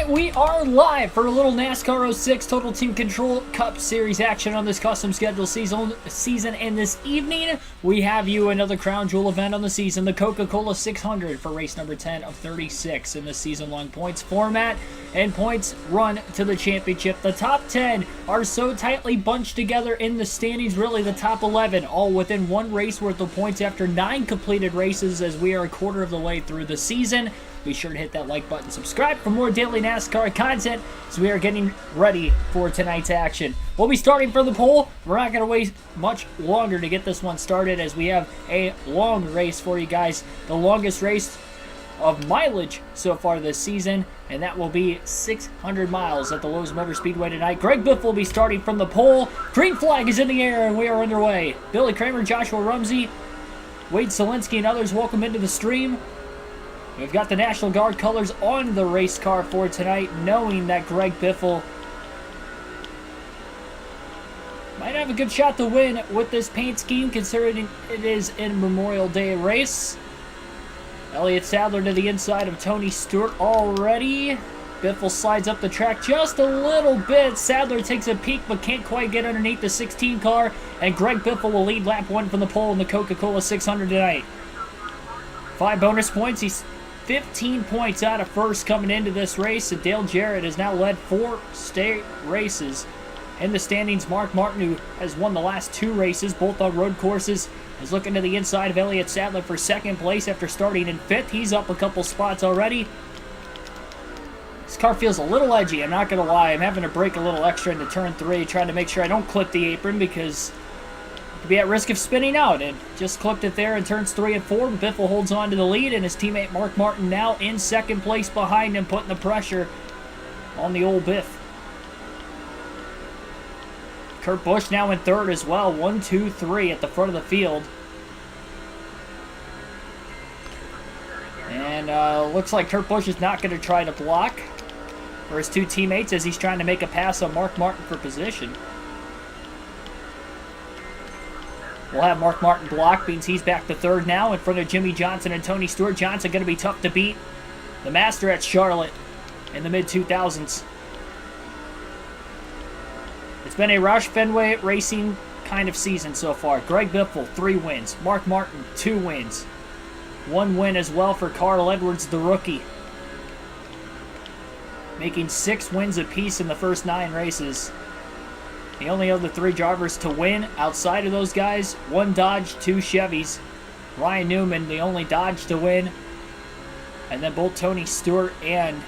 we are live for a little NASCAR 06 Total Team Control Cup Series action on this custom schedule season. And this evening, we have you another crown jewel event on the season, the Coca-Cola 600 for race number 10 of 36 in the season-long points format. And points run to the championship. The top 10 are so tightly bunched together in the standings, really the top 11, all within one race worth of points after 9 completed races as we are a quarter of the way through the season. Be sure to hit that like button, subscribe for more daily NASCAR content as we are getting ready for tonight's action. We'll be starting for the pole. We're not going to wait much longer to get this one started as we have a long race for you guys. The longest race of mileage so far this season, and that will be 600 miles at the Lowe's Motor Speedway tonight. Greg Biff will be starting from the pole. Green flag is in the air, and we are underway. Billy Kramer, Joshua Rumsey, Wade Solinsky, and others welcome into the stream. We've got the National Guard colors on the race car for tonight, knowing that Greg Biffle might have a good shot to win with this paint scheme, considering it is in Memorial Day race. Elliott Sadler to the inside of Tony Stewart already. Biffle slides up the track just a little bit. Sadler takes a peek but can't quite get underneath the 16 car, and Greg Biffle will lead lap 1 from the pole in the Coca-Cola 600 tonight. 5 bonus points. He's 15 points out of first coming into this race, and Dale Jarrett has now led 4 state races. In the standings, Mark Martin, who has won the last 2 races, both on road courses, is looking to the inside of Elliott Sadler for second place after starting in 5th. He's up a couple spots already. This car feels a little edgy, I'm not going to lie. I'm having to brake a little extra into turn 3, trying to make sure I don't clip the apron because to be at risk of spinning out, and just clipped it there in turns 3 and 4. Biffle holds on to the lead, and his teammate Mark Martin now in second place behind him, putting the pressure on the old Biff. Kurt Busch now in third as well. 1, 2, 3 at the front of the field. And looks like Kurt Busch is not going to try to block for his 2 teammates as he's trying to make a pass on Mark Martin for position. We'll have Mark Martin block, means he's back to third now in front of Jimmy Johnson and Tony Stewart. Johnson going to be tough to beat. The master at Charlotte in the mid-2000s. It's been a Roush Fenway racing kind of season so far. Greg Biffle, 3 wins. Mark Martin, 2 wins. 1 win as well for Carl Edwards, the rookie. Making 6 wins apiece in the first 9 races. The only other 3 drivers to win outside of those guys, 1 Dodge, 2 Chevys. Ryan Newman, the only Dodge to win. And then both Tony Stewart and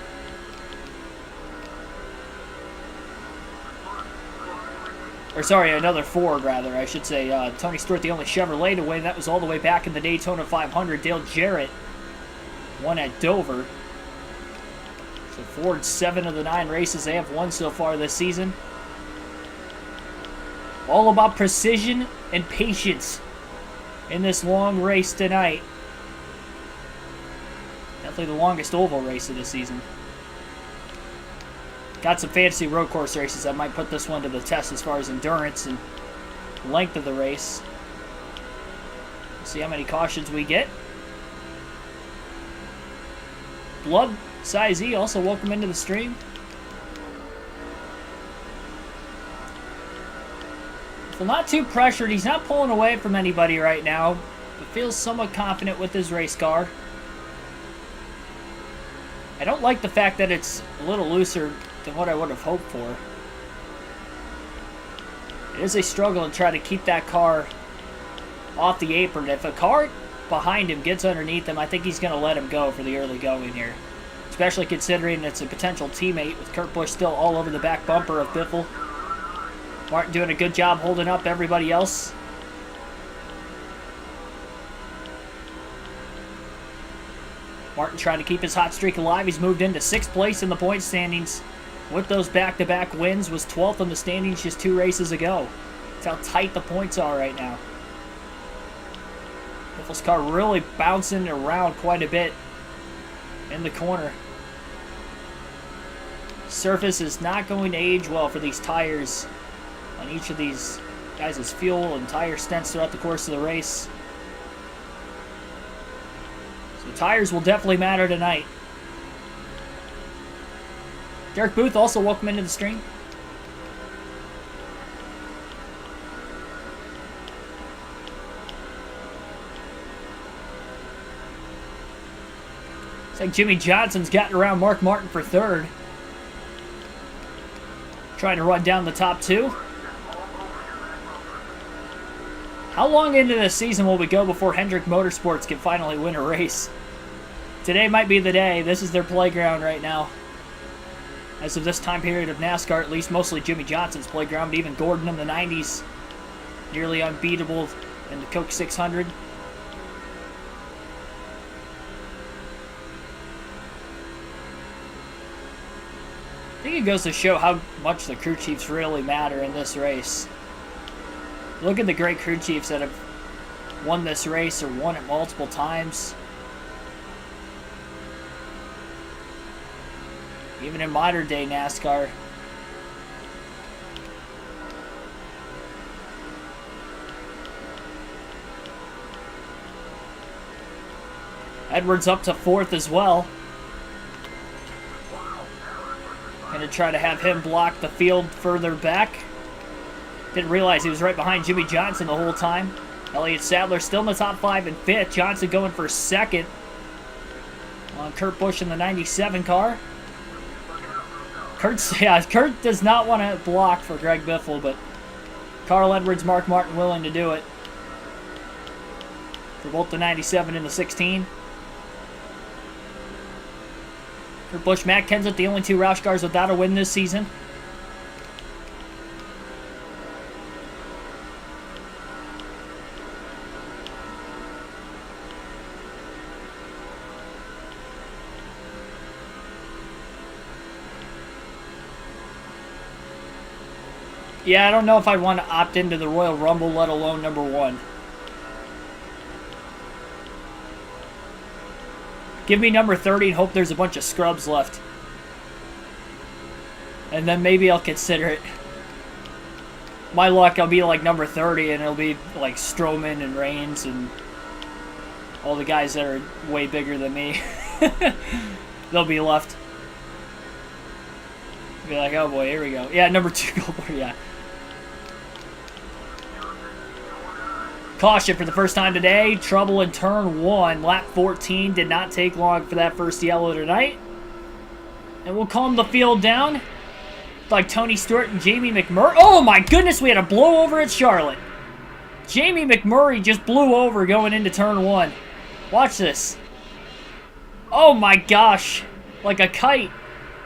another Ford, rather, I should say. Tony Stewart, the only Chevrolet to win. That was all the way back in the Daytona 500. Dale Jarrett won at Dover. So Ford, 7 of the 9 races they have won so far this season. All about precision and patience in this long race tonight. Definitely the longest oval race of the season. Got some fancy road course races that might put this one to the test as far as endurance and length of the race. Let's see how many cautions we get. Blood Size E, also welcome into the stream. Well, not too pressured. He's not pulling away from anybody right now, but feels somewhat confident with his race car. I don't like the fact that it's a little looser than what I would have hoped for. It is a struggle to try to keep that car off the apron. If a car behind him gets underneath him, I think he's going to let him go for the early going here. Especially considering it's a potential teammate with Kurt Busch still all over the back bumper of Biffle. Martin doing a good job holding up everybody else. Martin trying to keep his hot streak alive. He's moved into 6th place in the point standings. With those back-to-back wins, was 12th in the standings just 2 races ago. That's how tight the points are right now. Biffle's car really bouncing around quite a bit in the corner. Surface is not going to age well for these tires on each of these guys' fuel and tire stints throughout the course of the race. So tires will definitely matter tonight. Derek Booth, also welcome into the stream. Looks like Jimmy Johnson's gotten around Mark Martin for third. Trying to run down the top two. How long into the season will we go before Hendrick Motorsports can finally win a race? Today might be the day. This is their playground right now. As of this time period of NASCAR, at least mostly Jimmy Johnson's playground, but even Gordon in the 90s, nearly unbeatable in the Coke 600. I think it goes to show how much the crew chiefs really matter in this race. Look at the great crew chiefs that have won this race or won it multiple times. Even in modern day NASCAR. Edwards up to fourth as well. Gonna try to have him block the field further back. Didn't realize he was right behind Jimmy Johnson the whole time. Elliott Sadler still in the top 5 and 5th. Johnson going for second on Kurt Busch in the 97 car. Kurt does not want to block for Greg Biffle, but Carl Edwards, Mark Martin willing to do it for both the 97 and the 16. Kurt Busch, Matt Kenseth, the only two Roush cars without a win this season. Yeah, I don't know if I'd want to opt into the Royal Rumble, let alone number 1. Give me number 30 and hope there's a bunch of scrubs left. And then maybe I'll consider it. My luck, I'll be like number 30 and it'll be like Strowman and Reigns and all the guys that are way bigger than me. They'll be left. Be like, oh boy, here we go. Yeah, number 2, yeah. Caution for the first time today. Trouble in turn 1. Lap 14. Did not take long for that first yellow tonight. And we'll calm the field down. Like Tony Stewart and Jamie McMurray. Oh my goodness, we had a blowover at Charlotte. Jamie McMurray just blew over going into turn 1. Watch this. Oh my gosh. Like a kite.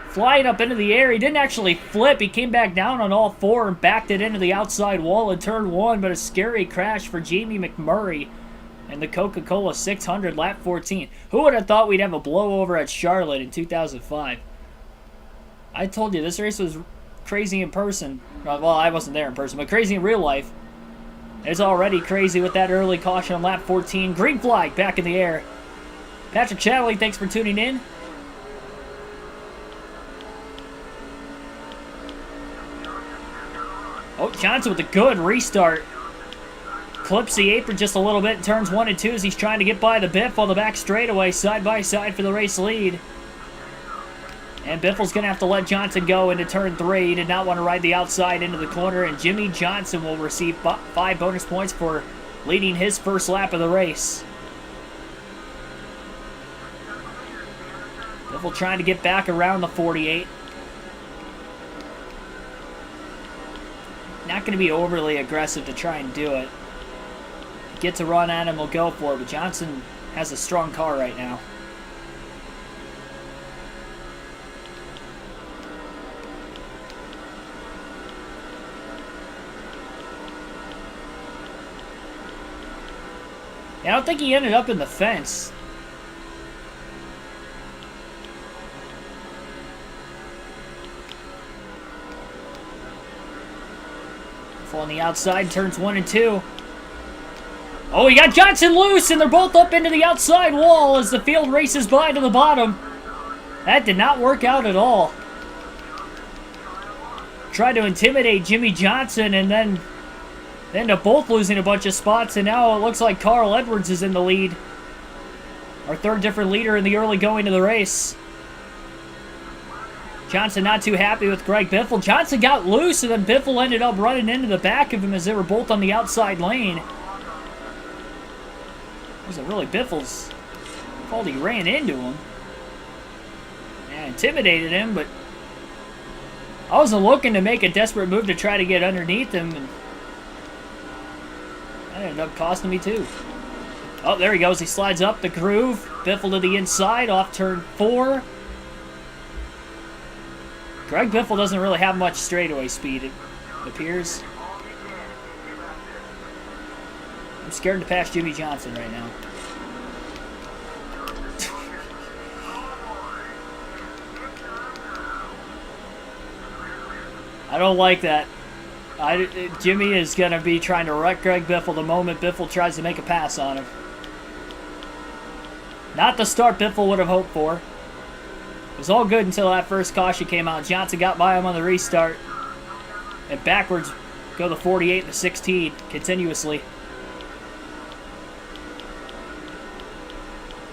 Flying up into the air. He didn't actually flip. He came back down on all 4 and backed it into the outside wall in turn 1, but a scary crash for Jamie McMurray and the Coca-Cola 600 lap 14. Who would have thought we'd have a blowover at Charlotte in 2005? I told you, this race was crazy in person. Well, I wasn't there in person, but crazy in real life. It's already crazy with that early caution on lap 14. Green flag back in the air. Patrick Chatterley, thanks for tuning in. Oh, Johnson with a good restart. Clips the apron just a little bit in turns 1 and 2 as he's trying to get by the Biff on the back straightaway, side by side for the race lead. And Biffle's going to have to let Johnson go into turn 3. He did not want to ride the outside into the corner, and Jimmy Johnson will receive 5 bonus points for leading his first lap of the race. Biffle trying to get back around the 48. Not going to be overly aggressive to try and do it. Gets a run at him, will go for it, but Johnson has a strong car right now. I don't think he ended up in the fence. On the outside, turns 1 and 2. Oh, he got Johnson loose, and they're both up into the outside wall as the field races by to the bottom. That did not work out at all. Tried to intimidate Jimmy Johnson, and then they end up both losing a bunch of spots, and now it looks like Carl Edwards is in the lead. Our third different leader in the early going of the race. Johnson not too happy with Greg Biffle. Johnson got loose, and then Biffle ended up running into the back of him as they were both on the outside lane. Wasn't really Biffle's fault. He ran into him. Yeah, intimidated him, but I wasn't looking to make a desperate move to try to get underneath him, and that ended up costing me too. Oh, there he goes. He slides up the groove. Biffle to the inside, off turn 4. Greg Biffle doesn't really have much straightaway speed, it appears. I'm scared to pass Jimmy Johnson right now. I don't like that. Jimmy is going to be trying to wreck Greg Biffle the moment Biffle tries to make a pass on him. Not the start Biffle would have hoped for. It was all good until that first caution came out. Johnson got by him on the restart. And backwards go the 48 and the 16 continuously.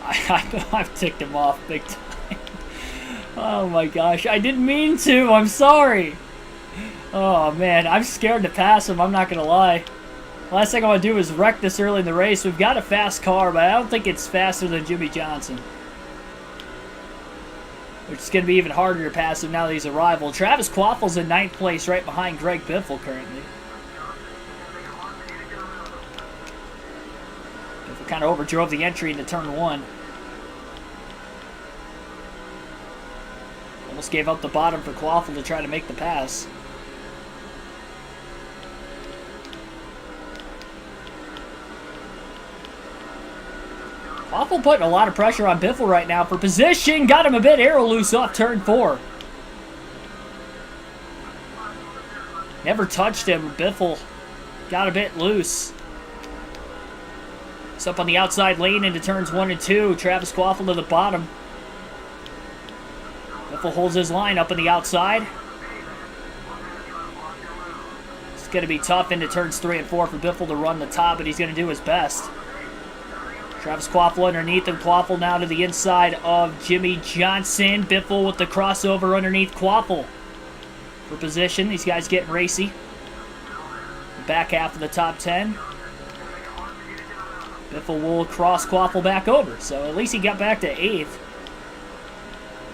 I've ticked him off big time. Oh my gosh. I didn't mean to. I'm sorry. Oh man. I'm scared to pass him. I'm not going to lie. Last thing I want to do is wreck this early in the race. We've got a fast car, but I don't think it's faster than Jimmy Johnson. Which is going to be even harder to pass him now that he's a rival. Travis Quaffel's in 9th place right behind Greg Biffle currently. Biffle kind of overdrove the entry into turn 1. Almost gave up the bottom for Quaffel to try to make the pass. Quaffel putting a lot of pressure on Biffle right now for position. Got him a bit arrow loose off turn 4. Never touched him. Biffle got a bit loose. It's up on the outside lane into turns 1 and 2. Travis Quaffel to the bottom. Biffle holds his line up on the outside. It's going to be tough into turns 3 and 4 for Biffle to run the top, but he's going to do his best. Travis Quaffel underneath him. Quaffel now to the inside of Jimmy Johnson. Biffle with the crossover underneath Quaffel for position. These guys getting racy. The back half of the top 10. Biffle will cross Quaffel back over. So at least he got back to 8th.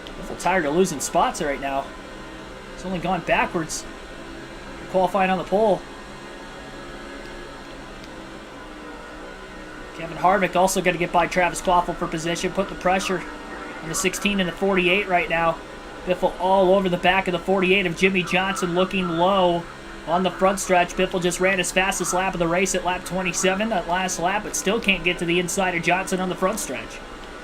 Biffle tired of losing spots right now. He's only gone backwards. Qualifying on the pole. Kevin Harvick also going to get by Travis Quaffel for position. Put the pressure on the 16 and the 48 right now. Biffle all over the back of the 48 of Jimmy Johnson, looking low on the front stretch. Biffle just ran his fastest lap of the race at lap 27, that last lap, but still can't get to the inside of Johnson on the front stretch.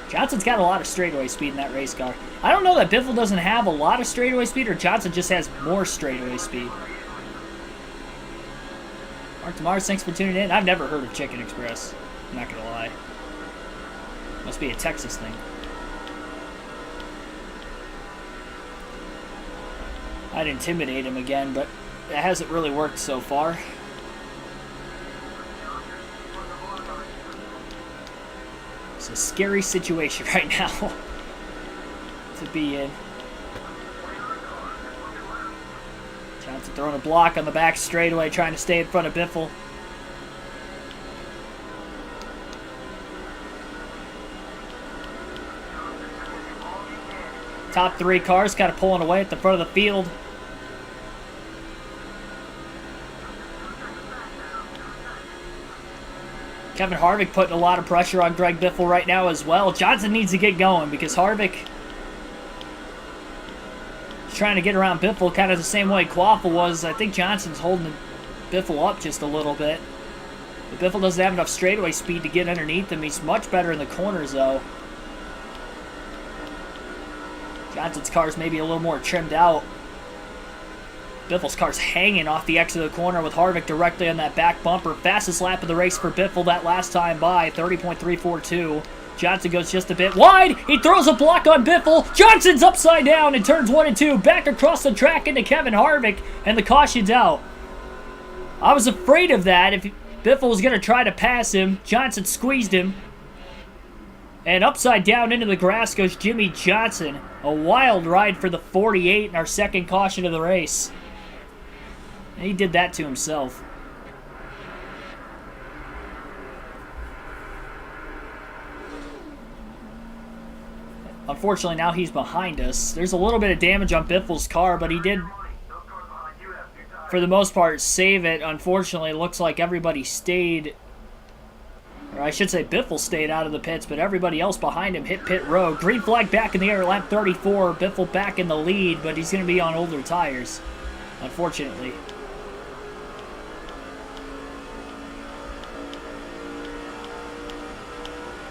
Johnson's got a lot of straightaway speed in that race car. I don't know that Biffle doesn't have a lot of straightaway speed, or Johnson just has more straightaway speed. Mark Demars, thanks for tuning in. I've never heard of Chicken Express. I'm not gonna lie. Must be a Texas thing. I'd intimidate him again, but it hasn't really worked so far. It's a scary situation right now to be in. Johnson throwing a block on the back straightaway, trying to stay in front of Biffle. Top 3 cars kind of pulling away at the front of the field. Kevin Harvick putting a lot of pressure on Greg Biffle right now as well. Johnson needs to get going because Harvick is trying to get around Biffle kind of the same way Quaffel was. I think Johnson's holding Biffle up just a little bit. But Biffle doesn't have enough straightaway speed to get underneath him. He's much better in the corners though. Johnson's car's maybe a little more trimmed out. Biffle's car's hanging off the exit of the corner with Harvick directly on that back bumper. Fastest lap of the race for Biffle that last time by, 30.342. Johnson goes just a bit wide. He throws a block on Biffle. Johnson's upside down in turns 1 and 2. Back across the track into Kevin Harvick, and the caution's out. I was afraid of that. If Biffle was going to try to pass him, Johnson squeezed him. And upside down into the grass goes Jimmy Johnson. A wild ride for the 48 in our second caution of the race. And he did that to himself. Unfortunately, now he's behind us. There's a little bit of damage on Biffle's car, but he did, for the most part, save it. Unfortunately, it looks like everybody stayed, or I should say Biffle stayed out of the pits, but everybody else behind him hit pit road. Green flag back in the air, lap 34. Biffle back in the lead, but he's going to be on older tires, unfortunately.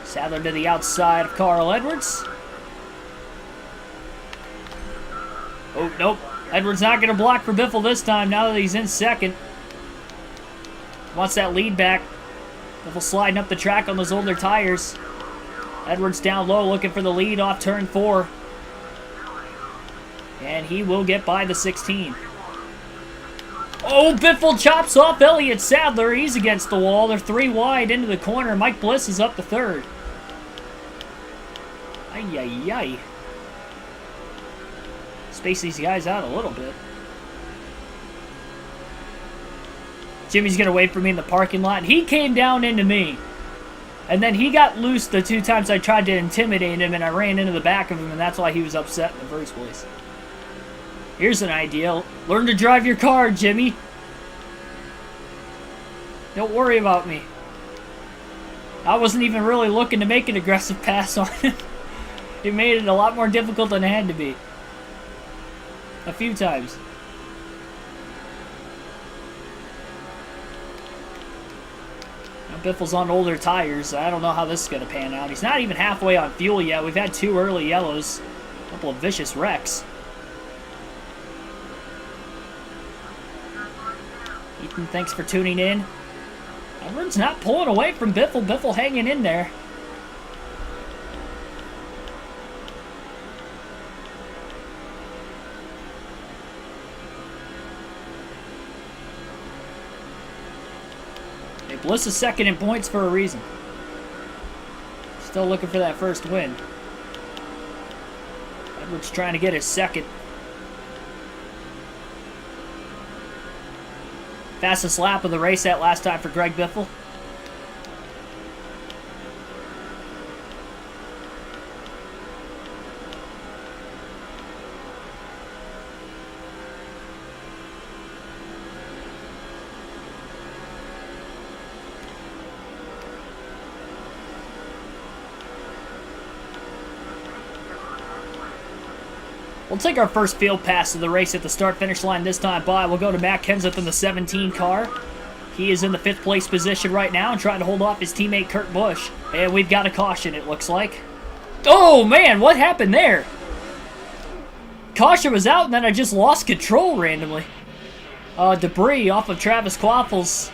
Sadler to the outside of Carl Edwards. Oh, nope. Edwards not going to block for Biffle this time now that he's in second. Wants that lead back. Biffle sliding up the track on those older tires. Edwards down low looking for the lead off turn 4. And he will get by the 16. Oh, Biffle chops off Elliott Sadler. He's against the wall. They're 3 wide into the corner. Mike Bliss is up to 3rd. Ay, ay, ay. Space these guys out a little bit. Jimmy's going to wait for me in the parking lot. He came down into me. And then he got loose the 2 times I tried to intimidate him, and I ran into the back of him, and that's why he was upset in the first place. Here's an idea. Learn to drive your car, Jimmy. Don't worry about me. I wasn't even really looking to make an aggressive pass on him. He made it a lot more difficult than it had to be. A few times. Now Biffle's on older tires, so I don't know how this is going to pan out. He's not even halfway on fuel yet. We've had 2 early yellows. A couple of vicious wrecks. Ethan, thanks for tuning in. Edwards not pulling away from Biffle. Biffle hanging in there. Bliss is second in points for a reason. Still looking for that first win. Edwards trying to get his second. Fastest lap of the race that last time for Greg Biffle. We'll take our first field pass of the race at the start-finish line this time by. We'll go to Matt Kenseth in the 17 car. He is in the 5th place position right now and trying to hold off his teammate Kurt Busch. And we've got a caution, it looks like. Oh, man, what happened there? Caution was out, and then I just lost control randomly. Debris off of Travis Quaffel's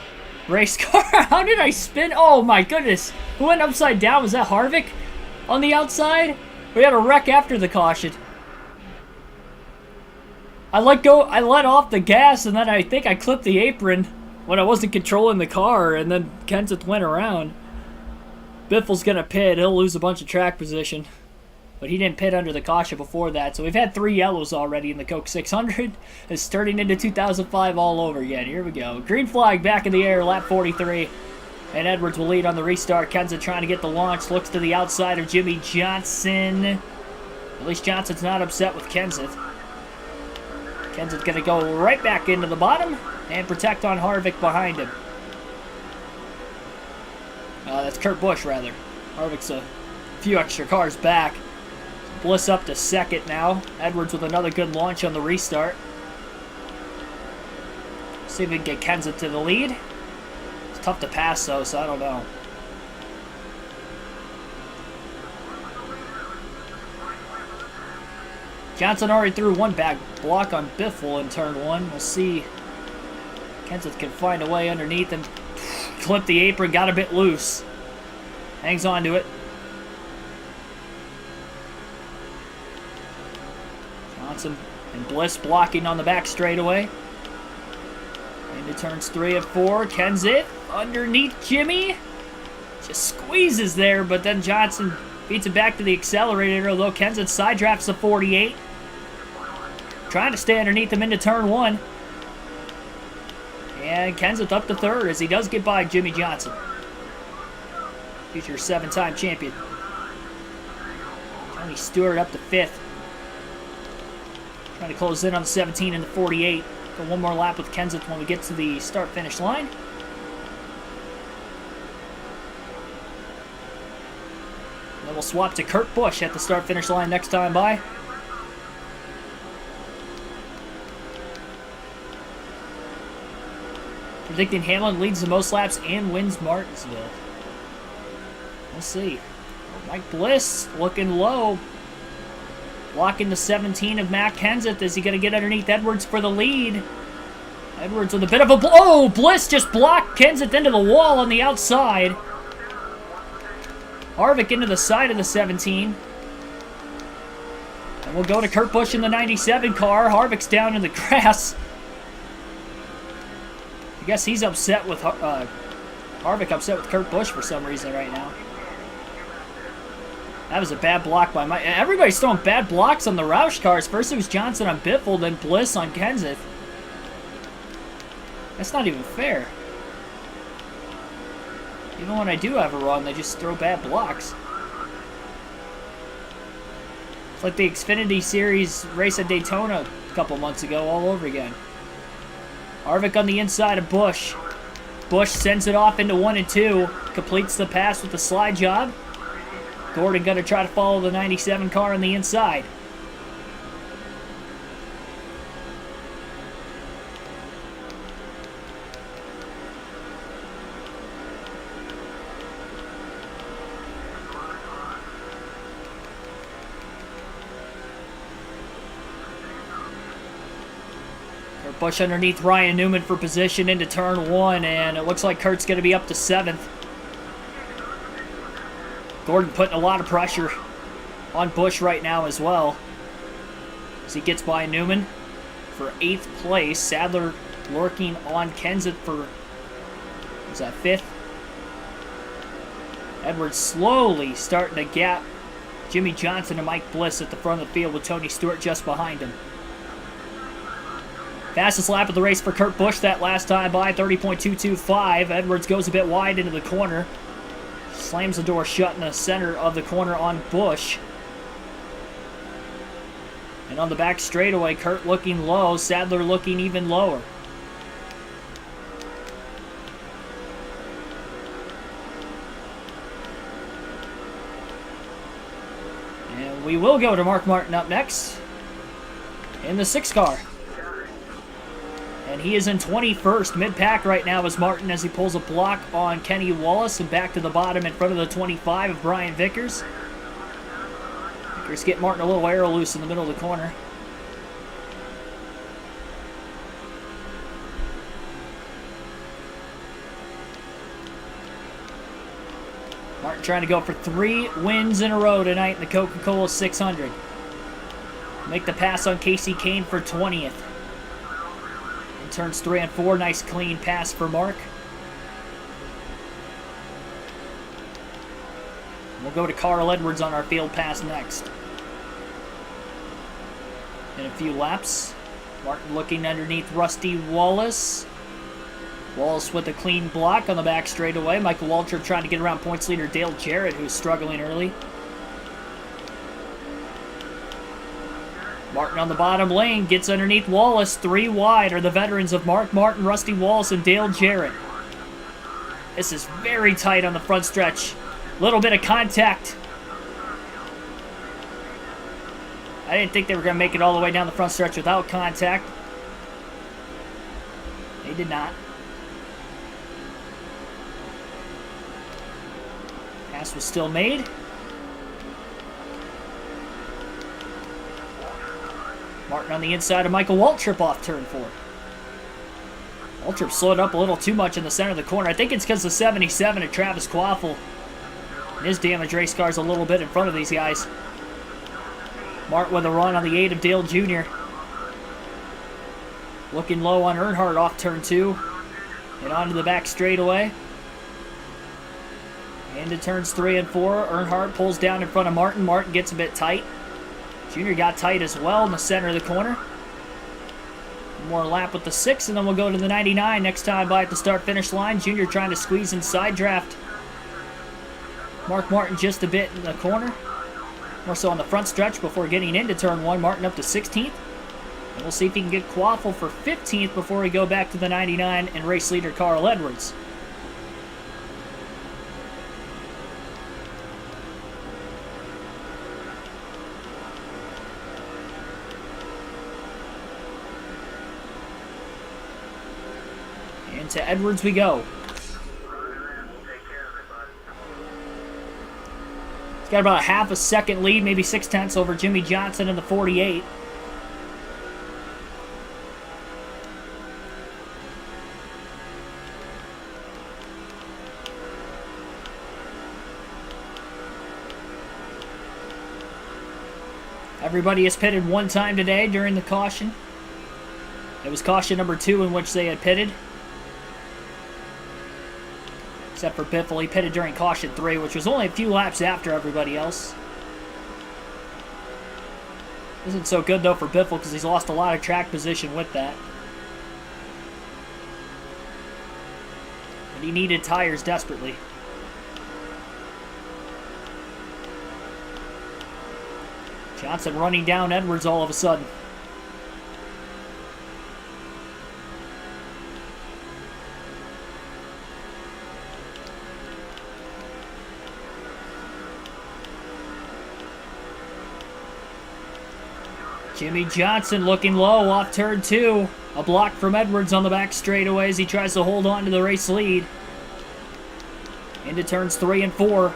race car. How did I spin? Oh, my goodness. Who went upside down? Was that Harvick on the outside? We had a wreck after the caution. I let off the gas, and then I think I clipped the apron when I wasn't controlling the car, and then Kenseth went around. Biffle's going to pit. He'll lose a bunch of track position. But he didn't pit under the caution before that, so we've had 3 yellows already in the Coke 600. It's turning into 2005 all over again. Here we go. Green flag back in the air, lap 43. And Edwards will lead on the restart. Kenseth trying to get the launch. Looks to the outside of Jimmy Johnson. At least Johnson's not upset with Kenseth. Kenseth's going to go right back into the bottom and protect on Harvick behind him. That's Kurt Busch, rather. Harvick's a few extra cars back. Bliss up to second now. Edwards with another good launch on the restart. See if we can get Kenseth to the lead. It's tough to pass, though, so I don't know. Johnson already threw one back block on Biffle in turn 1. We'll see. Kenseth can find a way underneath and clip the apron. Got a bit loose. Hangs on to it. Johnson and Bliss blocking on the back straightaway. Into turns 3 and 4. Kenseth underneath Jimmy. Just squeezes there, but then Johnson Beats it back to the accelerator, although Kenseth side drafts the 48. Trying to stay underneath him into turn 1. And Kenseth up to third as he does get by Jimmy Johnson. Future 7-time champion. Tony Stewart up to 5th. Trying to close in on the 17 and the 48. Go one more lap with Kenseth when we get to the start-finish line. Then we'll swap to Kurt Busch at the start-finish line next time by. Predicting Hamlin leads the most laps and wins Martinsville. We'll see. Mike Bliss looking low. Blocking the 17 of Matt Kenseth. Is he going to get underneath Edwards for the lead? Edwards with a bit of a blow. Oh, Bliss just blocked Kenseth into the wall on the outside. Harvick into the side of the 17. And we'll go to Kurt Busch in the 97 car. Harvick's down in the grass. I guess he's upset with Harvick upset with Kurt Busch for some reason right now. That was a bad block by Mike. Everybody's throwing bad blocks on the Roush cars. First it was Johnson on Biffle, then Bliss on Kenseth. That's not even fair. Even when I do have a run, they just throw bad blocks. It's like the Xfinity Series race at Daytona a couple months ago all over again. Harvick on the inside of Busch. Busch sends it off into 1 and 2. Completes the pass with the slide job. Gordon going to try to follow the 97 car on the inside. Busch underneath Ryan Newman for position into turn 1, and it looks like Kurt's going to be up to 7th. Gordon putting a lot of pressure on Busch right now as well, as he gets by Newman for 8th place. Sadler lurking on Kenseth for, is that 5th? Edwards slowly starting to gap Jimmy Johnson and Mike Bliss at the front of the field with Tony Stewart just behind him. Fastest lap of the race for Kurt Busch that last time by, 30.225. Edwards goes a bit wide into the corner. Slams the door shut in the center of the corner on Busch. And on the back straightaway, Kurt looking low, Sadler looking even lower. And we will go to Mark Martin up next in the 6 car. And he is in 21st. Mid-pack right now is Martin as he pulls a block on Kenny Wallace and back to the bottom in front of the 25 of Brian Vickers. Vickers getting Martin a little arrow loose in the middle of the corner. Martin trying to go for 3 wins in a row tonight in the Coca-Cola 600. Make the pass on Casey Kane for 20th. Turns 3 and 4, nice clean pass for Mark. We'll go to Carl Edwards on our field pass next. In a few laps, Martin looking underneath Rusty Wallace. Wallace with a clean block on the back straightaway. Michael Waltrip trying to get around points leader Dale Jarrett, who's struggling early. Martin on the bottom lane, gets underneath Wallace. 3 wide are the veterans of Mark Martin, Rusty Wallace, and Dale Jarrett. This is very tight on the front stretch. Little bit of contact. I didn't think they were going to make it all the way down the front stretch without contact. They did not. Pass was still made. Martin on the inside of Michael Waltrip off turn 4. Waltrip slowed up a little too much in the center of the corner. I think it's because the 77 of Travis Quaffle and his damaged race car's a little bit in front of these guys. Martin with a run on the 8 of Dale Jr. Looking low on Earnhardt off turn 2. And onto the back straightaway. Into turns 3 and 4. Earnhardt pulls down in front of Martin. Martin gets a bit tight. Junior got tight as well in the center of the corner. One more lap with the 6, and then we'll go to the 99 next time by at the start-finish line. Junior trying to squeeze inside draft. Mark Martin just a bit in the corner. More so on the front stretch before getting into turn 1. Martin up to 16th. And we'll see if he can get Quaffle for 15th before we go back to the 99 and race leader Carl Edwards. To Edwards we go. He's got about a half a second lead, maybe 6/10 over Jimmy Johnson in the 48. Everybody has pitted one time today during the caution. It was caution number 2 in which they had pitted. Except for Biffle, he pitted during caution 3, which was only a few laps after everybody else. Isn't so good, though, for Biffle because he's lost a lot of track position with that. And he needed tires desperately. Johnson running down Edwards all of a sudden. Jimmy Johnson looking low off turn 2. A block from Edwards on the back straightaway as he tries to hold on to the race lead. Into turns 3 and 4.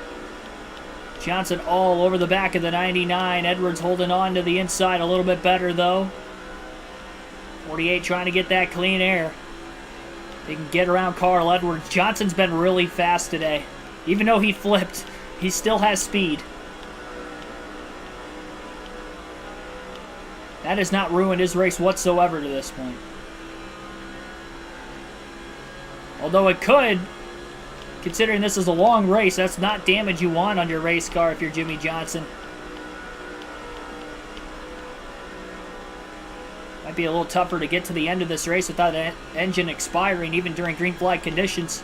Johnson all over the back of the 99. Edwards holding on to the inside a little bit better, though. 48 trying to get that clean air. They can get around Carl Edwards. Johnson's been really fast today. Even though he flipped, he still has speed. That has not ruined his race whatsoever to this point. Although it could, considering this is a long race, that's not damage you want on your race car if you're Jimmy Johnson. Might be a little tougher to get to the end of this race without an engine expiring, even during green flag conditions.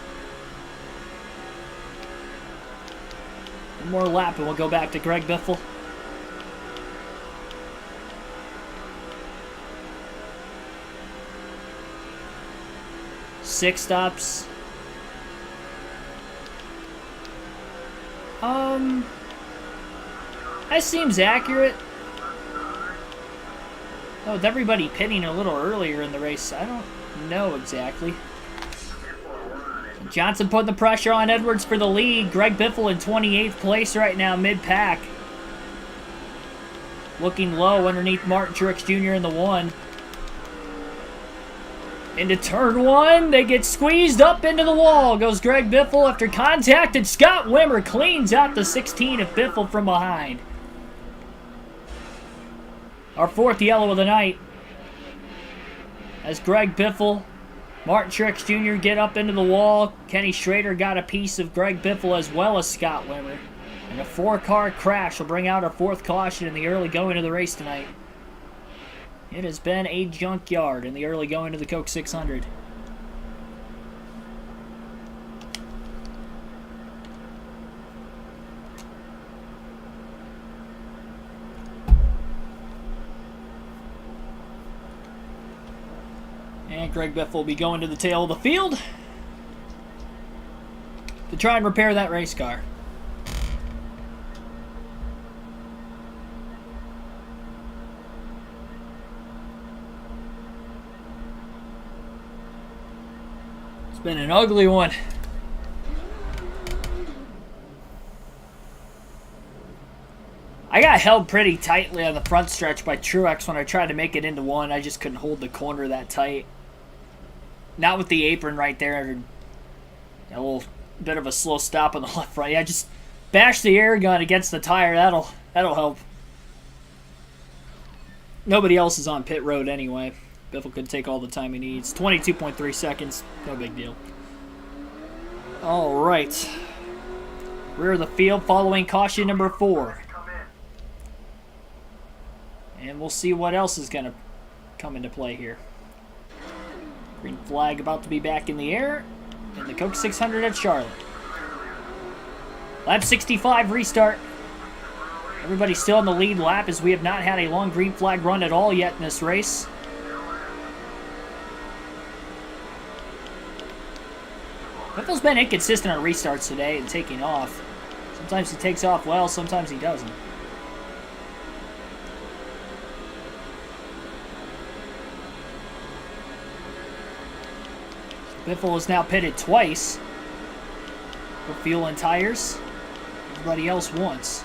One more lap and we'll go back to Greg Biffle. Six stops. That seems accurate. Oh, with everybody pitting a little earlier in the race, I don't know exactly. Johnson putting the pressure on Edwards for the lead. Greg Biffle in 28th place right now, mid-pack. Looking low underneath Martin Truex Jr. in the 1. Into turn 1, they get squeezed up into the wall. Goes Greg Biffle after contact, and Scott Wimmer cleans out the 16 of Biffle from behind. Our 4th yellow of the night. As Greg Biffle, Martin Truex Jr. get up into the wall. Kenny Schrader got a piece of Greg Biffle as well as Scott Wimmer. And a 4-car crash will bring out our 4th caution in the early going of the race tonight. It has been a junkyard in the early going to the Coke 600. And Greg Biffle will be going to the tail of the field to try and repair that race car. It's been an ugly one. I got held pretty tightly on the front stretch by Truex when I tried to make it into 1. I just couldn't hold the corner that tight. Not with the apron right there. A little bit of a slow stop on the left right. I just bashed the air gun against the tire. That'll help. Nobody else is on pit road anyway. Biffle could take all the time he needs. 22.3 seconds. No big deal. All right. Rear of the field following caution number 4. And we'll see what else is going to come into play here. Green flag about to be back in the air. And the Coke 600 at Charlotte. Lap 65 restart. Everybody's still in the lead lap as we have not had a long green flag run at all yet in this race. Biffle's been inconsistent on restarts today and taking off. Sometimes he takes off well, sometimes he doesn't. Biffle is now pitted twice for fuel and tires. Everybody else once.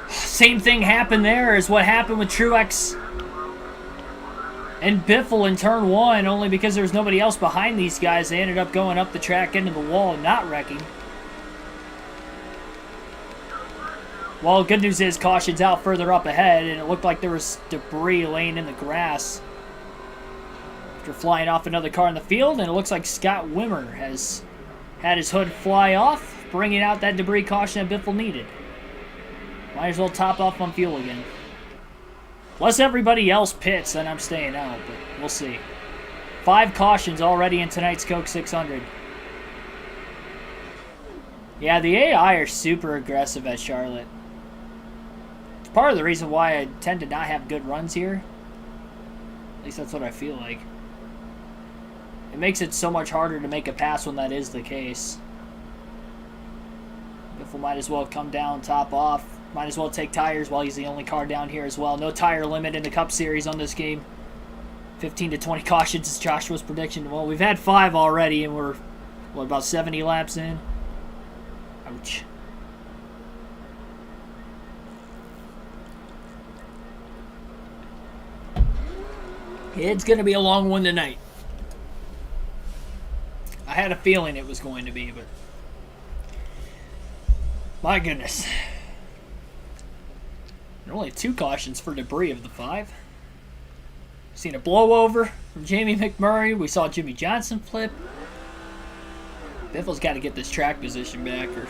Same thing happened there as what happened with Truex and Biffle in turn 1, only because there was nobody else behind these guys. They ended up going up the track into the wall and not wrecking. Well, good news is caution's out further up ahead, and it looked like there was debris laying in the grass after flying off another car in the field, and it looks like Scott Wimmer has had his hood fly off, bringing out that debris caution that Biffle needed. Might as well top off on fuel again. Unless everybody else pits, then I'm staying out, but we'll see. 5 cautions already in tonight's Coke 600. Yeah, the AI are super aggressive at Charlotte. It's part of the reason why I tend to not have good runs here. At least that's what I feel like. It makes it so much harder to make a pass when that is the case. Biffle might as well come down, top off. Might as well take tires while he's the only car down here as well. No tire limit in the Cup Series on this game. 15 to 20 cautions is Joshua's prediction. Well, we've had 5 already, and we're, what, about 70 laps in? Ouch. It's going to be a long one tonight. I had a feeling it was going to be, but my goodness. There are only 2 cautions for debris of the 5. Seen a blowover from Jamie McMurray. We saw Jimmy Johnson flip. Biffle's got to get this track position back, or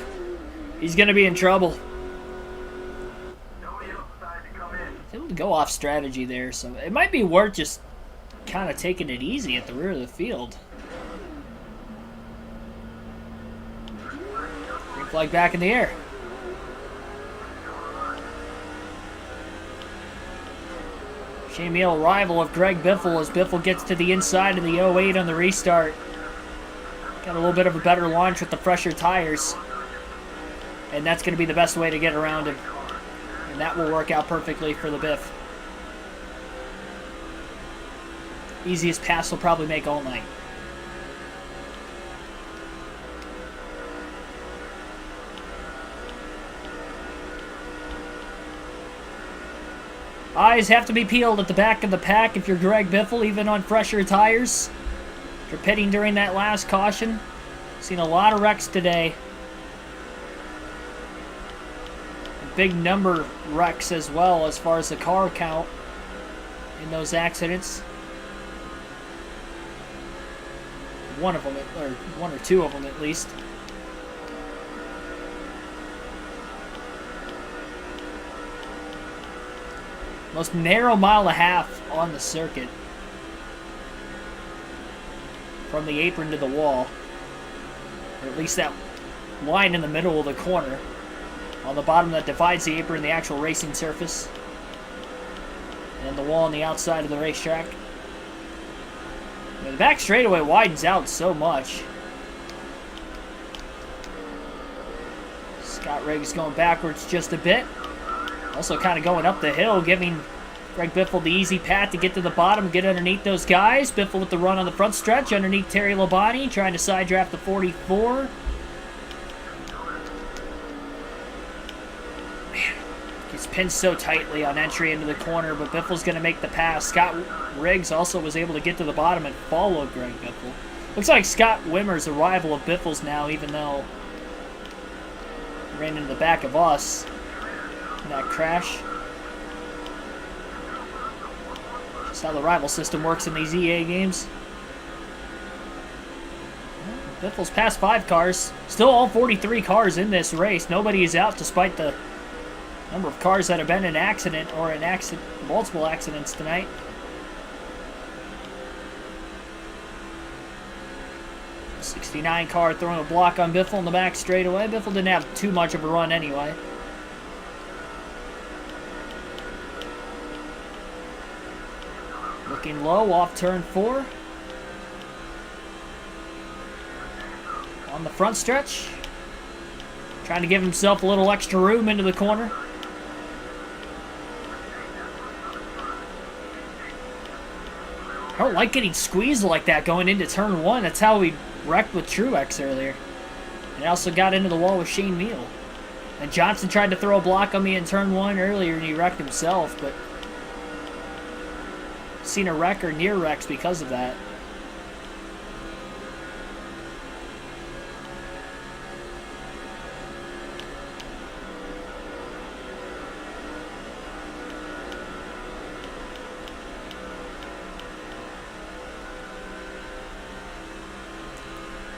he's going to be in trouble. He's able to go off strategy there, so it might be worth just kind of taking it easy at the rear of the field. Green flag back in the air. Shamiel, rival of Greg Biffle, as Biffle gets to the inside of the 08 on the restart. Got a little bit of a better launch with the fresher tires. And that's going to be the best way to get around him. And that will work out perfectly for the Biff. Easiest pass he'll probably make all night. Eyes have to be peeled at the back of the pack if you're Greg Biffle, even on fresher tires. If you're pitting during that last caution. Seen a lot of wrecks today. A big number wrecks as well as far as the car count in those accidents. One of them, or 1 or 2 of them at least. Most narrow mile and a half on the circuit. From the apron to the wall. Or at least that line in the middle of the corner. On the bottom that divides the apron and the actual racing surface. And the wall on the outside of the racetrack. The back straightaway widens out so much. Scott Riggs going backwards just a bit. Also kind of going up the hill, giving Greg Biffle the easy path to get to the bottom, get underneath those guys. Biffle with the run on the front stretch, underneath Terry Labonte, trying to side draft the 44. Man, gets pinned so tightly on entry into the corner, but Biffle's going to make the pass. Scott Riggs also was able to get to the bottom and follow Greg Biffle. Looks like Scott Wimmer's a rival of Biffle's now, even though he ran into the back of us in that crash. That's how the rival system works in these EA games. Biffle's past 5 cars. Still all 43 cars in this race. Nobody is out despite the number of cars that have been in accident or in multiple accidents tonight. '69 car throwing a block on Biffle in the back straightaway. Biffle didn't have too much of a run anyway. Looking low off turn 4. On the front stretch. Trying to give himself a little extra room into the corner. I don't like getting squeezed like that going into turn 1. That's how we wrecked with Truex earlier. And also got into the wall with Shane Neal. And Johnson tried to throw a block on me in turn 1 earlier and he wrecked himself, but seen a wreck or near wrecks because of that.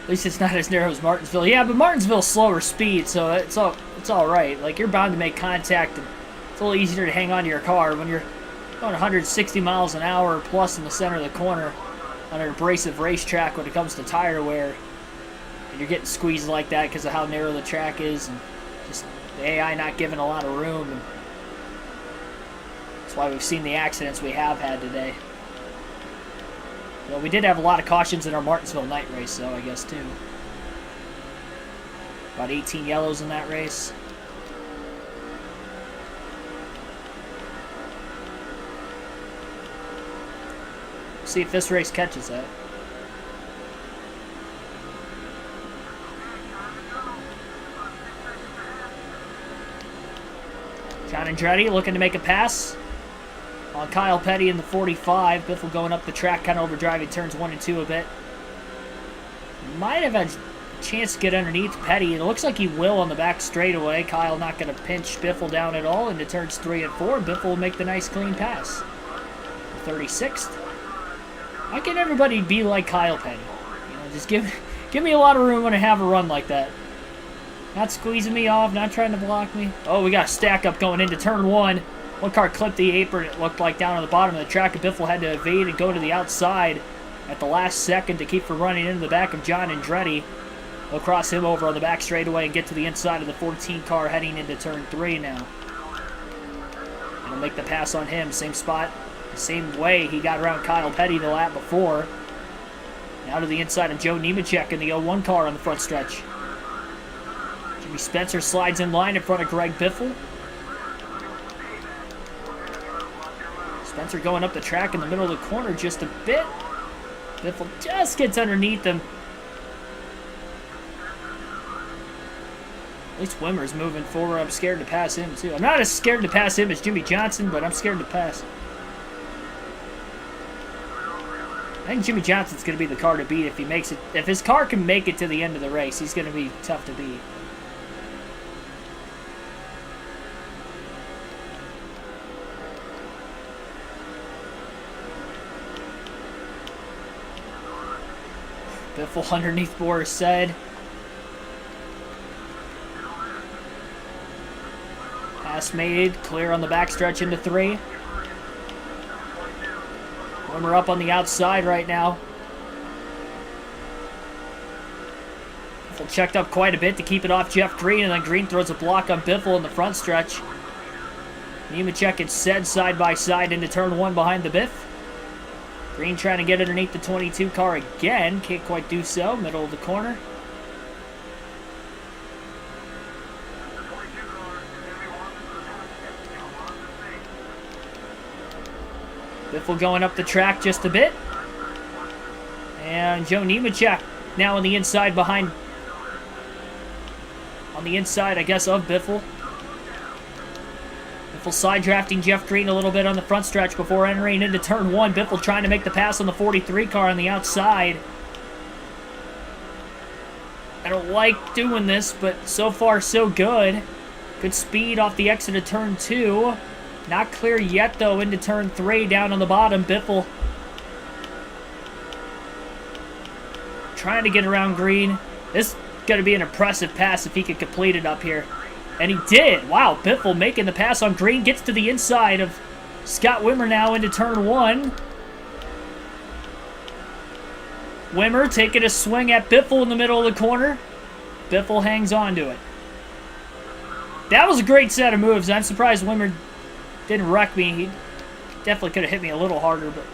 At least it's not as narrow as Martinsville. Yeah, but Martinsville's slower speed, so it's all right. Like, you're bound to make contact, and it's a little easier to hang on to your car when you're going 160 miles an hour plus in the center of the corner on an abrasive racetrack when it comes to tire wear. And you're getting squeezed like that because of how narrow the track is, and just the AI not giving a lot of room. And that's why we've seen the accidents we have had today. Well, we did have a lot of cautions in our Martinsville night race, though, I guess, too. About 18 yellows in that race. See if this race catches that. John Andretti looking to make a pass on Kyle Petty in the 45. Biffle going up the track, kind of overdriving turns 1 and 2 a bit. Might have had a chance to get underneath Petty. It looks like he will on the back straightaway. Kyle not going to pinch Biffle down at all into turns 3 and 4. Biffle will make the nice clean pass. 36th. Why can't everybody be like Kyle Petty? You know, just give me a lot of room when I have a run like that. Not squeezing me off, not trying to block me. Oh, we got a stack up going into turn 1. One car clipped the apron, it looked like, down on the bottom of the track, and Biffle had to evade and go to the outside at the last second to keep from running into the back of John Andretti. We'll cross him over on the back straightaway and get to the inside of the 14 car heading into turn 3 now. And we'll make the pass on him, same spot, the same way he got around Kyle Petty the lap before. Now to the inside of Joe Nemechek in the 01 car on the front stretch. Jimmy Spencer slides in line in front of Greg Biffle. Spencer going up the track in the middle of the corner just a bit. Biffle just gets underneath him. At least Wimmer's moving forward. I'm scared to pass him, too. I'm not as scared to pass him as Jimmy Johnson, but I'm scared to pass. I think Jimmy Johnson's going to be the car to beat if he makes it. If his car can make it to the end of the race, he's going to be tough to beat. Biffle underneath Boris said. Pass made, clear on the backstretch into 3. Wimmer up on the outside right now. Biffle checked up quite a bit to keep it off Jeff Green, and then Green throws a block on Biffle in the front stretch. Nemechek and Said side by side into turn 1 behind the Biff. Green trying to get underneath the 22 car again. Can't quite do so. Middle of the corner. Biffle going up the track just a bit. And Joe Nemechek now on the inside behind. On the inside, I guess, of Biffle. Biffle side drafting Jeff Green a little bit on the front stretch before entering into turn 1. Biffle trying to make the pass on the 43 car on the outside. I don't like doing this, but so far so good. Good speed off the exit of turn 2. Not clear yet, though, into turn 3 down on the bottom. Biffle trying to get around green. This is going to be an impressive pass if he could complete it up here. And he did. Wow, Biffle making the pass on green. Gets to the inside of Scott Wimmer now into turn 1. Wimmer taking a swing at Biffle in the middle of the corner. Biffle hangs on to it. That was a great set of moves. I'm surprised Wimmer didn't wreck me. He definitely could have hit me a little harder, but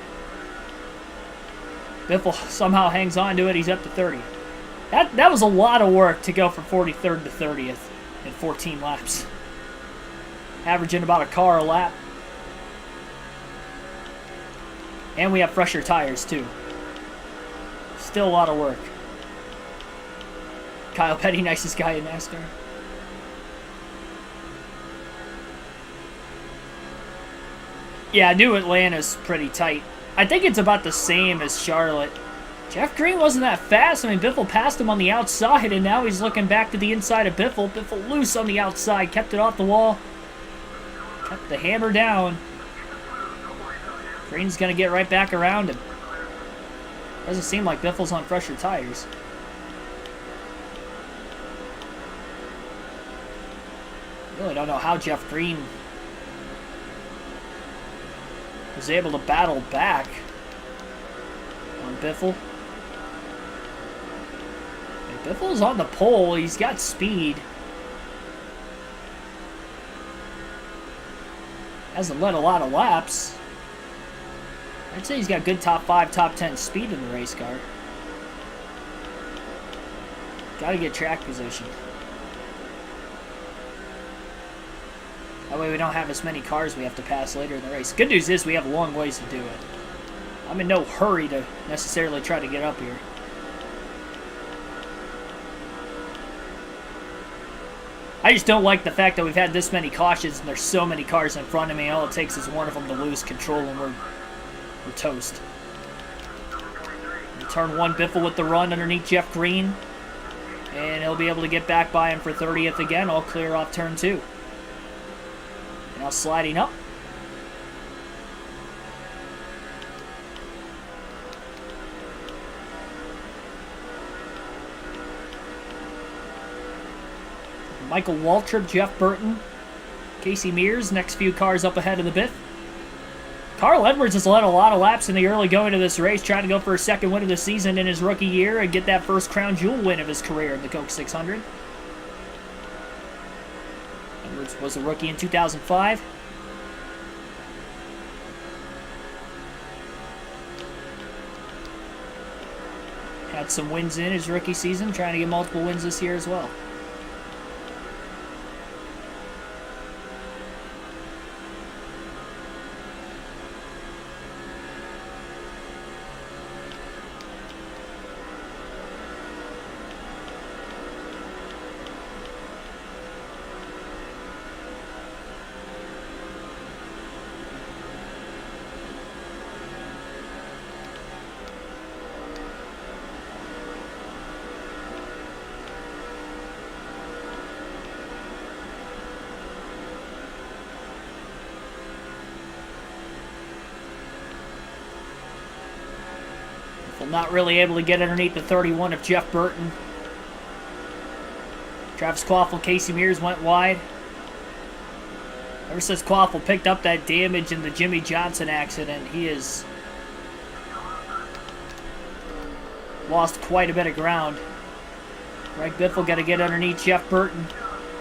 Biffle somehow hangs on to it. He's up to 30. That was a lot of work to go from 43rd to 30th in 14 laps. Averaging about a car a lap. And we have fresher tires, too. Still a lot of work. Kyle Petty, nicest guy in NASCAR. Yeah, New Atlanta's pretty tight. I think it's about the same as Charlotte. Jeff Green wasn't that fast. I mean, Biffle passed him on the outside, and now he's looking back to the inside of Biffle. Biffle loose on the outside, kept it off the wall. Kept the hammer down. Green's going to get right back around him. Doesn't seem like Biffle's on fresher tires. Really don't know how Jeff Green was able to battle back on Biffle. Biffle's on the pole. He's got speed. Hasn't led a lot of laps. I'd say he's got good top 5, top 10 speed in the race car. Gotta get track position. That way we don't have as many cars we have to pass later in the race. Good news is we have long ways to do it. I'm in no hurry to necessarily try to get up here. I just don't like the fact that we've had this many cautions and there's so many cars in front of me. All it takes is one of them to lose control and we're toast. In turn 1, Biffle with the run underneath Jeff Green. And he'll be able to get back by him for 30th again. All clear off turn 2. Now sliding up. Michael Waltrip, Jeff Burton, Casey Mears, next few cars up ahead of the Biff. Carl Edwards has led a lot of laps in the early going of this race, trying to go for a second win of the season in his rookie year and get that first crown jewel win of his career in the Coke 600. Edwards was a rookie in 2005. Had some wins in his rookie season, trying to get multiple wins this year as well. Not really able to get underneath the 31 of Jeff Burton. Travis Quaffle, Casey Mears went wide. Ever since Quaffle picked up that damage in the Jimmy Johnson accident, he has lost quite a bit of ground. Greg Biffle got to get underneath Jeff Burton.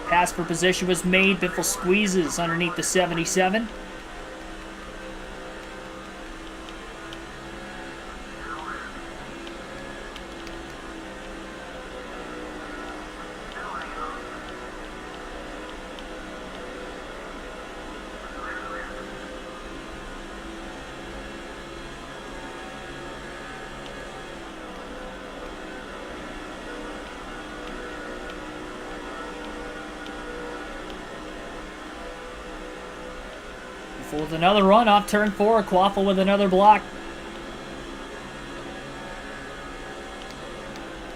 Pass for position was made. Biffle squeezes underneath the 77. With another run off turn 4, Quaffle with another block.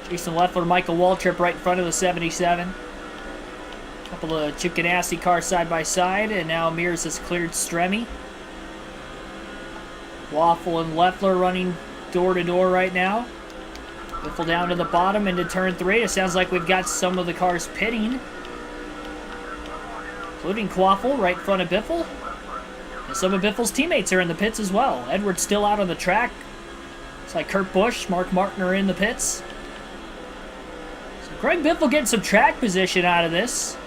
Jason Leffler, Michael Waltrip right in front of the 77. Couple of Chip Ganassi cars side by side, and now Mears has cleared Stremme. Waffle and Leffler running door to door right now. Biffle down to the bottom into turn 3. It sounds like we've got some of the cars pitting, including Quaffle right in front of Biffle. And some of Biffle's teammates are in the pits as well. Edward's still out on the track. It's like Kurt Busch, Mark Martin are in the pits. So Greg Biffle getting some track position out of this.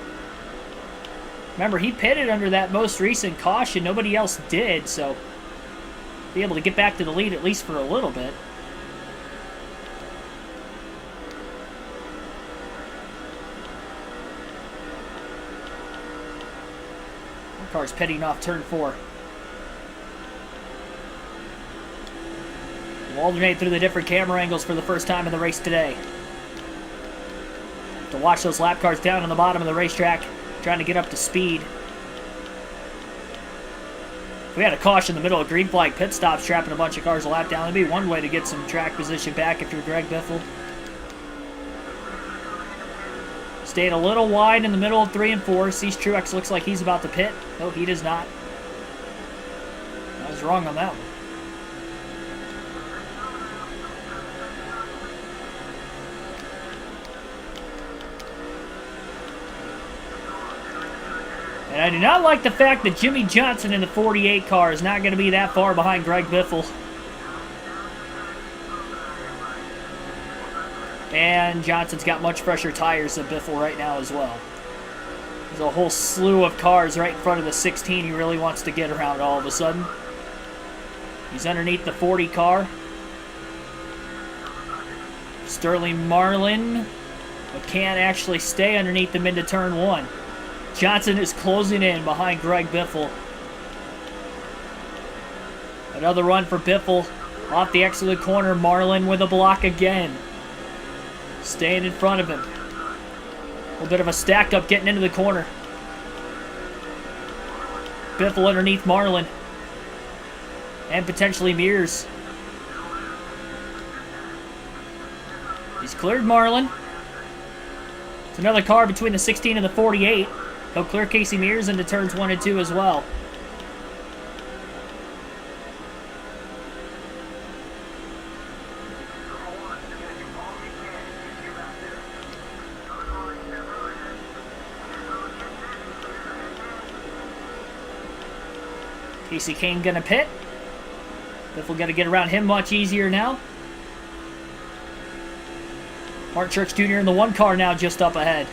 Remember, he pitted under that most recent caution. Nobody else did, so be able to get back to the lead at least for a little bit. Our car's pitting off turn 4. We'll alternate through the different camera angles for the first time in the race today. To watch those lap cars down on the bottom of the racetrack, trying to get up to speed. If we had a caution in the middle of green flag pit stops trapping a bunch of cars a lap down, that'd be one way to get some track position back if you're Greg Biffle. Stayed a little wide in the middle of 3 and 4. Cease Truex looks like he's about to pit. No, he does not. I was wrong on that one. And I do not like the fact that Jimmy Johnson in the 48 car is not going to be that far behind Greg Biffle. And Johnson's got much fresher tires than Biffle right now as well. There's a whole slew of cars right in front of the 16 he really wants to get around all of a sudden. He's underneath the 40 car. Sterling Marlin, but can't actually stay underneath them into turn 1. Johnson is closing in behind Greg Biffle. Another run for Biffle. Off the exit of the corner, Marlin with a block again. Staying in front of him. A little bit of a stack up getting into the corner. Biffle underneath Marlin. And potentially Mears. He's cleared Marlin. It's another car between the 16 and the 48. He'll clear Casey Mears into turns 1 and 2 as well. Casey Kane gonna pit. Biffle gotta get around him much easier now. Mark Church Jr. in the 1 car now just up ahead.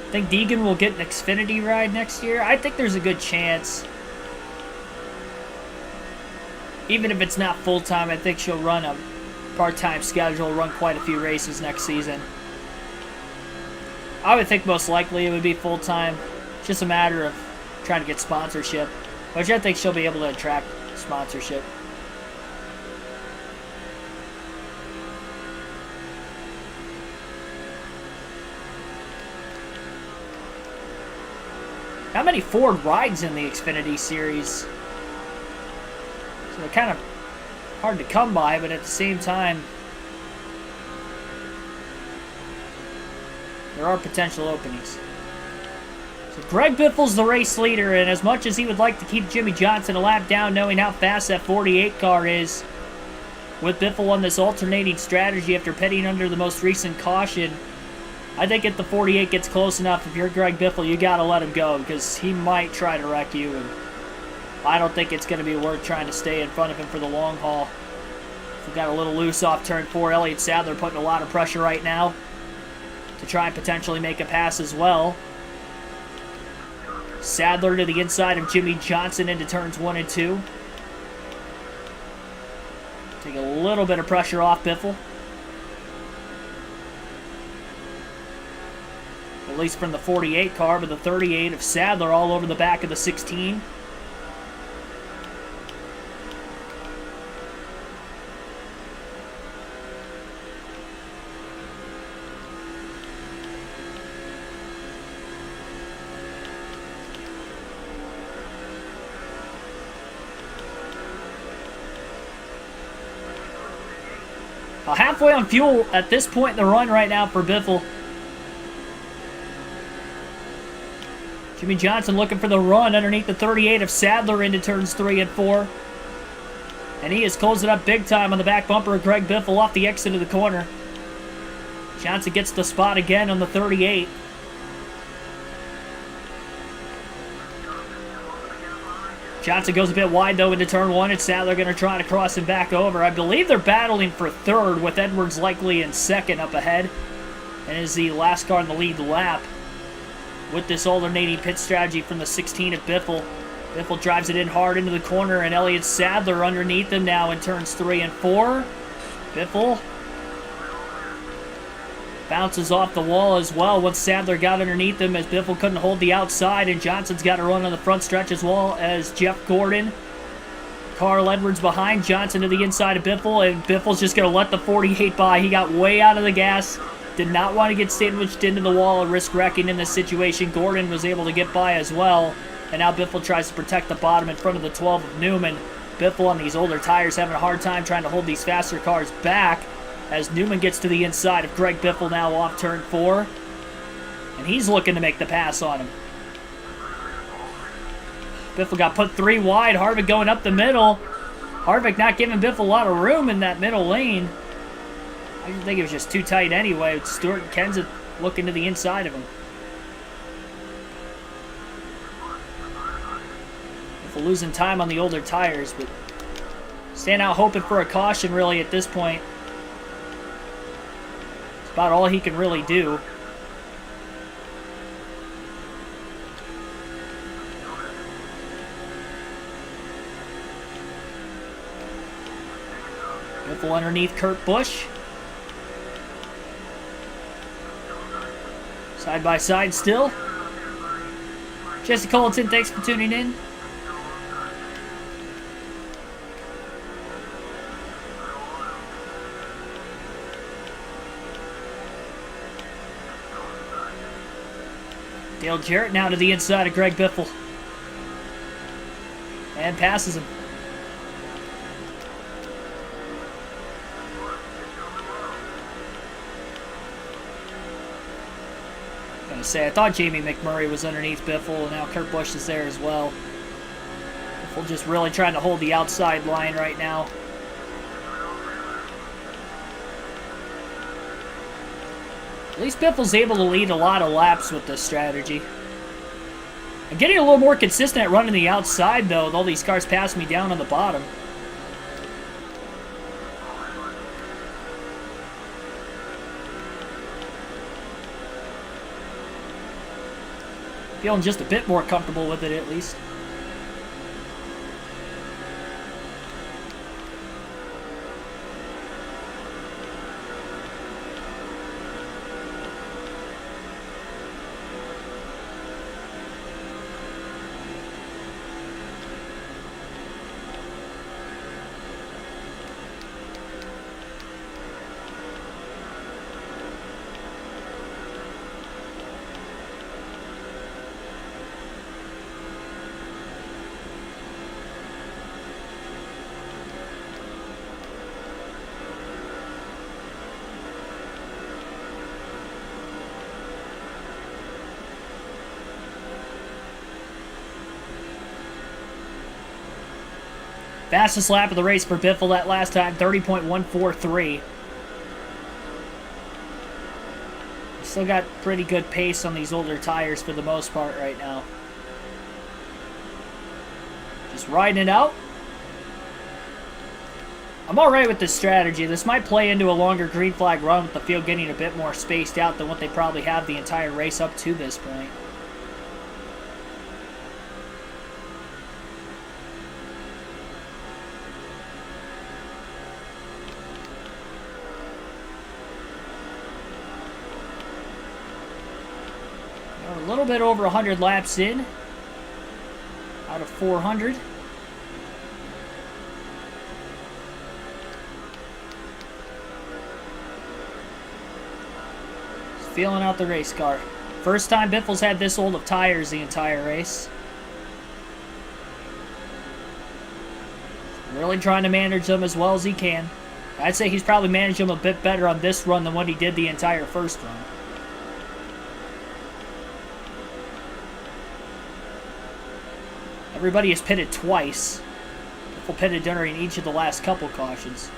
I think Deegan will get an Xfinity ride next year. I think there's a good chance. Even if it's not full-time, I think she'll run a part-time schedule, run quite a few races next season. I would think most likely it would be full-time. It's just a matter of trying to get sponsorship, which I think she'll be able to attract sponsorship. Not many Ford rides in the Xfinity series, so they're kind of hard to come by, but at the same time, there are potential openings. So Greg Biffle's the race leader, and as much as he would like to keep Jimmy Johnson a lap down, knowing how fast that 48 car is, with Biffle on this alternating strategy after pitting under the most recent caution, I think if the 48 gets close enough, if you're Greg Biffle, you got to let him go, because he might try to wreck you, and I don't think it's going to be worth trying to stay in front of him for the long haul. We got a little loose off turn 4. Elliott Sadler putting a lot of pressure right now to try and potentially make a pass as well. Sadler to the inside of Jimmy Johnson into turns 1 and 2. Take a little bit of pressure off Biffle. At least from the 48 car, but the 38 of Sadler all over the back of the 16. Halfway on fuel at this point in the run right now for Biffle. Jimmy Johnson looking for the run underneath the 38 of Sadler into turns 3 and 4. And he is closing up big time on the back bumper of Greg Biffle off the exit of the corner. Johnson gets the spot again on the 38. Johnson goes a bit wide, though, into turn 1, and Sadler going to try to cross him back over. I believe they're battling for third, with Edwards likely in second up ahead. And is the last car in the lead lap with this alternating pit strategy from the 16 of Biffle. Biffle drives it in hard into the corner, and Elliott Sadler underneath him now in turns 3 and 4. Biffle bounces off the wall as well once Sadler got underneath him, as Biffle couldn't hold the outside, and Johnson's got to run on the front stretch as well as Jeff Gordon. Carl Edwards behind Johnson to the inside of Biffle, and Biffle's just going to let the 48 by. He got way out of the gas, did not want to get sandwiched into the wall and risk wrecking in this situation. Gordon was able to get by as well, and now Biffle tries to protect the bottom in front of the 12 of Newman. Biffle on these older tires having a hard time trying to hold these faster cars back, as Newman gets to the inside of Greg Biffle now off turn 4. And he's looking to make the pass on him. Biffle got put 3 wide. Harvick going up the middle. Harvick not giving Biffle a lot of room in that middle lane. I didn't think it was just too tight anyway. Stewart and Kenseth looking to the inside of him. Biffle losing time on the older tires, but staying out hoping for a caution really at this point. About all he can really do. Biffle underneath Kurt Busch. Side by side still. Jesse Colleton, thanks for tuning in. Dale Jarrett now to the inside of Greg Biffle. And passes him. I'm going to say, I thought Jamie McMurray was underneath Biffle, and now Kurt Busch is there as well. Biffle just really trying to hold the outside line right now. At least Biffle's able to lead a lot of laps with this strategy. I'm getting a little more consistent at running the outside, though, with all these cars passing me down on the bottom. Feeling just a bit more comfortable with it, at least. Fastest lap of the race for Biffle that last time, 30.143. Still got pretty good pace on these older tires for the most part right now. Just riding it out. I'm alright with this strategy. This might play into a longer green flag run with the field getting a bit more spaced out than what they probably have the entire race up to this point. A little bit over 100 laps in out of 400. Just feeling out the race car. First time Biffle's had this old of tires the entire race. Really trying to manage them as well as he can. I'd say he's probably managed him a bit better on this run than what he did the entire first run. Everybody is pitted twice. Biffle pitted during each of the last couple cautions.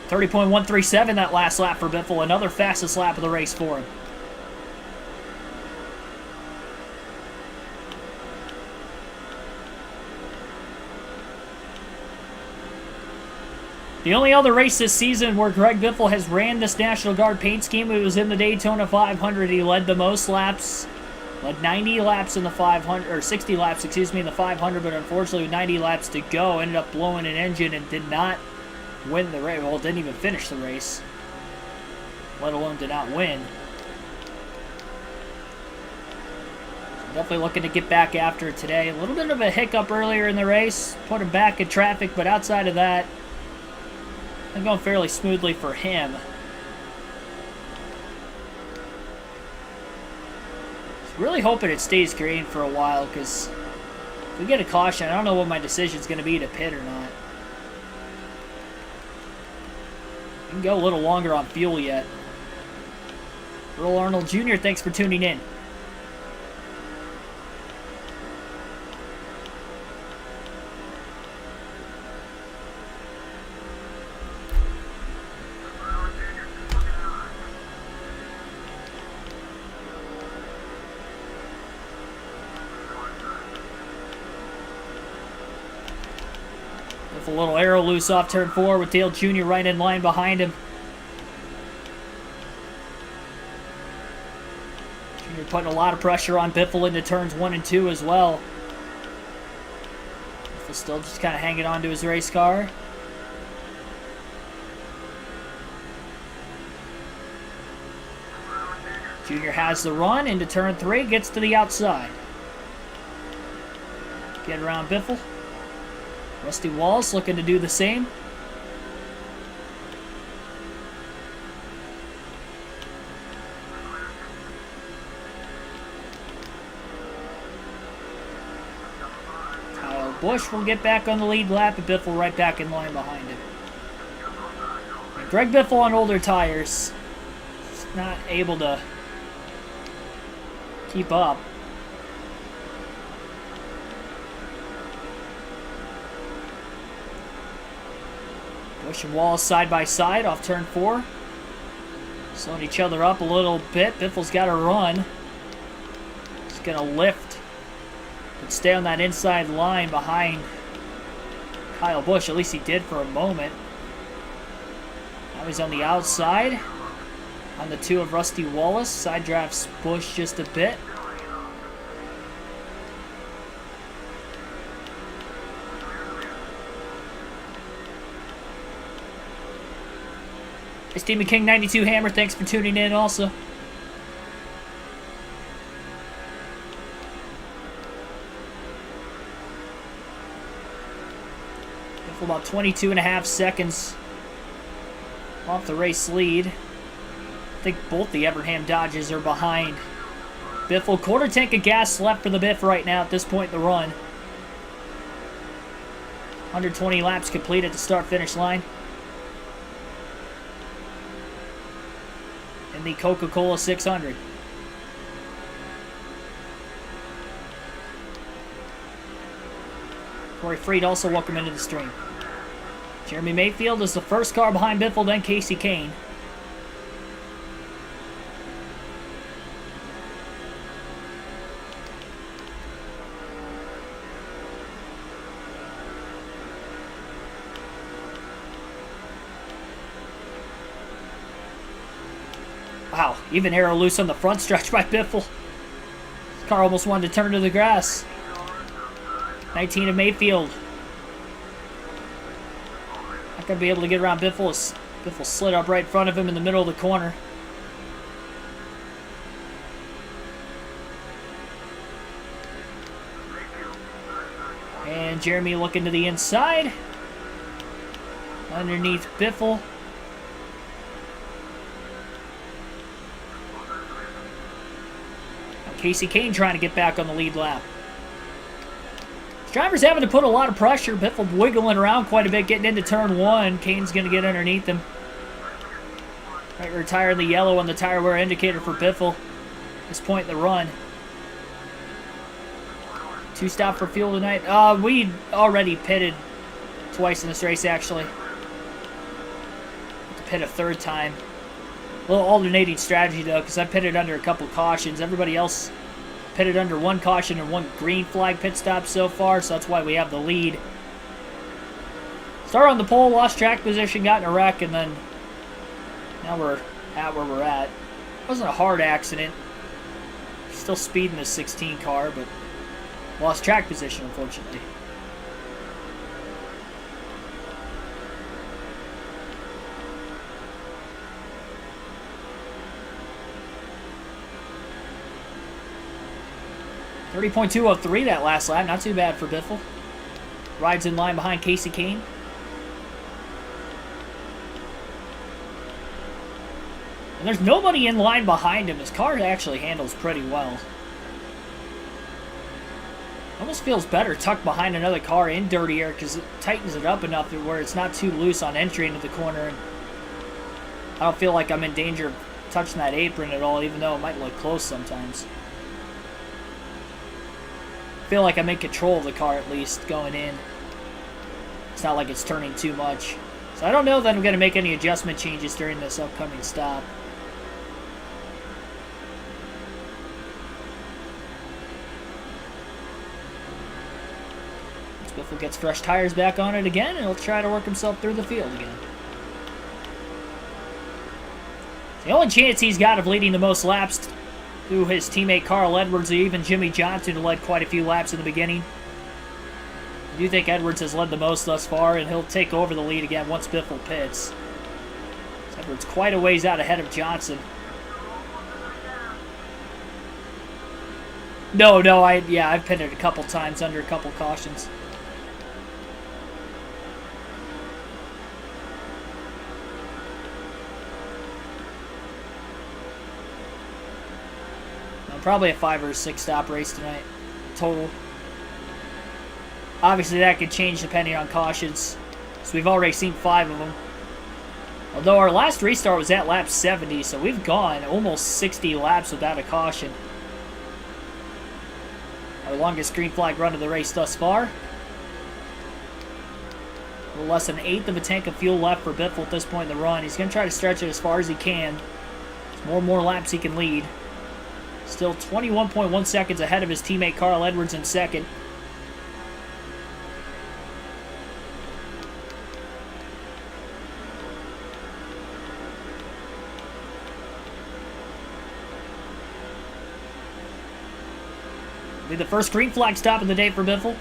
.137 that last lap for Biffle. Another fastest lap of the race for him. The only other race this season where Greg Biffle has ran this National Guard paint scheme, it was in the Daytona 500. He led the most laps. Led 90 laps in the 500, or 60 laps, excuse me, in the 500, but unfortunately with 90 laps to go, ended up blowing an engine and did not win the race. Well, didn't even finish the race, let alone did not win. So definitely looking to get back after it today. A little bit of a hiccup earlier in the race, put him back in traffic, but outside of that, I'm going fairly smoothly for him. Really hoping it stays green for a while, because if we get a caution, I don't know what my decision's going to be to pit or not. We can go a little longer on fuel yet. Earl Arnold Jr., thanks for tuning in. A little arrow loose off turn 4 with Dale Jr. right in line behind him. Jr. putting a lot of pressure on Biffle into turns 1 and 2 as well. Biffle still just kind of hanging on to his race car. Jr. has the run into turn 3, gets to the outside. Get around Biffle. Rusty Wallace looking to do the same. Kyle Busch will get back on the lead lap, and Biffle right back in line behind him. And Greg Biffle on older tires, not able to keep up. Busch and Wallace side by side off turn 4. Slowing each other up a little bit. Biffle's got to run. He's going to lift and stay on that inside line behind Kyle Busch. At least he did for a moment. Now he's on the outside. On the 2 of Rusty Wallace. Side drafts Busch just a bit. Hey, Stephen King 92 Hammer, thanks for tuning in also. For about 22.5 seconds off the race lead. I think both the Evernham Dodges are behind Biffle. Quarter tank of gas left for the Biff right now at this point in the run. 120 laps complete at the start-finish line. In the Coca-Cola 600. Corey Freed also welcome into the stream. Jeremy Mayfield is the first car behind Biffle, then Casey Kane. Wow, even arrow loose on the front stretch by Biffle. This car almost wanted to turn to the grass. 19 of Mayfield. Not going to be able to get around Biffle. Biffle slid up right in front of him in the middle of the corner. And Jeremy looking to the inside. Underneath Biffle. Casey Kane trying to get back on the lead lap. Driver's having to put a lot of pressure. Biffle wiggling around quite a bit, getting into turn 1. Kane's going to get underneath him. Right, retiring the yellow on the tire wear indicator for Biffle. At this point in the run. 2 stop for fuel tonight. We already pitted twice in this race, actually. To pit a 3rd time. A little alternating strategy, though, because I pitted under a couple cautions. Everybody else pitted under 1 caution and 1 green flag pit stop so far, so that's why we have the lead. Started on the pole, lost track position, got in a wreck, and then now we're at where we're at. It wasn't a hard accident. Still speeding the 16 car, but lost track position, unfortunately. .203 that last lap, not too bad for Biffle. Rides in line behind Casey Kane. And there's nobody in line behind him. His car actually handles pretty well. Almost feels better tucked behind another car in dirty air because it tightens it up enough where it's not too loose on entry into the corner. And I don't feel like I'm in danger of touching that apron at all, even though it might look close sometimes. I feel like I'm in control of the car at least going in. It's not like it's turning too much. So I don't know that I'm going to make any adjustment changes during this upcoming stop. Biffle gets fresh tires back on it again, and he'll try to work himself through the field again. The only chance he's got of leading the most laps through his teammate Carl Edwards, or even Jimmy Johnson, who led quite a few laps in the beginning. I do think Edwards has led the most thus far, and he'll take over the lead again once Biffle pits. Edwards quite a ways out ahead of Johnson. No, I've pitted a couple times under a couple cautions. Probably a 5 or 6 stop race tonight, total. Obviously that could change depending on cautions, so we've already seen 5 of them. Although our last restart was at lap 70, so we've gone almost 60 laps without a caution. Our longest green flag run of the race thus far. A little less than 1/8 of a tank of fuel left for Biffle at this point in the run. He's going to try to stretch it as far as he can. There's more and more laps he can lead. Still 21.1 seconds ahead of his teammate Carl Edwards in second. Be the first green flag stop of the day for Biffle.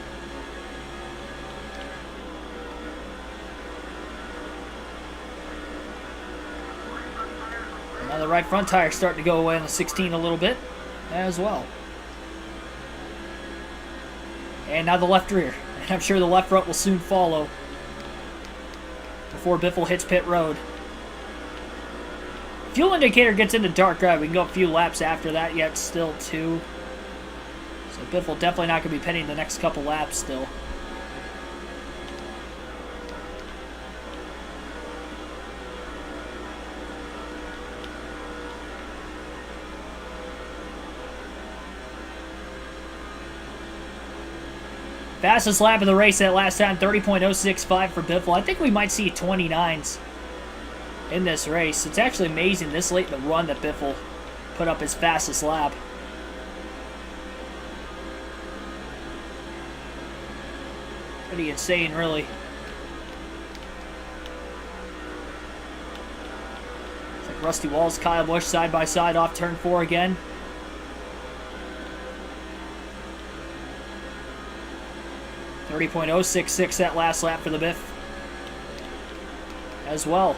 Now the right front tire starting to go away on the 16 a little bit as well. And now the left rear. And I'm sure the left front will soon follow before Biffle hits pit road. Fuel indicator gets into dark red. We can go a few laps after that, yet still 2. So Biffle definitely not going to be pitting the next couple laps still. Fastest lap of the race that last time, 30.065 for Biffle. I think we might see 29s in this race. It's actually amazing this late in the run that Biffle put up his fastest lap. Pretty insane, really. It's like Rusty Walls, Kyle Busch side by side off turn 4 again. .066 that last lap for the Biff as well.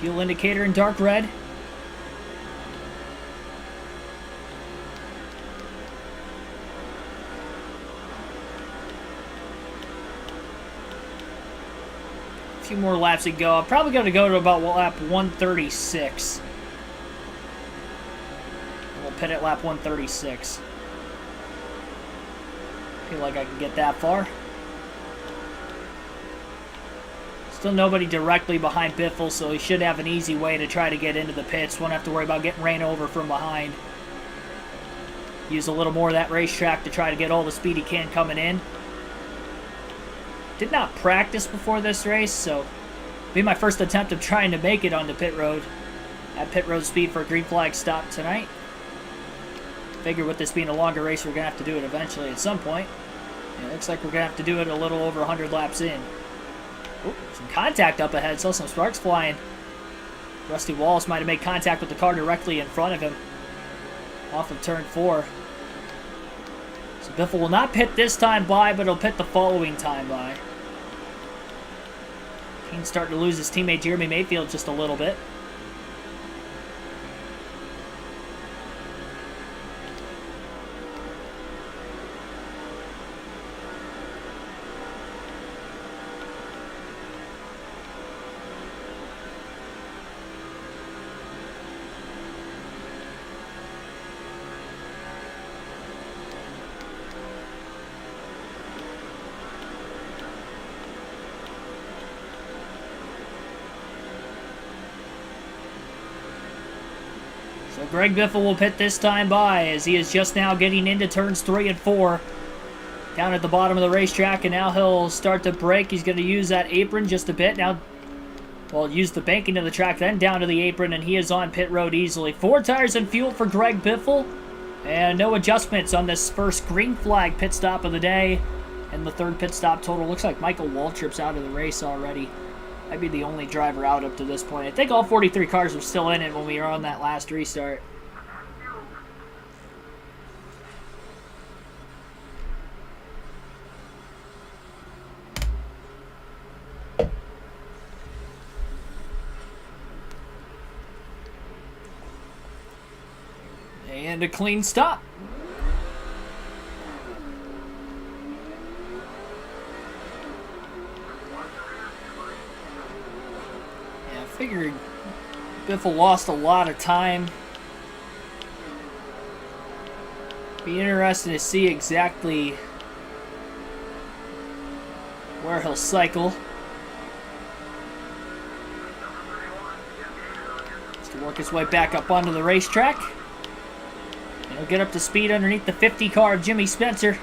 Fuel indicator in dark red. A few more laps to go. I'm probably going to go to about lap 136. We'll pit at lap 136. Feel like I can get that far. Still nobody directly behind Biffle, so he should have an easy way to try to get into the pits. Won't have to worry about getting ran over from behind. Use a little more of that racetrack to try to get all the speed he can coming in. Did not practice before this race, so be my first attempt of trying to make it onto pit road. At pit road speed for a green flag stop tonight. Figure with this being a longer race, we're going to have to do it eventually at some point. And it looks like we're going to have to do it a little over 100 laps in. Ooh, some contact up ahead. Saw some sparks flying. Rusty Wallace might have made contact with the car directly in front of him. Off of turn 4. So Biffle will not pit this time by, but he'll pit the following time by. Kane's starting to lose his teammate Jeremy Mayfield just a little bit. So Greg Biffle will pit this time by as he is just now getting into turns 3 and 4. Down at the bottom of the racetrack, and now he'll start to brake. He's going to use that apron just a bit. Now, well, use the banking of the track, then down to the apron, and he is on pit road easily. 4 tires and fuel for Greg Biffle. And no adjustments on this first green flag pit stop of the day. And the third pit stop total. Looks like Michael Waltrip's out of the race already. I'd be the only driver out up to this point. I think all 43 cars were still in it when we were on that last restart. And a clean stop. Figured Biffle lost a lot of time. Be interesting to see exactly where he'll cycle. Just to work his way back up onto the racetrack. And he'll get up to speed underneath the 50 car of Jimmy Spencer.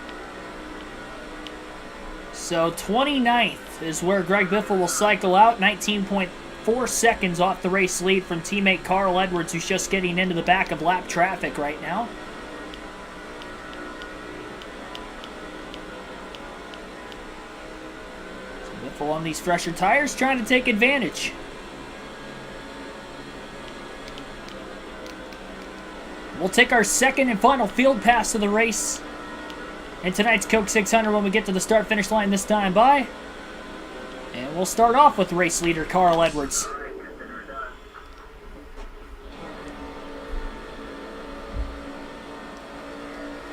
So 29th is where Greg Biffle will cycle out. 19.4 seconds off the race lead from teammate Carl Edwards, who's just getting into the back of lap traffic right now. So Biffle on these fresher tires, trying to take advantage. We'll take our second and final field pass of the race in tonight's Coke 600 when we get to the start-finish line this time by. And we'll start off with race leader Carl Edwards.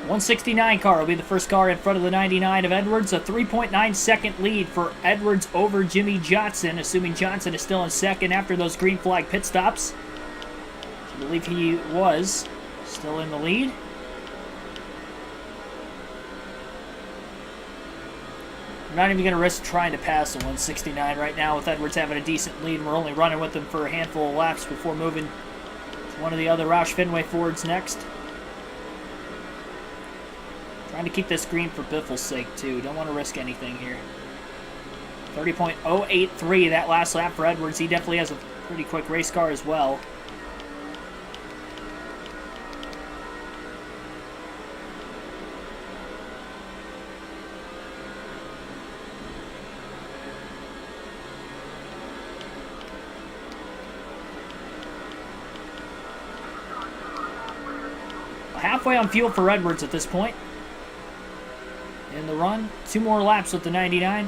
.169 car will be the first car in front of the 99 of Edwards. A 3.9 second lead for Edwards over Jimmy Johnson, assuming Johnson is still in second after those green flag pit stops. I believe he was still in the lead. I'm not even going to risk trying to pass the 169 right now with Edwards having a decent lead. We're only running with him for a handful of laps before moving to one of the other Roush Fenway Fords next. Trying to keep this green for Biffle's sake, too. Don't want to risk anything here. 30.083 that last lap for Edwards. He definitely has a pretty quick race car as well. Halfway on fuel for Edwards at this point. In the run, 2 more laps with the 99.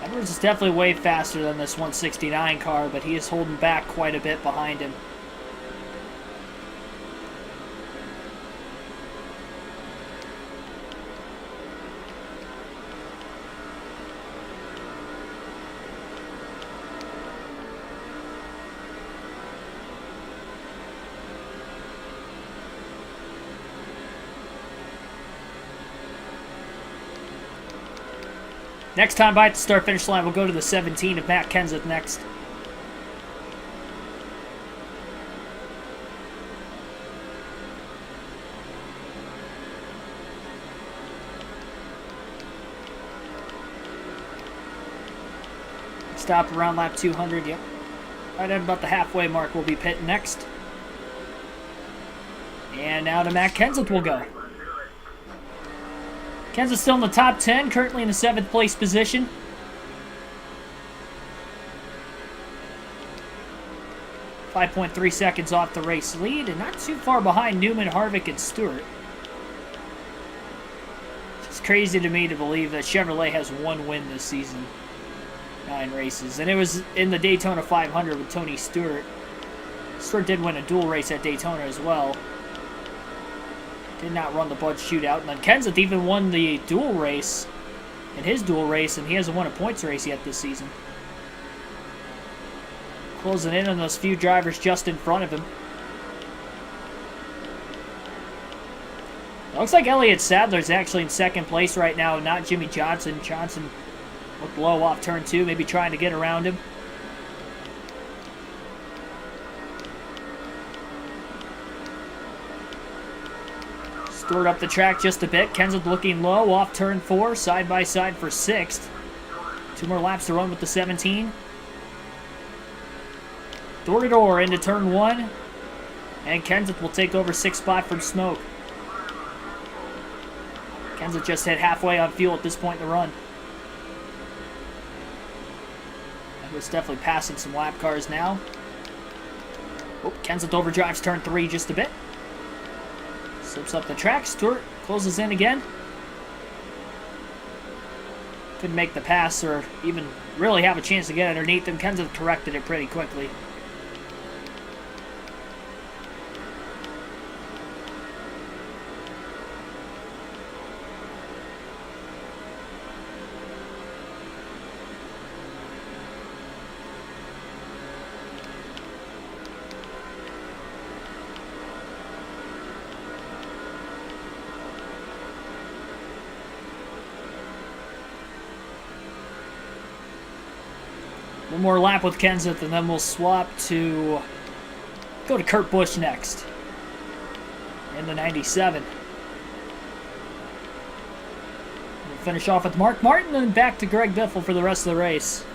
Edwards is definitely way faster than this 169 car, but he is holding back quite a bit behind him. Next time by at the start-finish line, we'll go to the 17 of Matt Kenseth next. Stop around lap 200, yep. Right at about the halfway mark, we'll be pitting next. And now to Matt Kenseth we'll go. Kenseth still in the top 10, currently in the 7th place position. .3 seconds off the race lead, and not too far behind Newman, Harvick, and Stewart. It's crazy to me to believe that Chevrolet has one win this season. 9 races. And it was in the Daytona 500 with Tony Stewart. Stewart did win a dual race at Daytona as well. Did not run the Bud Shootout. And then Kenseth even won the dual race in his dual race, and he hasn't won a points race yet this season. Closing in on those few drivers just in front of him. It looks like Elliott Sadler's actually in 2nd place right now, not Jimmy Johnson. Johnson looked low off turn 2, maybe trying to get around him. Stewart up the track just a bit. Kenseth looking low off turn 4, side by side for 6th. 2 more laps to run with the 17. Door to door into turn 1. And Kenseth will take over 6th spot from Smoke. Kenseth just hit halfway on fuel at this point in the run. Edwards definitely passing some lap cars now. Oh, Kenseth overdrives turn 3 just a bit. Slips up the track. Stewart closes in again. Couldn't make the pass or even really have a chance to get underneath him. Kenseth corrected it pretty quickly. One more lap with Kenseth, and then we'll swap to go to Kurt Busch next in the 97. We'll finish off with Mark Martin, and then back to Greg Biffle for the rest of the race.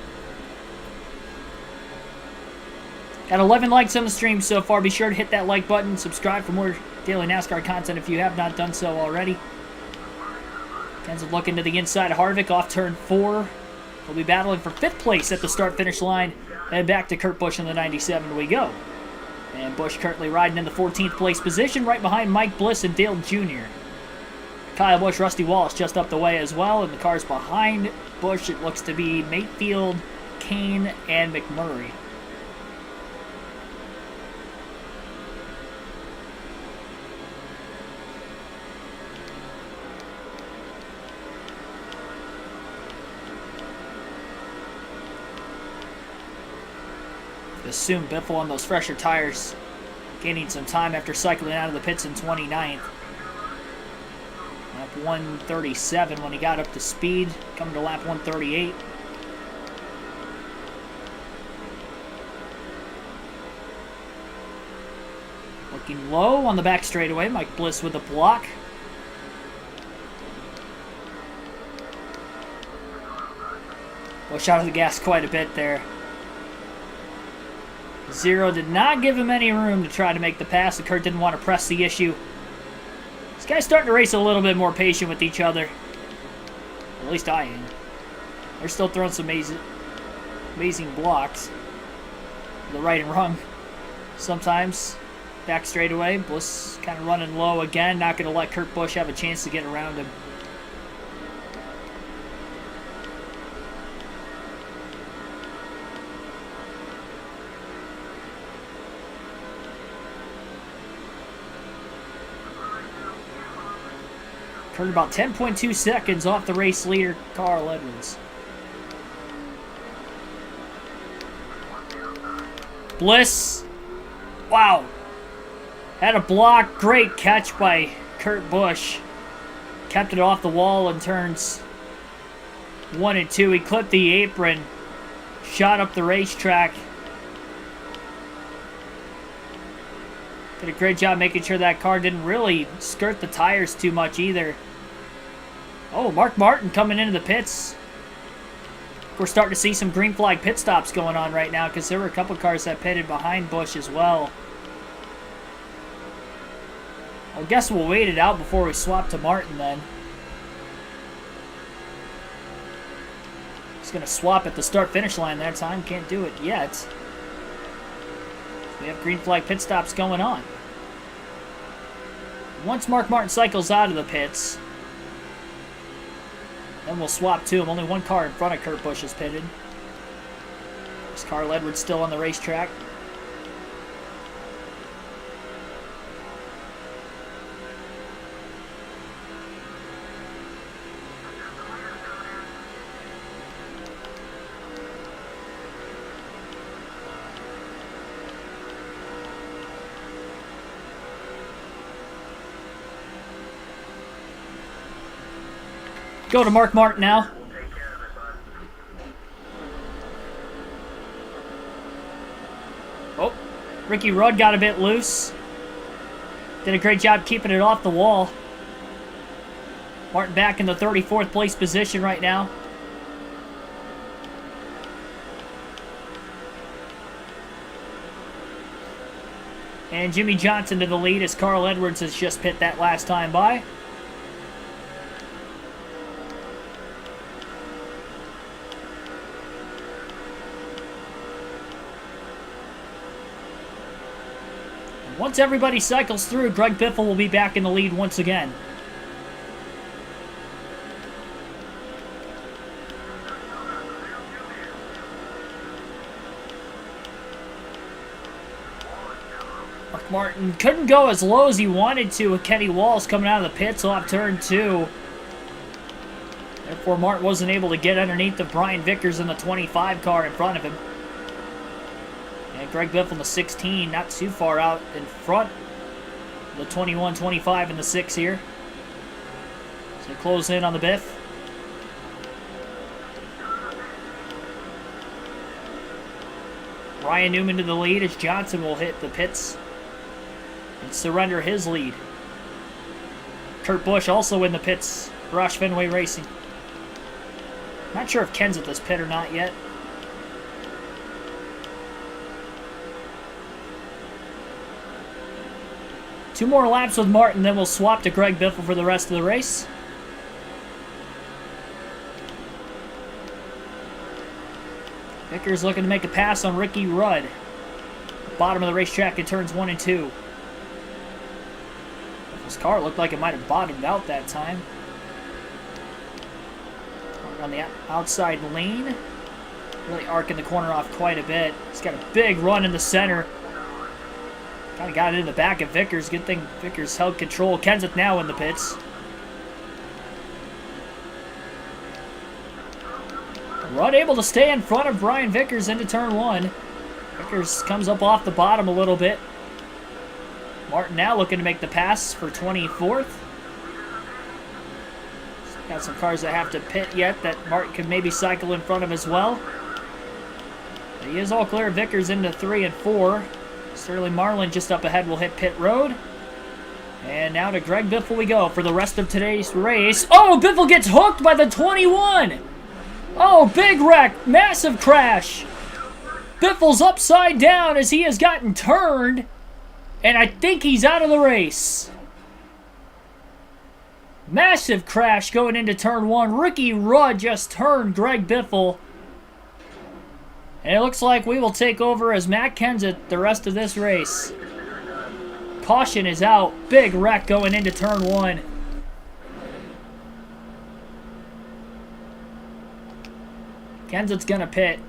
Got 11 likes on the stream so far. Be sure to hit that like button. Subscribe for more daily NASCAR content if you have not done so already. Kenseth looking to the inside of Harvick off turn 4. We'll be battling for 5th place at the start-finish line, and back to Kurt Busch in the 97 we go. And Busch currently riding in the 14th place position, right behind Mike Bliss and Dale Jr. Kyle Busch, Rusty Wallace just up the way as well, and the cars behind Busch, it looks to be Mayfield, Kane, and McMurray. Assume Biffle on those fresher tires, gaining some time after cycling out of the pits in 29th. Lap 137 when he got up to speed, coming to lap 138. Looking low on the back straightaway, Mike Bliss with a block. Busch out of the gas quite a bit there. Zero did not give him any room to try to make the pass. The Kurt didn't want to press the issue. This guy's starting to race a little bit more patient with each other. At least I am. They're still throwing some amazing blocks. The right and wrong. Sometimes back straightaway. Bliss kind of running low again. Not going to let Kurt Busch have a chance to get around him. Kurt about 10.2 seconds off the race leader, Carl Edwards. Bliss. Wow. Had a block. Great catch by Kurt Busch. Kept it off the wall in turns 1 and 2. He clipped the apron. Shot up the racetrack. Did a great job making sure that car didn't really skirt the tires too much either. Oh, Mark Martin coming into the pits. We're starting to see some green flag pit stops going on right now because there were a couple cars that pitted behind Busch as well. I guess we'll wait it out before we swap to Martin then. He's going to swap at the start-finish line that time. Can't do it yet. We have green flag pit stops going on. Once Mark Martin cycles out of the pits, then we'll swap to him. Only one car in front of Kurt Busch is pitted. Is Carl Edwards still on the racetrack? Go to Mark Martin now. Oh, Ricky Rudd got a bit loose. Did a great job keeping it off the wall. Martin back in the 34th place position right now. And Jimmy Johnson to the lead as Carl Edwards has just pit that last time by. Once everybody cycles through, Greg Biffle will be back in the lead once again. Mark Martin couldn't go as low as he wanted to with Kenny Walls coming out of the pits off turn 2. Therefore, Martin wasn't able to get underneath of Brian Vickers in the 25 car in front of him. Greg Biffle in the 16, not too far out in front. The 21, 25 in the 6 here. So close in on the Biff. Ryan Newman to the lead as Johnson will hit the pits and surrender his lead. Kurt Busch also in the pits. Roush Fenway Racing. Not sure if Ken's at this pit or not yet. Two more laps with Martin, then we'll swap to Greg Biffle for the rest of the race. Vickers looking to make a pass on Ricky Rudd. Bottom of the racetrack in turns 1 and 2. Biffle's car looked like it might have bottomed out that time. On the outside lane. Really arcing the corner off quite a bit. He's got a big run in the center. Kind of got it in the back of Vickers. Good thing Vickers held control. Kenseth now in the pits. Rudd able to stay in front of Brian Vickers into turn 1. Vickers comes up off the bottom a little bit. Martin now looking to make the pass for 24th. Got some cars that have to pit yet that Martin could maybe cycle in front of as well. But he is all clear. Vickers into 3 and 4. Sterling Marlin just up ahead will hit pit road. And now to Greg Biffle we go for the rest of today's race. Oh, Biffle gets hooked by the 21. Oh, big wreck. Massive crash. Biffle's upside down as he has gotten turned. And I think he's out of the race. Massive crash going into turn 1. Ricky Rudd just turned Greg Biffle. And it looks like we will take over as Matt Kenseth the rest of this race. Caution is out. Big wreck going into turn 1. Kenseth's going to pit.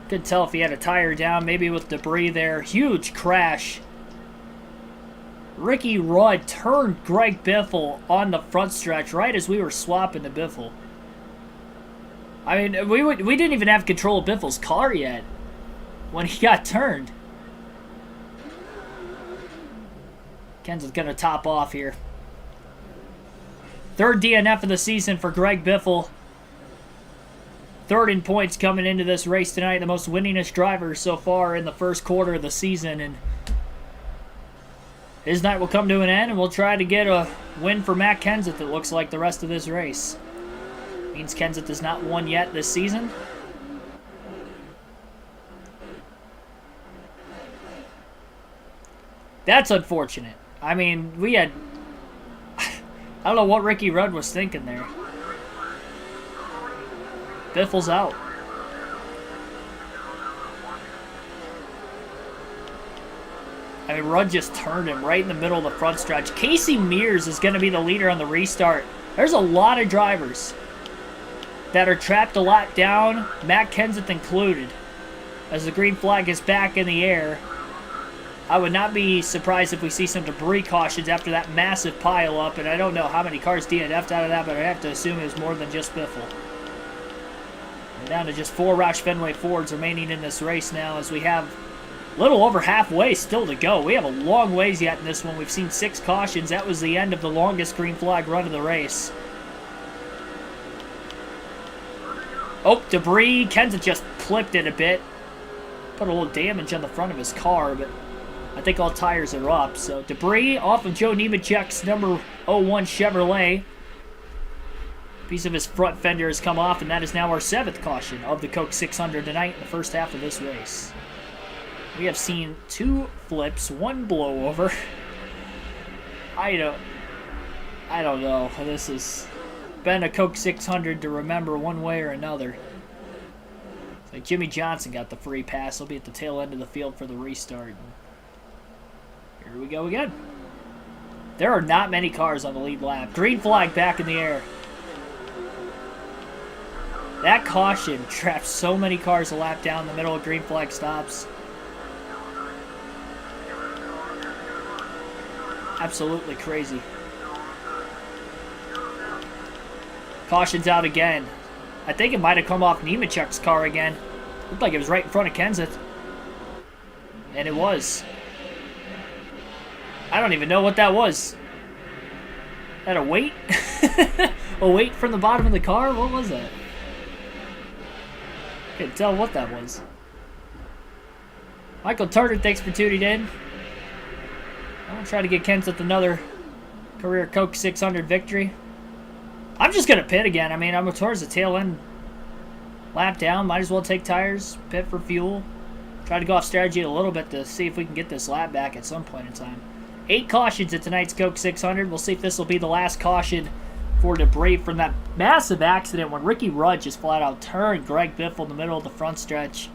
Couldn't tell if he had a tire down, maybe with debris there. Huge crash. Ricky Rudd turned Greg Biffle on the front stretch right as we were swapping to Biffle. I mean, we didn't even have control of Biffle's car yet when he got turned. Kenseth's going to top off here. Third DNF of the season for Greg Biffle. Third in points coming into this race tonight. The most winningest driver so far in the first quarter of the season. And his night will come to an end, and we'll try to get a win for Matt Kenseth, it looks like, the rest of this race. Means Kenseth has not won yet this season. That's unfortunate. I mean, we had... I don't know what Ricky Rudd was thinking there. Biffle's out. I mean, Rudd just turned him right in the middle of the front stretch. Casey Mears is going to be the leader on the restart. There's a lot of drivers that are trapped a lap down, Matt Kenseth included. As the green flag is back in the air, I would not be surprised if we see some debris cautions after that massive pile up, and I don't know how many cars DNF'd out of that, but I have to assume it was more than just Biffle. We're down to just 4 Roush Fenway Fords remaining in this race now, as we have a little over halfway still to go. We have a long ways yet in this one. We've seen 6 cautions. That was the end of the longest green flag run of the race. Oh, debris. Kenseth just clipped it a bit. Put a little damage on the front of his car, but I think all tires are up. So debris off of Joe Nemechek's number 01 Chevrolet. Piece of his front fender has come off, and that is now our 7th caution of the Coke 600 tonight in the first half of this race. We have seen 2 flips, 1 blowover. I don't know. This has been a Coke 600 to remember one way or another. It's like Jimmy Johnson got the free pass. He'll be at the tail end of the field for the restart. Here we go again. There are not many cars on the lead lap. Green flag back in the air. That caution trapped so many cars a lap down the middle of green flag stops. Absolutely crazy. Caution's out again. I think it might have come off Nemechek's car again. Looked like it was right in front of Kenseth. And it was. I don't even know what that was. That a weight? A weight from the bottom of the car? What was that? Couldn't tell what that was. Michael Turner, thanks for tuning in. I'm going to try to get Kenseth another career Coke 600 victory. I'm just going to pit again. I mean, I'm towards the tail end. Lap down. Might as well take tires. Pit for fuel. Try to go off strategy a little bit to see if we can get this lap back at some point in time. 8 cautions at tonight's Coke 600. We'll see if this will be the last caution for debris from that massive accident when Ricky Rudd just flat out turned Greg Biffle in the middle of the front stretch.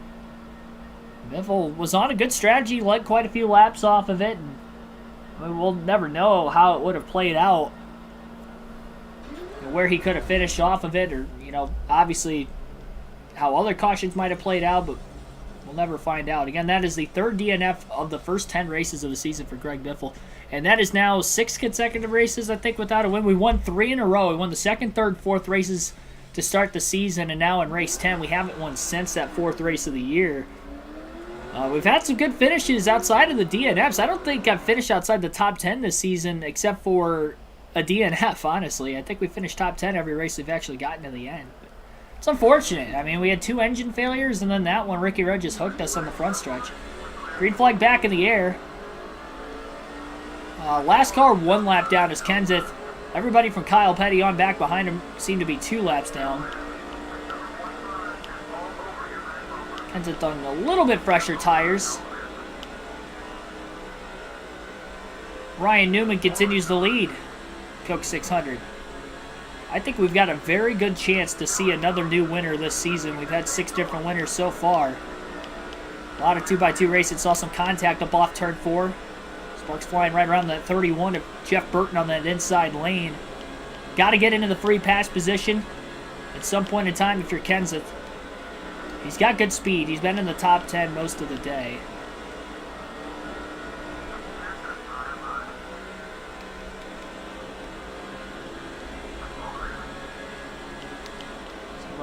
Biffle was on a good strategy, led quite a few laps off of it, and I mean, we'll never know how it would have played out, where he could have finished off of it, or, you know, obviously how other cautions might have played out, but we'll never find out. Again, that is the 3rd DNF of the first 10 races of the season for Greg Biffle. And that is now 6 consecutive races, I think, without a win. We won 3 in a row. We won the 2nd, 3rd, 4th races to start the season, and now in race 10, we haven't won since that 4th race of the year. We've had some good finishes outside of the DNFs. I don't think I've finished outside the top 10 this season, except for a DNF, honestly. I think we finished top 10 every race we've actually gotten to the end. But it's unfortunate. I mean, we had 2 engine failures, and then that one, Ricky Rudd just hooked us on the front stretch. Green flag back in the air. Last car 1 lap down is Kenseth. Everybody from Kyle Petty on back behind him seemed to be 2 laps down. Kenseth on a little bit fresher tires. Ryan Newman continues the lead. Coke 600. I think we've got a very good chance to see another new winner this season. We've had 6 different winners so far. A lot of 2x2 racing. Saw some contact up off turn 4. Sparks flying right around that 31 of Jeff Burton on that inside lane. Got to get into the free pass position at some point in time if you're Kenseth. He's got good speed. He's been in the top 10 most of the day.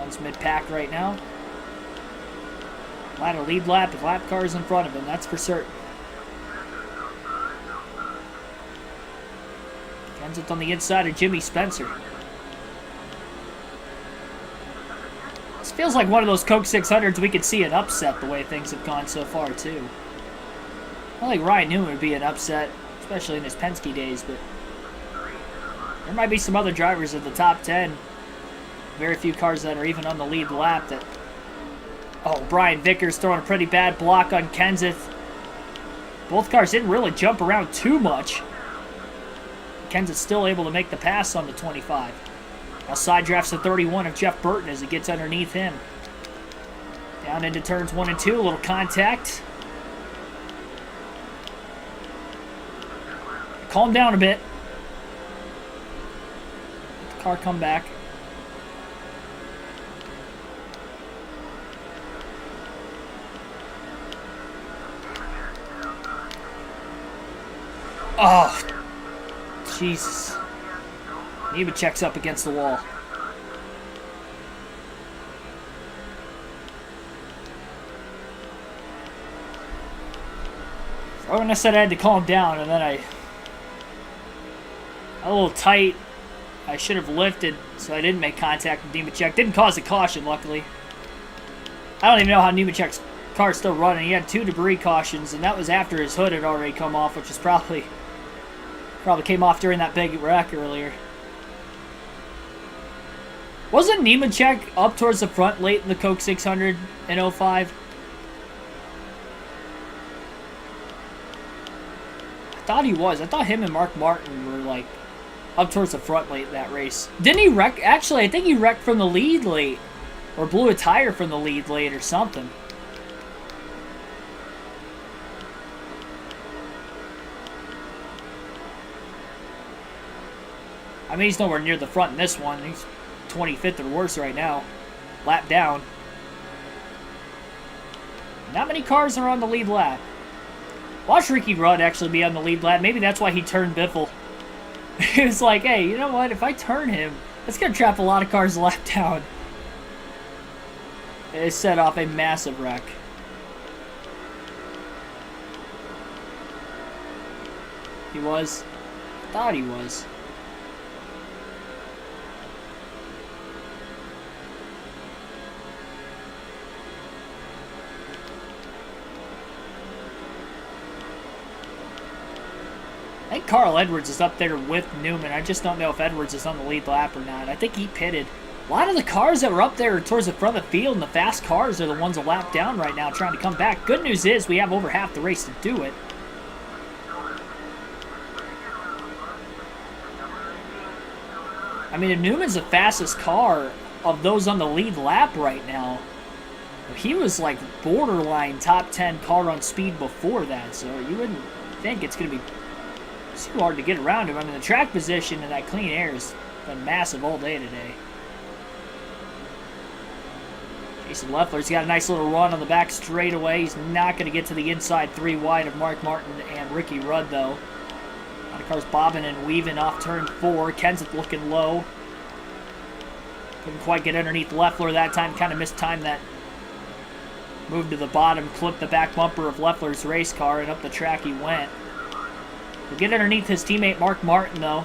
Runs mid-pack right now. Line a lead lap with lap cars in front of him, that's for certain. Kenseth on the inside of Jimmy Spencer. This feels like one of those Coke 600s we could see an upset the way things have gone so far, too. I think Ryan Newman would be an upset, especially in his Penske days, but there might be some other drivers in the top 10. Very few cars that are even on the lead lap that... Oh, Brian Vickers throwing a pretty bad block on Kenseth. Both cars didn't really jump around too much. Kenseth's still able to make the pass on the 25. Now side drafts the 31 of Jeff Burton as he gets underneath him. Down into turns 1 and 2, a little contact. Calm down a bit. Let the car come back. Oh, Jesus. Nemechek's up against the wall. So when I said I had to calm down, and then I got a little tight. I should have lifted, so I didn't make contact with Nemechek. Didn't cause a caution, luckily. I don't even know how Nemechek's car's still running. He had 2 debris cautions, and that was after his hood had already come off, which is probably came off during that big wreck earlier. Wasn't Nemechek up towards the front late in the Coke 600 in 05? I thought he was. I thought him and Mark Martin were like up towards the front late in that race. Didn't he wreck? Actually, I think he wrecked from the lead late. Or blew a tire from the lead late or something. I mean, he's nowhere near the front in this one. He's 25th or worse right now. Lap down. Not many cars are on the lead lap. Watch Ricky Rudd actually be on the lead lap. Maybe that's why he turned Biffle. He was like, hey, you know what? If I turn him, that's going to trap a lot of cars lap down. It set off a massive wreck. He was? I thought he was. I think Carl Edwards is up there with Newman. I just don't know if Edwards is on the lead lap or not. I think he pitted. A lot of the cars that were up there towards the front of the field and the fast cars are the ones a lap down right now trying to come back. Good news is we have over half the race to do it. I mean, if Newman's the fastest car of those on the lead lap right now, he was like borderline top 10 car on speed before that, so you wouldn't think it's going to be too hard to get around him. I mean, the track position and that clean air has been massive all day today. Jason Leffler's got a nice little run on the back straightaway. He's not going to get to the inside 3 wide of Mark Martin and Ricky Rudd, though. A lot of cars bobbing and weaving off turn 4. Kenseth looking low. Couldn't quite get underneath Leffler that time. Kind of mistimed that move to the bottom. Clipped the back bumper of Leffler's race car, and up the track he went. He'll get underneath his teammate Mark Martin, though.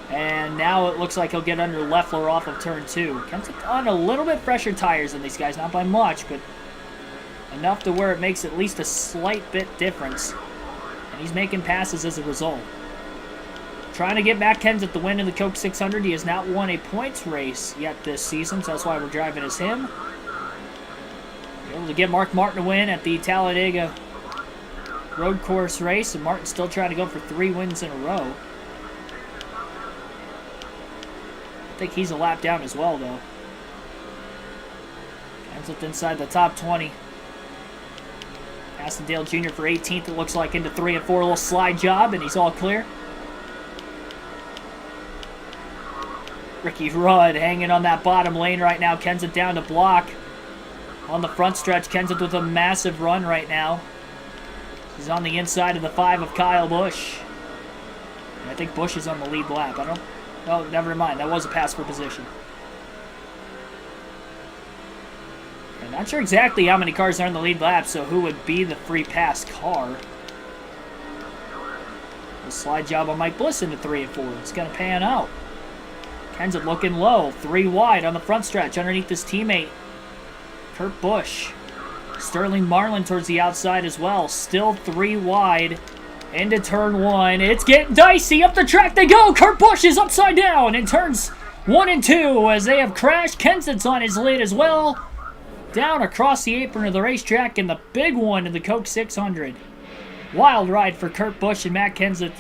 And now it looks like he'll get under Leffler off of turn 2. Kenseth on a little bit fresher tires than these guys. Not by much, but enough to where it makes at least a slight bit difference. And he's making passes as a result. Trying to get back Kenseth the win in the Coke 600. He has not won a points race yet this season, so that's why we're driving as him. Able to get Mark Martin a win at the Talladega road course race, and Martin's still trying to go for 3 wins in a row. I think he's a lap down as well, though. Kenseth inside the top 20. Dale Jr. for 18th, it looks like, into 3 and 4. A little slide job, and he's all clear. Ricky Rudd hanging on that bottom lane right now. Kenseth down to block. On the front stretch, Kenseth with a massive run right now. He's on the inside of the 5 of Kyle Busch. And I think Busch is on the lead lap. Oh, never mind. That was a pass for position. I'm not sure exactly how many cars are in the lead lap, so who would be the free pass car. A slide job on Mike Bliss into 3 and 4. It's going to pan out. Kenseth looking low. 3 wide on the front stretch underneath his teammate, Kurt Busch. Sterling Marlin towards the outside as well. Still 3 wide into turn 1. It's getting dicey. Up the track they go. Kurt Busch is upside down in turns 1 and 2 as they have crashed. Kenseth's on his lead as well. Down across the apron of the racetrack in the big one in the Coke 600. Wild ride for Kurt Busch and Matt Kenseth.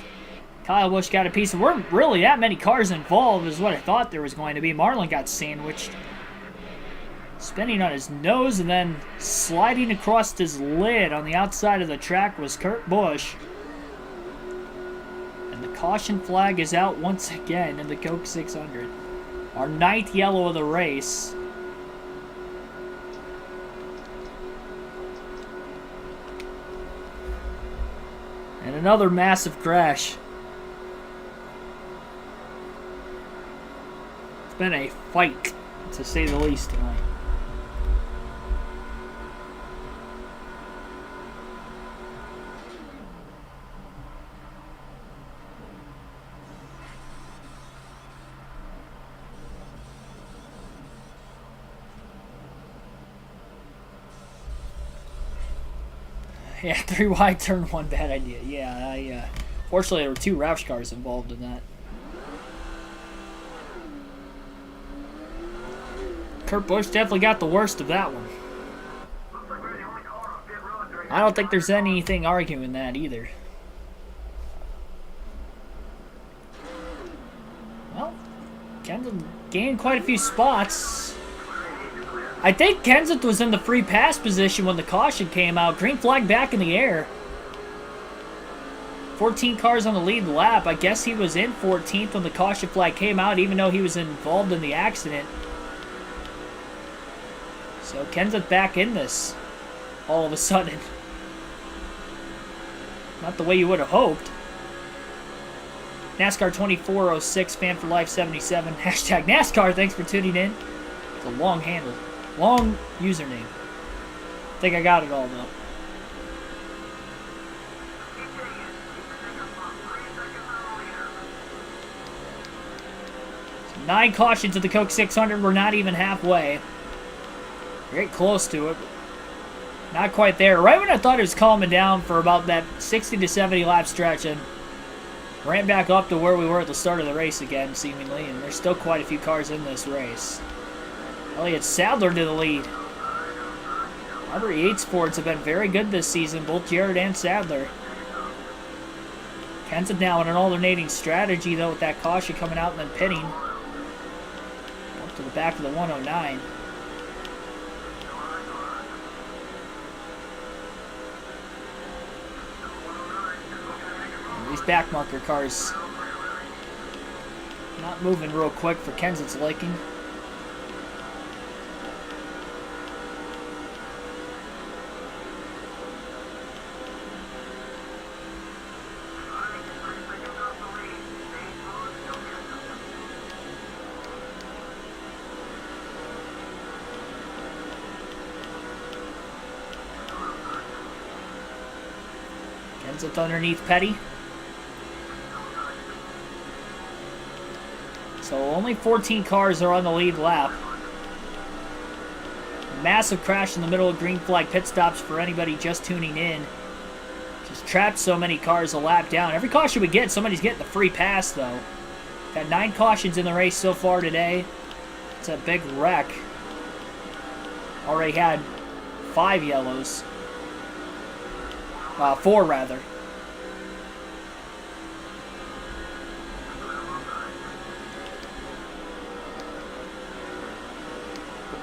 Kyle Busch got a piece. There weren't really that many cars involved is what I thought there was going to be. Marlin got sandwiched. Spinning on his nose and then sliding across his lid on the outside of the track was Kurt Busch. And the caution flag is out once again in the Coke 600. Our 9th yellow of the race. And another massive crash. It's been a fight, to say the least, tonight. Yeah, 3 wide, turn 1, bad idea. Yeah, fortunately there were 2 Roush cars involved in that. Kurt Busch definitely got the worst of that one. I don't think there's anything arguing that either. Well, Kenseth gained quite a few spots. I think Kenseth was in the free pass position when the caution came out. Green flag back in the air. 14 cars on the lead lap. I guess he was in 14th when the caution flag came out, even though he was involved in the accident. So Kenseth back in this all of a sudden. Not the way you would have hoped. NASCAR 2406, fan for life 77. Hashtag NASCAR, thanks for tuning in. It's a long handle. Long username. I think I got it all, though. So 9 cautions at the Coke 600. We're not even halfway. Very close to it. Not quite there. Right when I thought it was calming down for about that 60 to 70 lap stretch, and ran back up to where we were at the start of the race again, seemingly, and there's still quite a few cars in this race. Elliott Sadler to the lead. Robert Yates Fords have been very good this season, both Jared and Sadler. Kenseth now in an alternating strategy, though, with that caution coming out and then pitting. Up to the back of the 109. And these back marker cars not moving real quick for Kenseth's liking. Kenseth underneath Petty. So only 14 cars are on the lead lap. Massive crash in the middle of green flag pit stops for anybody just tuning in. Just trapped so many cars a lap down. Every caution we get, somebody's getting the free pass, though. Got 9 cautions in the race so far today. It's a big wreck. Already had 5 yellows. 4 rather.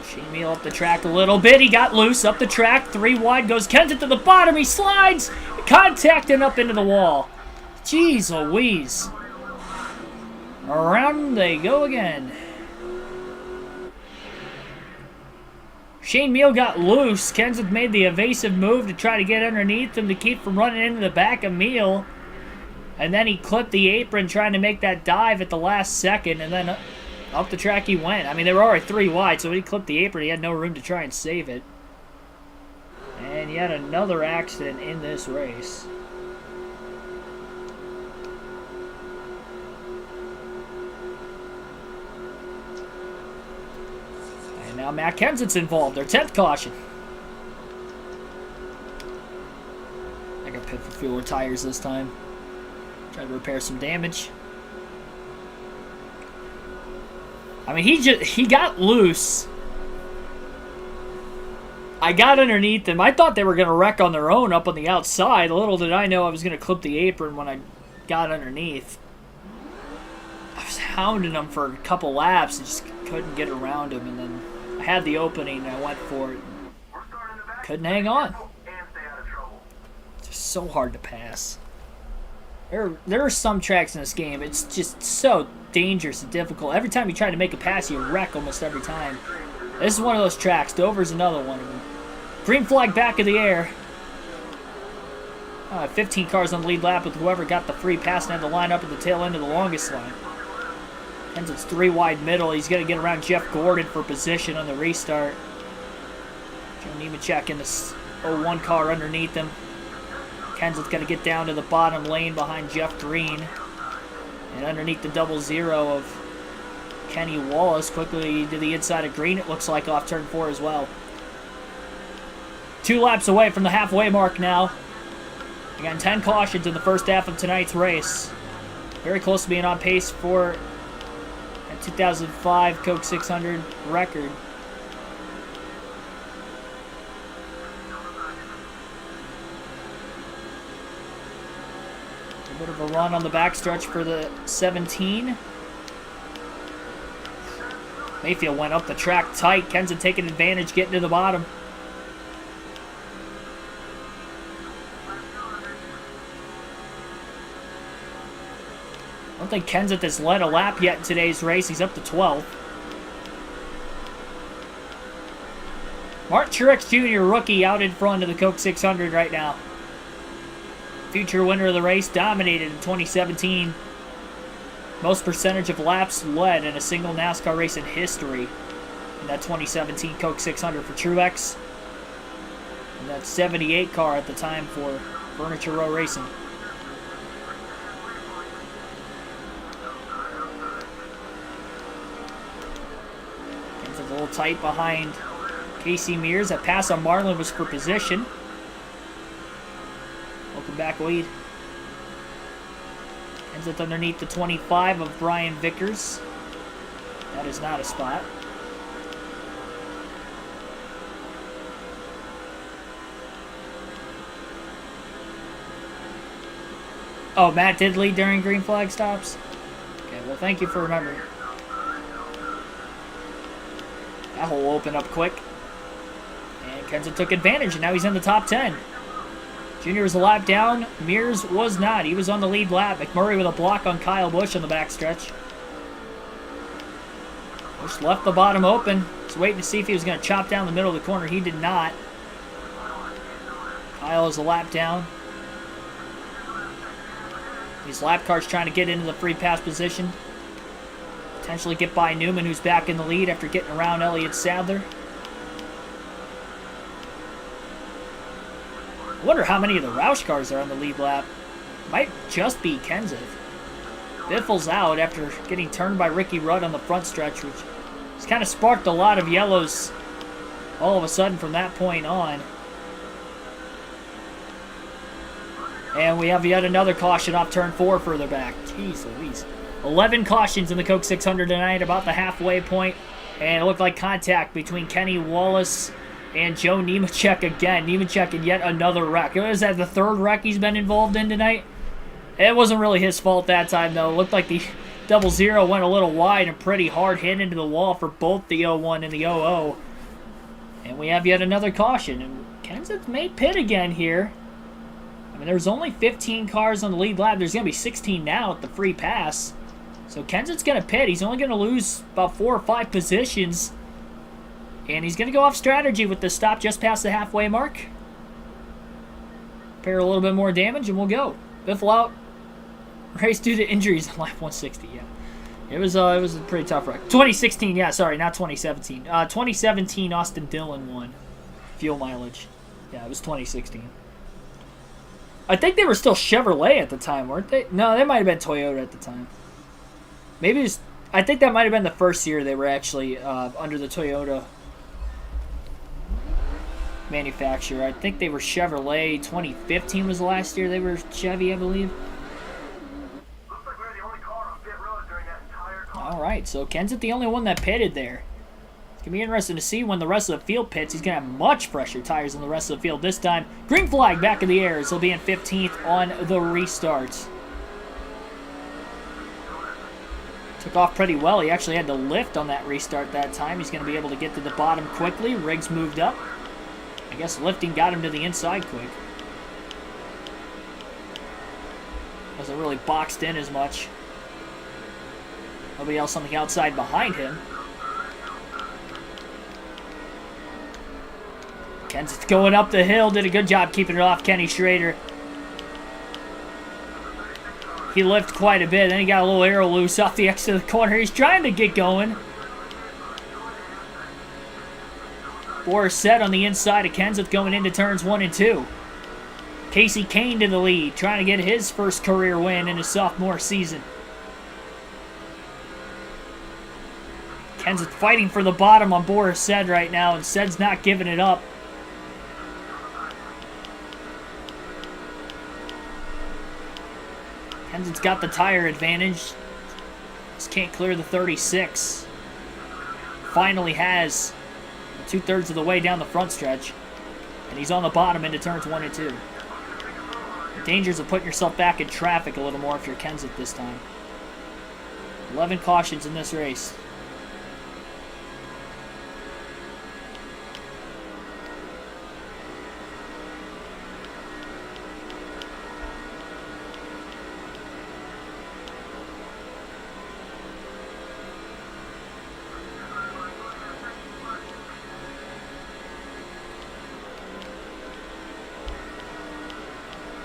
Shane Meal up the track a little bit. He got loose up the track. 3 wide goes Kenseth to the bottom. He slides. Contact and up into the wall. Jeez Louise. Around they go again. Shane Meal got loose. Kenseth made the evasive move to try to get underneath him to keep from running into the back of Meal. And then he clipped the apron trying to make that dive at the last second. And then up the track he went. I mean, they were already 3 wide, so when he clipped the apron, he had no room to try and save it. And yet another accident in this race. And now Matt Kenseth's involved. Their 10th caution. I got pit for fuel or tires this time. Try to repair some damage. I mean, he got loose. I got underneath them. I thought they were going to wreck on their own up on the outside. Little did I know I was going to clip the apron when I got underneath. I was hounding them for a couple laps and just couldn't get around them. And then I had the opening and I went for it. Couldn't hang on. It's just so hard to pass. There are some tracks in this game. It's just so dangerous and difficult. Every time you try to make a pass, you wreck almost every time. This is one of those tracks. Dover's another one of them. Green flag back in the air. 15 cars on the lead lap with whoever got the free pass and had to line up at the tail end of the longest line. Kenseth's 3 wide middle. He's going to get around Jeff Gordon for position on the restart. Joe Nemechek in the 01 car underneath him. Kenseth's going to get down to the bottom lane behind Jeff Green. And underneath the 00 of Kenny Wallace, quickly to the inside of Green, it looks like, off turn 4 as well. 2 laps away from the halfway mark now. Again, 10 cautions in the first half of tonight's race. Very close to being on pace for a 2005 Coke 600 record. A bit of a run on the backstretch for the 17. Mayfield went up the track tight. Kenseth taking advantage, getting to the bottom. I don't think Kenseth has led a lap yet in today's race. He's up to 12th. Martin Truex Jr., rookie, out in front of the Coke 600 right now. Future winner of the race, dominated in 2017. Most percentage of laps led in a single NASCAR race in history in that 2017 Coke 600 for Truex. And that 78 car at the time for Furniture Row Racing. It's a little tight behind Casey Mears. That pass on Marlin was for position. Welcome back lead. Kenseth underneath the 25 of Brian Vickers. That is not a spot. Oh, Matt did lead during green flag stops? Okay, well, thank you for remembering. That hole opened up quick. And Kenseth took advantage, and now he's in the top 10. Junior was a lap down. Mears was not. He was on the lead lap. McMurray with a block on Kyle Busch on the backstretch. Busch left the bottom open. He's waiting to see if he was going to chop down the middle of the corner. He did not. Kyle is a lap down. These lap cars trying to get into the free pass position. Potentially get by Newman, who's back in the lead after getting around Elliott Sadler. I wonder how many of the Roush cars are on the lead lap. Might just be Kenseth. Biffle's out after getting turned by Ricky Rudd on the front stretch, which has kind of sparked a lot of yellows all of a sudden from that point on. And we have yet another caution off turn 4 further back. Jeez Louise. 11 cautions in the Coke 600 tonight, about the halfway point. And it looked like contact between Kenny Wallace and Joe Nemechek again. Nemechek in yet another wreck. Is that the 3rd wreck he's been involved in tonight? It wasn't really his fault that time, though. It looked like the 00 went a little wide and pretty hard hit into the wall for both the 01 and the 00. And we have yet another caution. And Kenseth may pit again here. I mean, there's only 15 cars on the lead lap. There's going to be 16 now at the free pass. So Kenseth's going to pit. He's only going to lose about 4 or 5 positions. And he's going to go off strategy with the stop just past the halfway mark. Repair a little bit more damage and we'll go. Biffle out. Race due to injuries on lap 160, yeah. It was a pretty tough wreck. 2016, yeah, sorry, not 2017. 2017 Austin Dillon won. Fuel mileage. Yeah, it was 2016. I think they were still Chevrolet at the time, weren't they? No, they might have been Toyota at the time. Maybe it was, I think that might have been the first year they were actually under the Toyota manufacturer. I think they were Chevrolet. 2015 was the last year they were Chevy, I believe. Looks like we're the only car on pit road during that entire call. All right, so Kenseth the only one that pitted there. It's going to be interesting to see when the rest of the field pits. He's going to have much fresher tires than the rest of the field this time. Green flag back in the air as he'll be in 15th on the restart. Took off pretty well. He actually had to lift on that restart that time. He's going to be able to get to the bottom quickly. Riggs moved up. I guess lifting got him to the inside quick. Wasn't really boxed in as much. Nobody else on the outside behind him. Kenseth going up the hill. Did a good job keeping it off Kenny Schrader. He lifted quite a bit. Then he got a little arrow loose off the exit of the corner. He's trying to get going. Boris set on the inside of Kenseth going into turns 1 and 2. Casey Kane to the lead, trying to get his first career win in his sophomore season. Kenseth fighting for the bottom on Boris Said right now, and Said's not giving it up. Kenseth's got the tire advantage. Just can't clear the 36. Finally has 2/3 of the way down the front stretch. And he's on the bottom into turns 1 and 2. The dangers of putting yourself back in traffic a little more if you're Kenseth this time. 11 cautions in this race.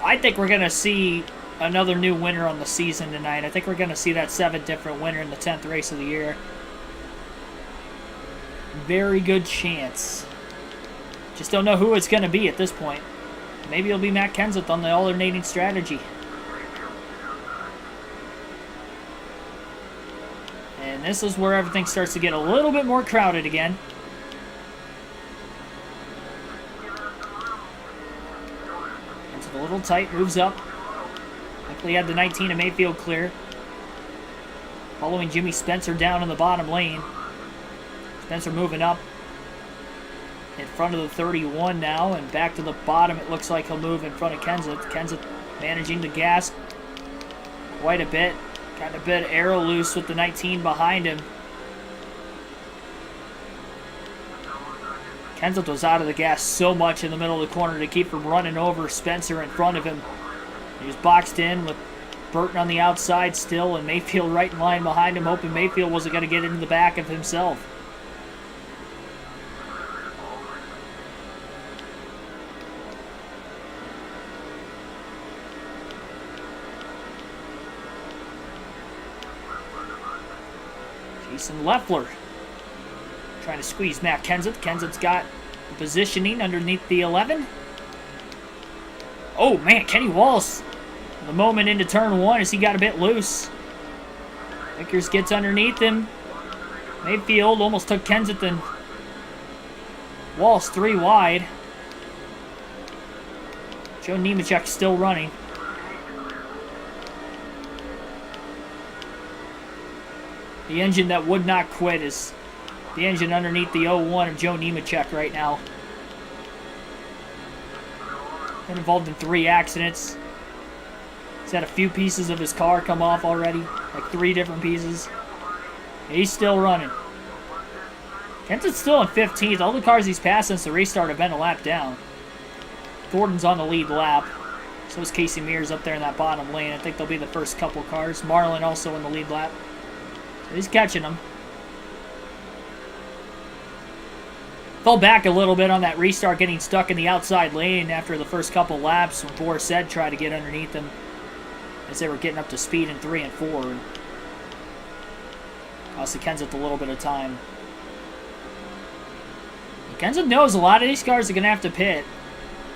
I think we're going to see another new winner on the season tonight. I think we're going to see that 7th different winner in the 10th race of the year. Very good chance. Just don't know who it's going to be at this point. Maybe it'll be Matt Kenseth on the alternating strategy. And this is where everything starts to get a little bit more crowded again. A little tight, moves up. Luckily had the 19 of Mayfield clear. Following Jimmy Spencer down in the bottom lane. Spencer moving up in front of the 31 now, and back to the bottom. It looks like he'll move in front of Kenseth. Kenseth managing the gas quite a bit. Got a bit arrow loose with the 19 behind him. Kenseth was out of the gas so much in the middle of the corner to keep from running over Spencer in front of him. He was boxed in with Burton on the outside still, and Mayfield right in line behind him, hoping Mayfield wasn't going to get into the back of himself. Jason Leffler trying to squeeze Matt Kenseth. Kenseth's got the positioning underneath the 11. Oh, man, Kenny Wallace. The moment into turn 1 as he got a bit loose. Vickers gets underneath him. Mayfield almost took Kenseth and Wallace 3 wide. Joe Nemechek still running. The engine that would not quit is the engine underneath the 01 of Joe Nemechek right now. Been involved in 3 accidents. He's had a few pieces of his car come off already. Like 3 different pieces. He's still running. Kenseth's still in 15th. All the cars he's passed since the restart have been a lap down. Gordon's on the lead lap. So is Casey Mears up there in that bottom lane. I think they'll be the first couple cars. Marlin also in the lead lap. So he's catching them. Fell back a little bit on that restart, getting stuck in the outside lane after the first couple laps when Boris said tried to get underneath them as they were getting up to speed in 3 and 4. Cost the Kenseth a little bit of time. Kenseth knows a lot of these cars are going to have to pit.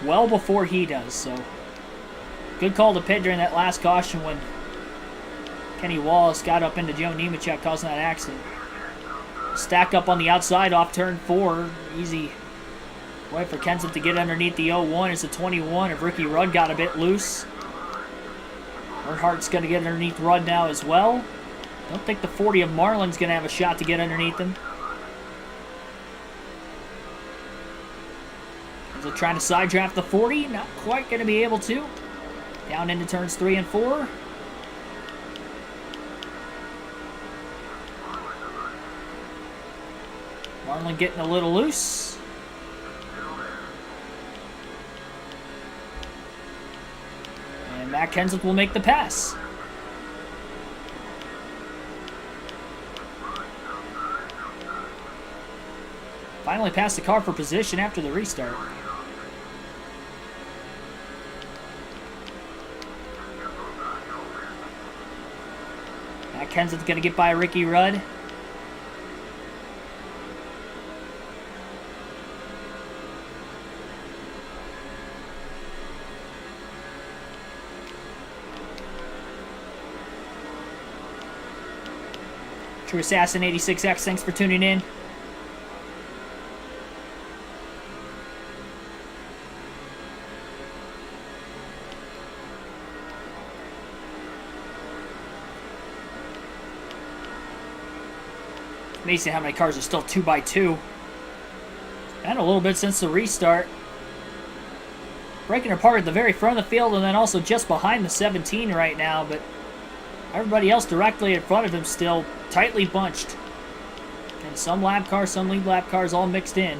well before he does. So good call to pit during that last caution when Kenny Wallace got up into Joe Nemechek, causing that accident. Stack up on the outside off turn 4. Easy way for Kenseth to get underneath the 01. It's a 21 if Ricky Rudd got a bit loose. Earnhardt's going to get underneath Rudd now as well. Don't think the 40 of Marlin's going to have a shot to get underneath him. Kenseth trying to side draft the 40. Not quite going to be able to. Down into turns 3 and 4. Marlin getting a little loose. And Matt Kenseth will make the pass. Finally passed the car for position after the restart. Matt Kenseth going to get by Ricky Rudd. True Assassin 86X, thanks for tuning in. Amazing how many cars are still 2x2. And a little bit since the restart. Breaking apart at the very front of the field and then also just behind the 17 right now, but everybody else directly in front of him still tightly bunched. And some lap cars, some lead lap cars all mixed in.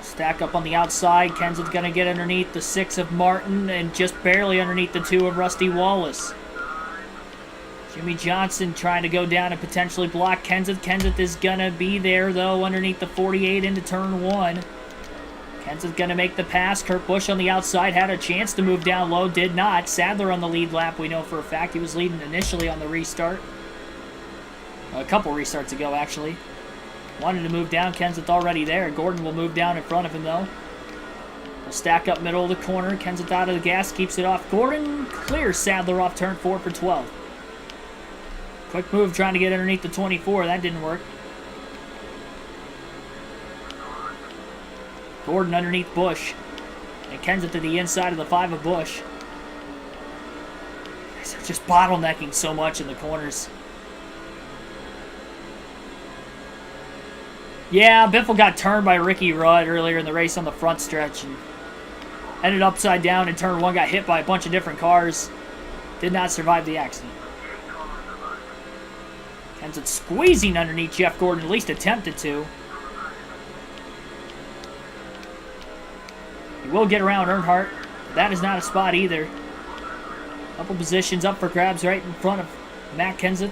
Stack up on the outside. Kenseth's going to get underneath the 6 of Martin and just barely underneath the 2 of Rusty Wallace. Jimmy Johnson trying to go down and potentially block Kenseth. Kenseth is going to be there, though, underneath the 48 into turn 1. Kenseth going to make the pass. Kurt Busch on the outside had a chance to move down low, did not. Sadler on the lead lap, we know for a fact. He was leading initially on the restart. A couple restarts ago, actually. Wanted to move down. Kenseth already there. Gordon will move down in front of him, though. We'll stack up middle of the corner. Kenseth out of the gas, keeps it off. Gordon clears Sadler off turn 4 for 12. Quick move trying to get underneath the 24. That didn't work. Gordon underneath Busch. And Kenseth to the inside of the 5 of Busch. They're just bottlenecking so much in the corners. Yeah, Biffle got turned by Ricky Rudd earlier in the race on the front stretch and ended upside down in turn 1, got hit by a bunch of different cars. Did not survive the accident. Kenseth squeezing underneath Jeff Gordon, at least attempted to. He will get around Earnhardt. That is not a spot either. Couple positions up for grabs right in front of Matt Kenseth.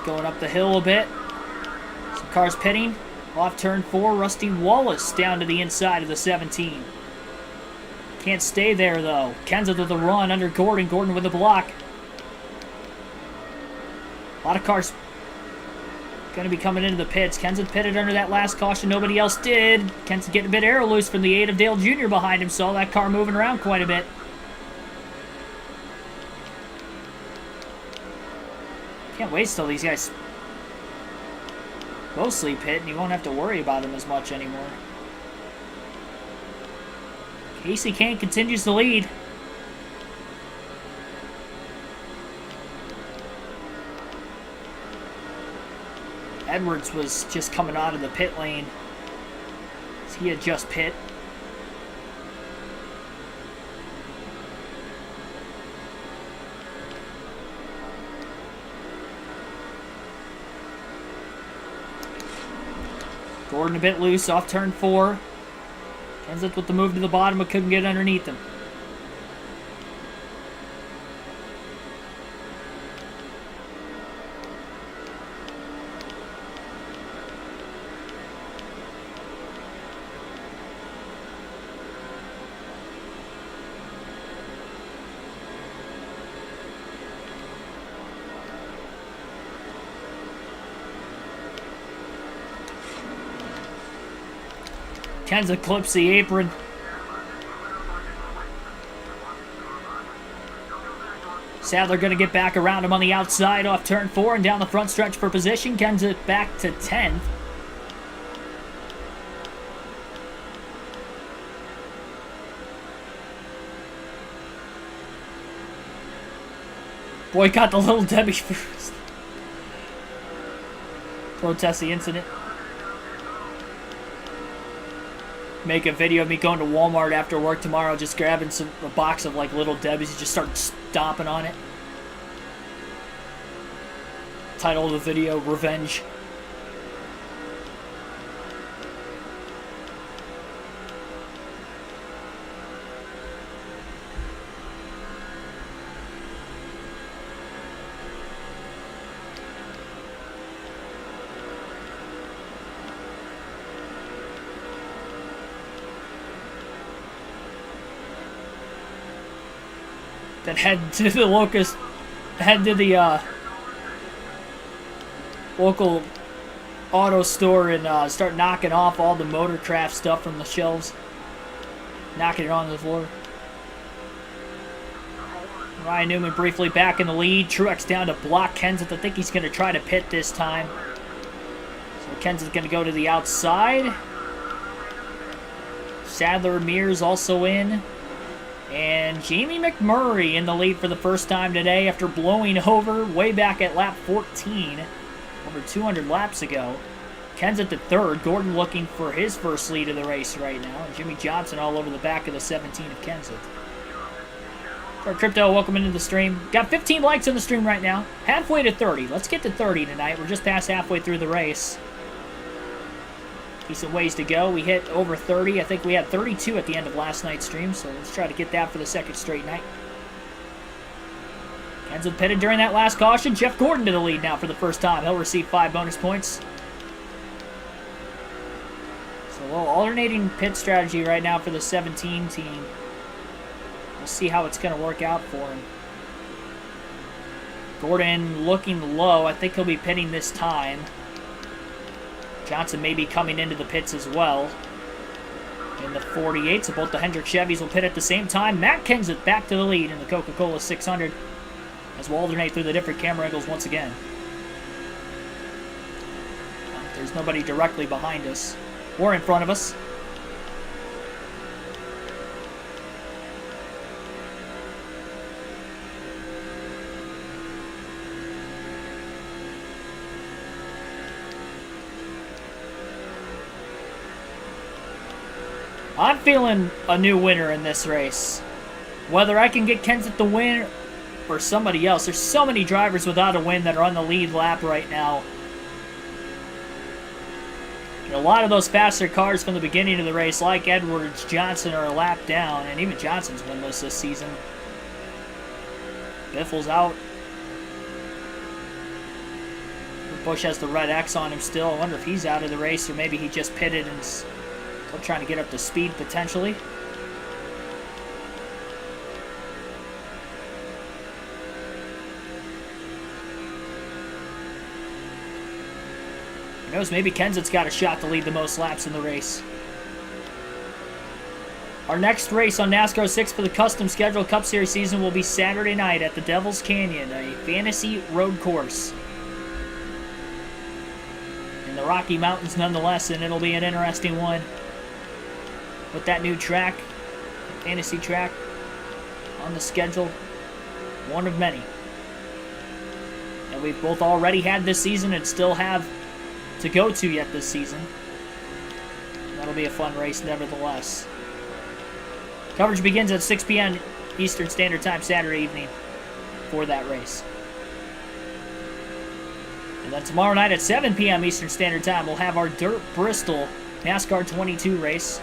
Going up the hill a bit. Some cars pitting. Off turn 4, Rusty Wallace down to the inside of the 17. Can't stay there, though. Kenseth with a run under Gordon. Gordon with a block. A lot of cars going to be coming into the pits. Kenseth pitted under that last caution. Nobody else did. Kenseth getting a bit aero loose from the 8 of Dale Jr. behind him. Saw that car moving around quite a bit. Can't wait till these guys mostly pit and you won't have to worry about them as much anymore. Casey Kane continues to lead. Edwards was just coming out of the pit lane. He had just pit. Gordon a bit loose off turn 4. Kenseth with the move to the bottom but couldn't get underneath him. Kenseth clips the apron. Sadler going to get back around him on the outside off turn 4 and down the front stretch for position. Kenseth back to 10th. Boycott the Little Debbie first. Protest the incident. Make a video of me going to Walmart after work tomorrow, just grabbing a box of like Little Debbie's, just start stomping on it. Title of the video, Revenge. Then head to the local auto store and start knocking off all the Motorcraft stuff from the shelves. Knocking it on the floor. Ryan Newman briefly back in the lead. Truex down to block Kenseth. I think he's going to try to pit this time. So Kenseth's going to go to the outside. Sadler, Mears also in. And Jamie McMurray in the lead for the first time today after blowing over way back at lap 14, over 200 laps ago. Kenseth at third. Gordon looking for his first lead of the race right now. And Jimmy Johnson all over the back of the 17 of Kenseth. For Crypto, welcome into the stream. Got 15 likes on the stream right now. Halfway to 30. Let's get to 30 tonight. We're just past halfway through the race. Decent ways to go. We hit over 30. I think we had 32 at the end of last night's stream, so let's try to get that for the second straight night. Kenseth pitted during that last caution. Jeff Gordon to the lead now for the first time. He'll receive 5 bonus points. So a little alternating pit strategy right now for the 17 team. We'll see how it's going to work out for him. Gordon looking low. I think he'll be pitting this time. Johnson may be coming into the pits as well. In the 48, so both the Hendrick Chevys will pit at the same time. Matt Kenseth back to the lead in the Coca-Cola 600 as we'll alternate through the different camera angles once again. There's nobody directly behind us or in front of us. I'm feeling a new winner in this race. Whether I can get Kenseth the win or somebody else. There's so many drivers without a win that are on the lead lap right now. And a lot of those faster cars from the beginning of the race, like Edwards, Johnson, are a lap down. And even Johnson's winless this season. Biffle's out. Busch has the red X on him still. I wonder if he's out of the race or maybe he just pitted and still trying to get up to speed potentially. Who knows, maybe Kenseth's got a shot to lead the most laps in the race. Our next race on NASCAR 6 for the custom scheduled Cup Series season will be Saturday night at the Devil's Canyon, a fantasy road course in the Rocky Mountains nonetheless, and it'll be an interesting one. With that new track, fantasy track, on the schedule, one of many. And we've both already had this season and still have to go to yet this season. That'll be a fun race nevertheless. Coverage begins at 6 p.m. Eastern Standard Time Saturday evening for that race. And then tomorrow night at 7 p.m. Eastern Standard Time, we'll have our Dirt Bristol NASCAR 22 race.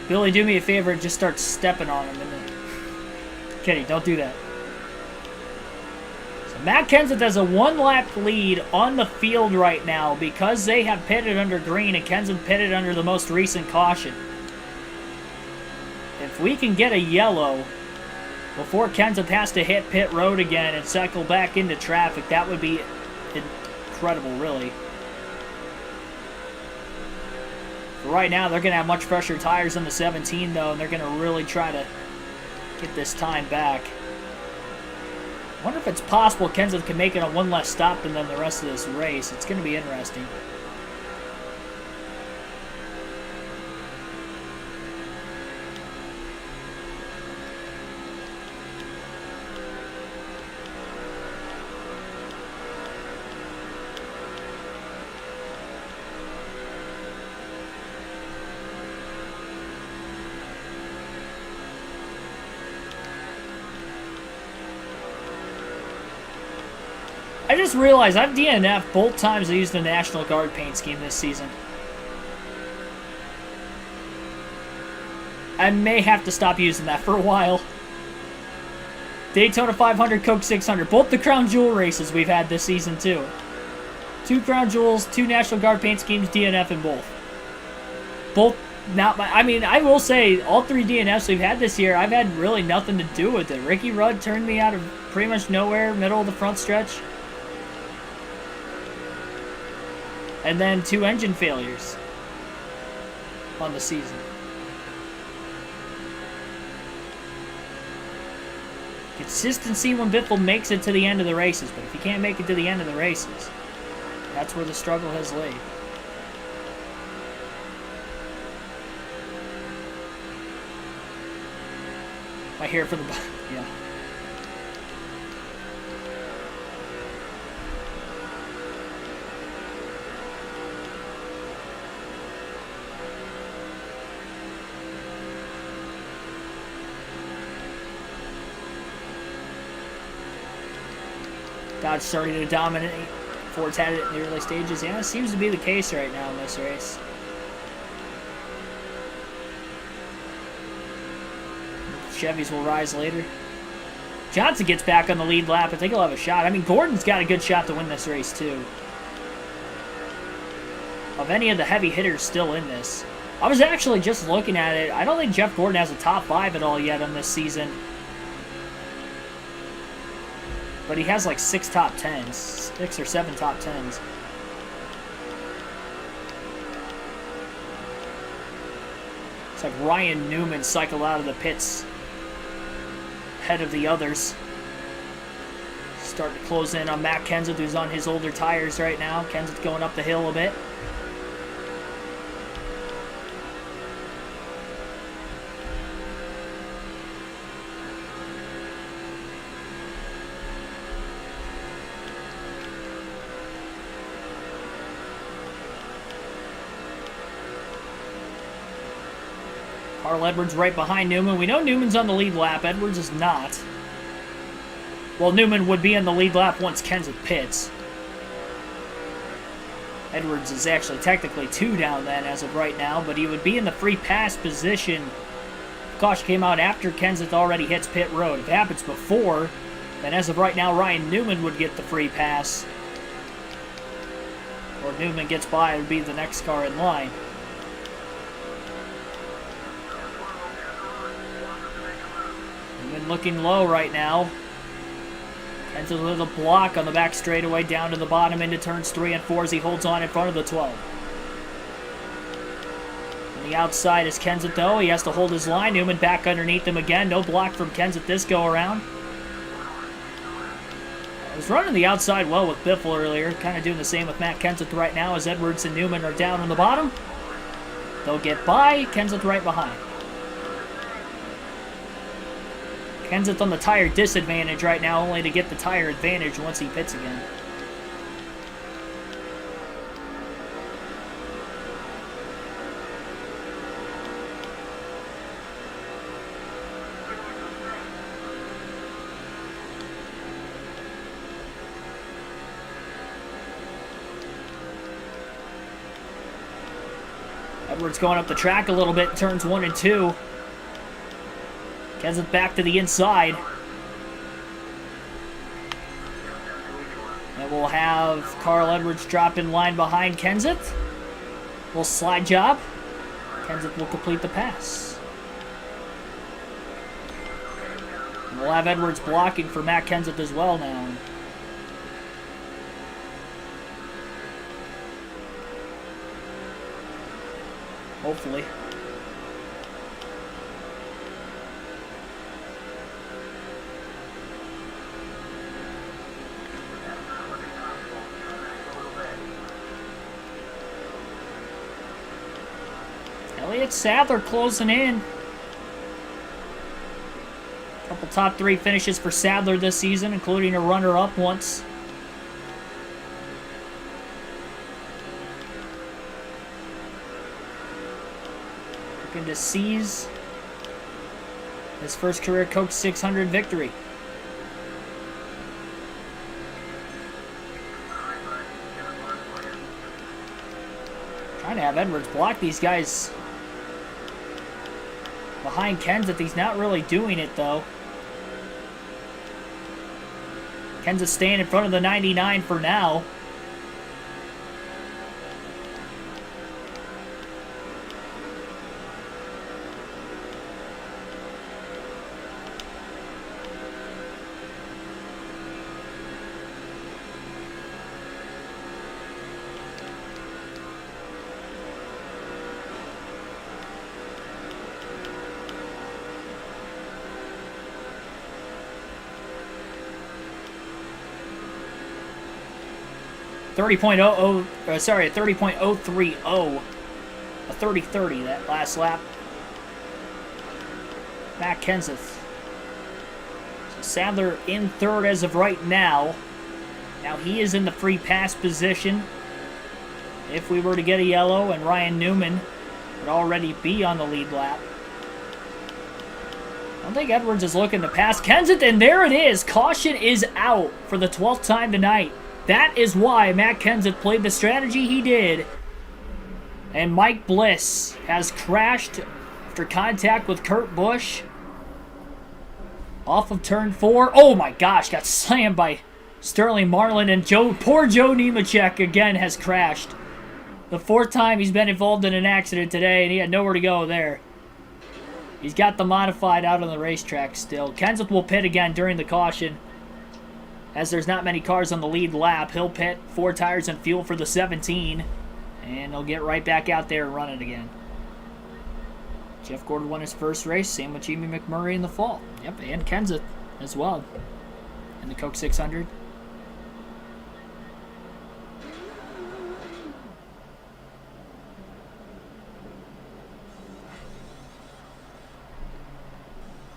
Billy, do me a favor and just start stepping on him. Kidding, don't do that. So Matt Kenseth has a 1-lap lead on the field right now because they have pitted under green and Kenseth pitted under the most recent caution. If we can get a yellow before Kenseth has to hit pit road again and cycle back into traffic, that would be incredible, really. For right now, they're going to have much fresher tires on the 17, though, and they're going to really try to get this time back. I wonder if it's possible Kenseth can make it on one less stop than the rest of this race. It's going to be interesting. I just realized I've DNF'd both times I used the National Guard paint scheme this season. I may have to stop using that for a while. Daytona 500, Coke 600. Both the Crown Jewel races we've had this season, too. 2 Crown Jewels, 2 National Guard paint schemes, DNF in both. Both not my... I mean, I will say, all 3 DNFs we've had this year, I've had really nothing to do with it. Ricky Rudd turned me out of pretty much nowhere, middle of the front stretch. And then 2 engine failures on the season. Consistency when Biffle makes it to the end of the races, but if he can't make it to the end of the races, that's where the struggle has laid. I hear for the... yeah. Dodge starting to dominate. Ford's had it in the early stages. Yeah, it seems to be the case right now in this race. Chevys will rise later. Johnson gets back on the lead lap. I think he'll have a shot. I mean, Gordon's got a good shot to win this race, too. Of any of the heavy hitters still in this. I was actually just looking at it. I don't think Jeff Gordon has a top 5 at all yet on this season. But he has like 6 top 10s. 6 or 7 top 10s. It's like Ryan Newman cycled out of the pits ahead of the others. Starting to close in on Matt Kenseth, who's on his older tires right now. Kenseth going up the hill a bit. Carl Edwards right behind Newman. We know Newman's on the lead lap. Edwards is not. Well, Newman would be on the lead lap once Kenseth pits. Edwards is actually technically 2 down then as of right now, but he would be in the free pass position. Caution came out after Kenseth already hits pit road. If it happens before, then as of right now, Ryan Newman would get the free pass. Or Newman gets by, it would be the next car in line. Newman looking low right now. Kenseth with a block on the back straightaway down to the bottom into turns 3 and 4 as he holds on in front of the 12. On the outside is Kenseth though. He has to hold his line. Newman back underneath him again. No block from Kenseth this go around. I was running the outside well with Biffle earlier. Kind of doing the same with Matt Kenseth right now as Edwards and Newman are down on the bottom. They'll get by. Kenseth right behind. Kenseth on the tire disadvantage right now, only to get the tire advantage once he pits again. Edwards going up the track a little bit, turns 1 and 2. Kenseth back to the inside. And we'll have Carl Edwards drop in line behind Kenseth. Little slide job. Kenseth will complete the pass. And we'll have Edwards blocking for Matt Kenseth as well now. Hopefully. Elliott Sadler closing in. Couple top 3 finishes for Sadler this season, including a runner-up once. Looking to seize his first career Coke 600 victory. Trying to have Edwards block these guys behind Kenseth. He's not really doing it, though. Kenseth staying in front of the 99 for now. A 30.030, a 30.30 that last lap. Matt Kenseth. So Sadler in third as of right now. Now he is in the free pass position. If we were to get a yellow, and Ryan Newman would already be on the lead lap. I don't think Edwards is looking to pass Kenseth, and there it is. Caution is out for the 12th time tonight. That is why Matt Kenseth played the strategy he did. And Mike Bliss has crashed after contact with Kurt Busch. Off of turn 4. Oh my gosh, got slammed by Sterling Marlin. And poor Joe Nemechek again has crashed. The 4th time he's been involved in an accident today, and he had nowhere to go there. He's got the modified out on the racetrack still. Kenseth will pit again during the caution. As there's not many cars on the lead lap, he'll pit 4 tires and fuel for the 17. And he'll get right back out there and run it again. Jeff Gordon won his first race. Same with Jimmy McMurray in the fall. Yep, and Kenseth as well in the Coke 600.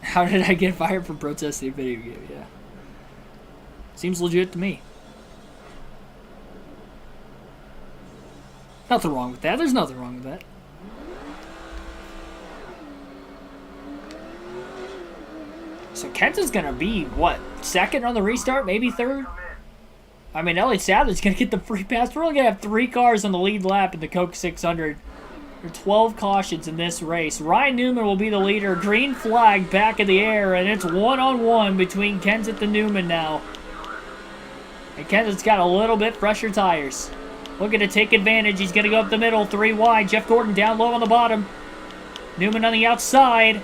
How did I get fired for protesting a video game? Yeah. Seems legit to me. Nothing wrong with that. There's nothing wrong with that. So Kenseth's going to be, what, second on the restart? Maybe third? I mean, Elliott Sadler's going to get the free pass. We're only going to have 3 cars on the lead lap in the Coke 600. There are 12 cautions in this race. Ryan Newman will be the leader. Green flag back in the air, and it's one-on-one between Kenseth and Newman now. And Kenseth's got a little bit fresher tires. Looking to take advantage. He's going to go up the middle, 3 wide. Jeff Gordon down low on the bottom. Newman on the outside.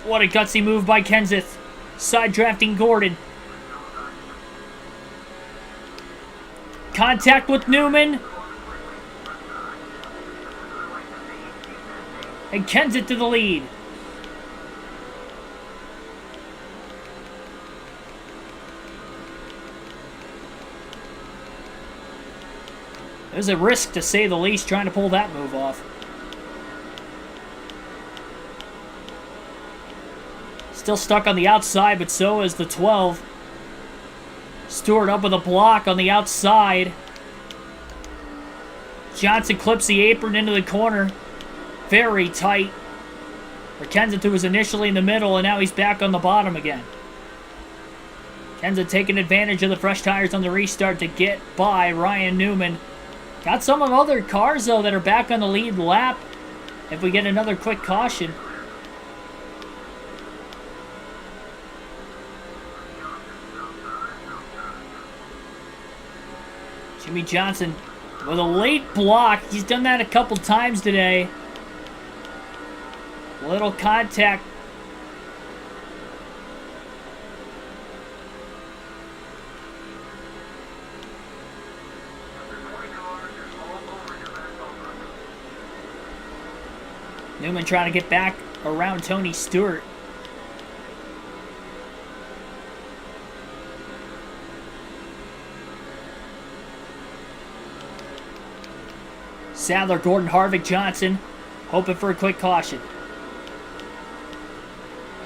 What a gutsy move by Kenseth. Side drafting Gordon. Contact with Newman. And Kenseth to the lead. There's a risk, to say the least, trying to pull that move off. Still stuck on the outside, but so is the 12. Stewart up with a block on the outside. Johnson clips the apron into the corner. Very tight. For Kenseth, who was initially in the middle, and now he's back on the bottom again. Kenseth taking advantage of the fresh tires on the restart to get by Ryan Newman. Got some of other cars, though, that are back on the lead lap if we get another quick caution. Jimmy Johnson with a late block. He's done that a couple times today. Little contact. Newman trying to get back around Tony Stewart. Sadler, Gordon, Harvick, Johnson, hoping for a quick caution.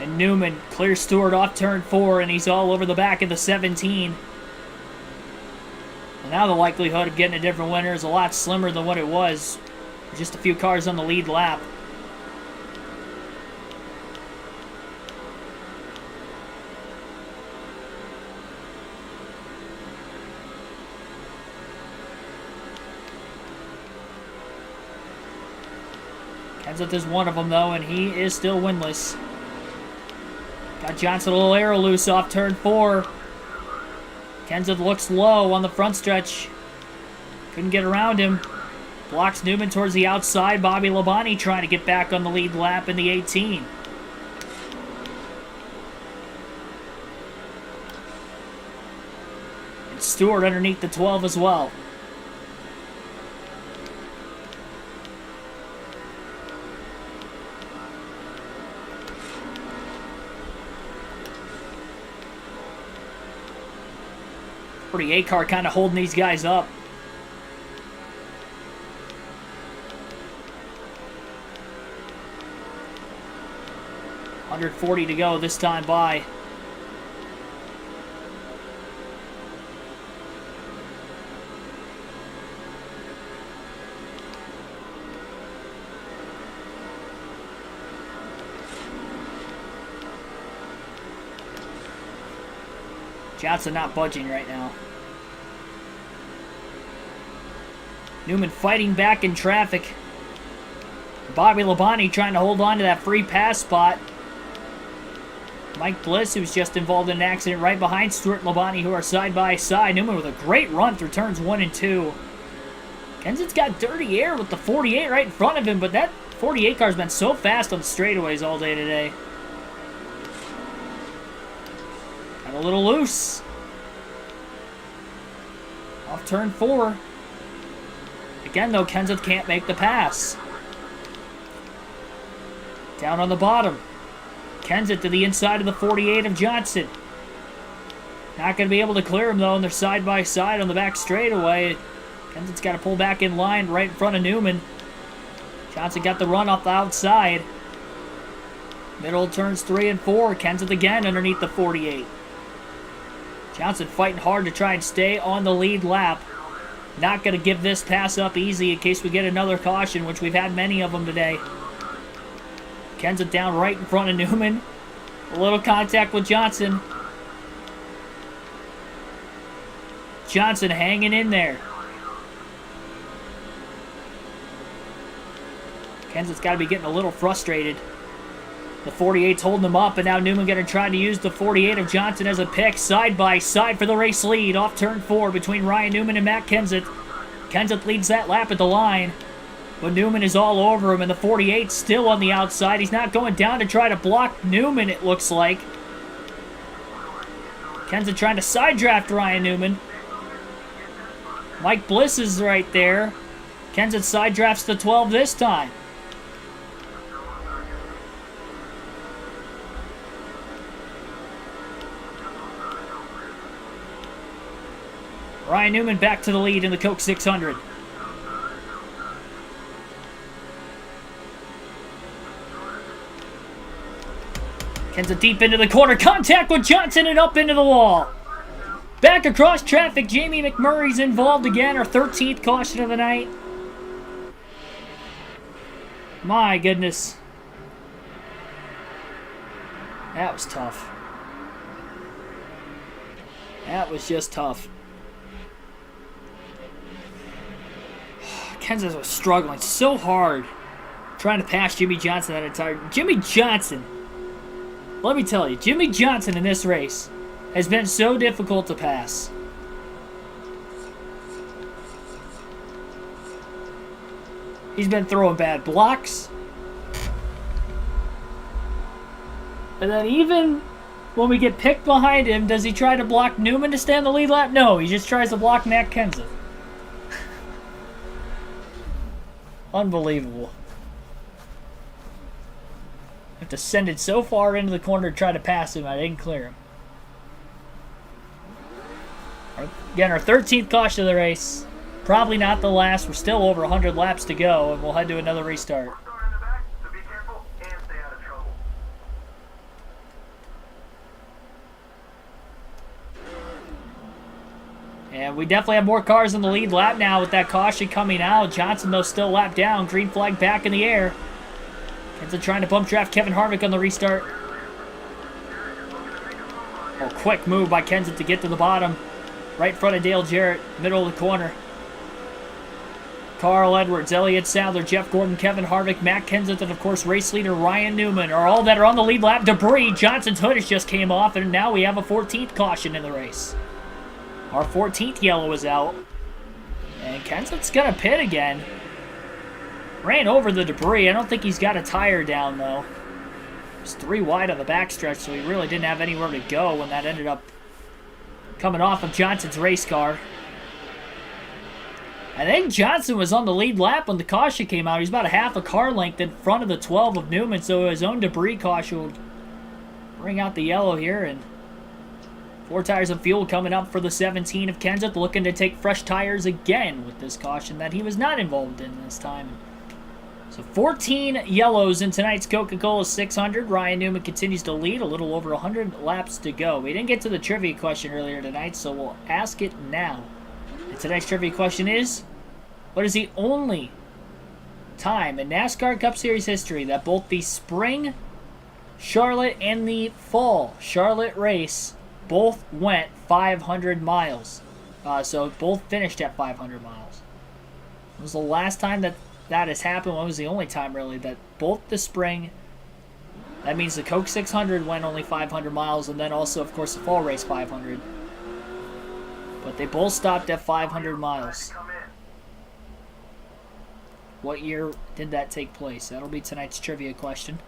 And Newman clears Stewart off turn 4, and he's all over the back of the 17. Well, now the likelihood of getting a different winner is a lot slimmer than what it was. Just a few cars on the lead lap. Kenseth is one of them, though, and he is still winless. Got Johnson a little arrow loose off turn 4. Kenseth looks low on the front stretch. Couldn't get around him. Blocks Newman towards the outside. Bobby Labonte trying to get back on the lead lap in the 18. And Stewart underneath the 12 as well. Pretty A-car kind of holding these guys up. .140 to go this time by. Johnson not budging right now. Newman fighting back in traffic. Bobby Labonte trying to hold on to that free pass spot. Mike Bliss, who's just involved in an accident right behind Stewart and Labonte, who are side by side. Newman with a great run through turns 1 and 2. Kenseth's got dirty air with the 48 right in front of him, but that 48 car's been so fast on the straightaways all day today. Got a little loose. Off turn 4. Again, though, Kenseth can't make the pass. Down on the bottom. Kenseth to the inside of the 48 of Johnson. Not going to be able to clear him, though, and they're side by side on the back straightaway. Kenseth's got to pull back in line right in front of Newman. Johnson got the run off the outside. Middle turns 3 and 4. Kenseth again underneath the 48. Johnson fighting hard to try and stay on the lead lap. Not going to give this pass up easy in case we get another caution, which we've had many of them today. Kenseth down right in front of Newman. A little contact with Johnson. Johnson hanging in there. Kenseth's got to be getting a little frustrated. The 48's holding him up, and now Newman going to try to use the 48 of Johnson as a pick. Side by side for the race lead. Off turn 4 between Ryan Newman and Matt Kenseth. Kenseth leads that lap at the line. But Newman is all over him, and the 48's still on the outside. He's not going down to try to block Newman, it looks like. Kenseth trying to side draft Ryan Newman. Mike Bliss is right there. Kenseth side drafts the 12 this time. Ryan Newman back to the lead in the Coke 600. Kenseth deep into the corner. Contact with Johnson and up into the wall. Back across traffic. Jamie McMurray's involved again. Our 13th caution of the night. My goodness. That was tough. That was just tough. Kenseth was struggling so hard trying to pass Jimmy Johnson that entire... Jimmy Johnson, let me tell you, Jimmy Johnson in this race has been so difficult to pass. He's been throwing bad blocks. And then even when we get picked behind him, does he try to block Newman to stay on the lead lap? No, he just tries to block Matt Kenseth. Unbelievable. I have to send it so far into the corner to try to pass him. I didn't clear him. Again, our 13th caution of the race. Probably not the last. We're still over 100 laps to go, and we'll head to another restart. We're starting in the back, so be careful and stay out of trouble. And we definitely have more cars in the lead lap now with that caution coming out. Johnson, though, still lapped down. Green flag back in the air. Kenseth trying to bump draft Kevin Harvick on the restart. Oh, quick move by Kenseth to get to the bottom. Right in front of Dale Jarrett, middle of the corner. Carl Edwards, Elliott Sadler, Jeff Gordon, Kevin Harvick, Matt Kenseth, and of course race leader Ryan Newman are all that are on the lead lap. Debris, Johnson's hood has just came off, and now we have a 14th caution in the race. Our 14th yellow is out. And Kenseth's going to pit again. Ran over the debris. I don't think he's got a tire down, though. It's 3 wide on the backstretch, so he really didn't have anywhere to go when that ended up coming off of Johnson's race car. I think Johnson was on the lead lap when the caution came out. He's about a half a car length in front of the 12 of Newman, so his own debris caution will bring out the yellow here. And 4 tires of fuel coming up for the 17 of Kenseth, looking to take fresh tires again with this caution that he was not involved in this time. So 14 yellows in tonight's Coca-Cola 600. Ryan Newman continues to lead, a little over 100 laps to go. We didn't get to the trivia question earlier tonight, so we'll ask it now. And tonight's trivia question is, what is the only time in NASCAR Cup Series history that both the spring Charlotte and the fall Charlotte race both went 500 miles? So both finished at 500 miles. It was the last time that has happened. When was the only time, really, that both the spring, that means the Coke 600 went only 500 miles, and then also, of course, the fall race 500. But they both stopped at 500 miles. What year did that take place? That'll be tonight's trivia question.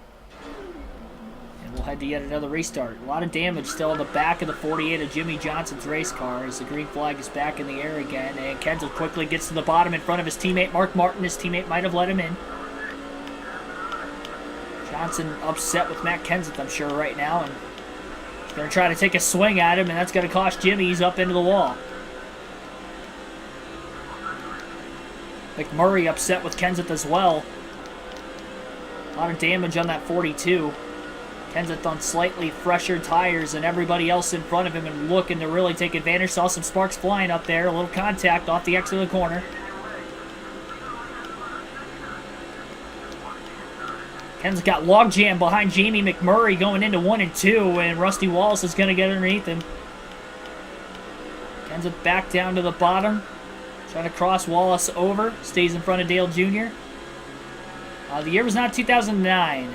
And we'll head to yet another restart. A lot of damage still on the back of the 48 of Jimmy Johnson's race car as the green flag is back in the air again. And Kenseth quickly gets to the bottom in front of his teammate Mark Martin. His teammate might have let him in. Johnson upset with Matt Kenseth, I'm sure, right now. And he's going to try to take a swing at him, and that's going to cost Jimmy. He's up into the wall. McMurray upset with Kenseth as well. A lot of damage on that 42. Kenseth on slightly fresher tires than everybody else in front of him and looking to really take advantage. Saw some sparks flying up there. A little contact off the exit of the corner. Kenseth got logjam behind Jamie McMurray going into 1 and 2, and Rusty Wallace is going to get underneath him. Kenseth back down to the bottom. Trying to cross Wallace over. Stays in front of Dale Jr. The year was not 2009.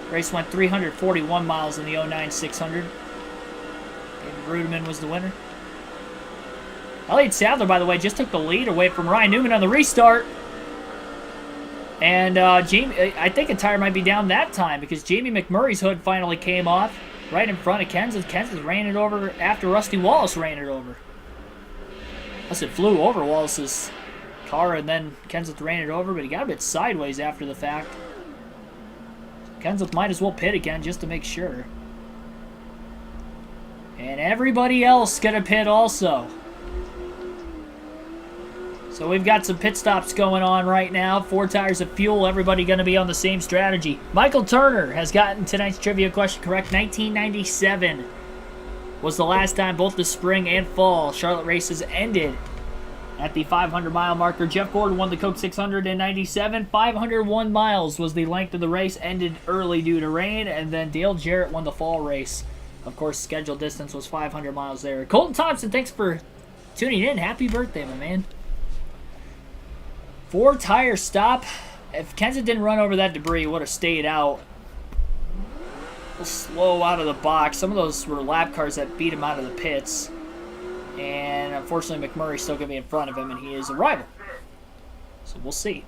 Race went 341 miles in the 09 600. David Rudeman was the winner. Elliott Sadler, by the way, just took the lead away from Ryan Newman on the restart. And Jamie, I think a tire might be down that time because Jamie McMurray's hood finally came off right in front of Kenseth. Kenseth ran it over after Rusty Wallace ran it over. Unless it flew over Wallace's car and then Kenseth ran it over, but he got a bit sideways after the fact. Kenseth might as well pit again just to make sure. And everybody else going to pit also. So we've got some pit stops going on right now. 4 tires of fuel. Everybody going to be on the same strategy. Michael Turner has gotten tonight's trivia question correct. 1997 was the last time both the spring and fall Charlotte races ended at the 500-mile marker. Jeff Gordon won the Coke 600 in 97. 501 miles was the length of the race. Ended early due to rain. And then Dale Jarrett won the fall race. Of course, scheduled distance was 500 miles there. Colton Thompson, thanks for tuning in. Happy birthday, my man. 4 tire stop. If Kenseth didn't run over that debris, he would have stayed out. A little slow out of the box. Some of those were lap cars that beat him out of the pits. And unfortunately, McMurray's still going to be in front of him, and he is a rival. So we'll see.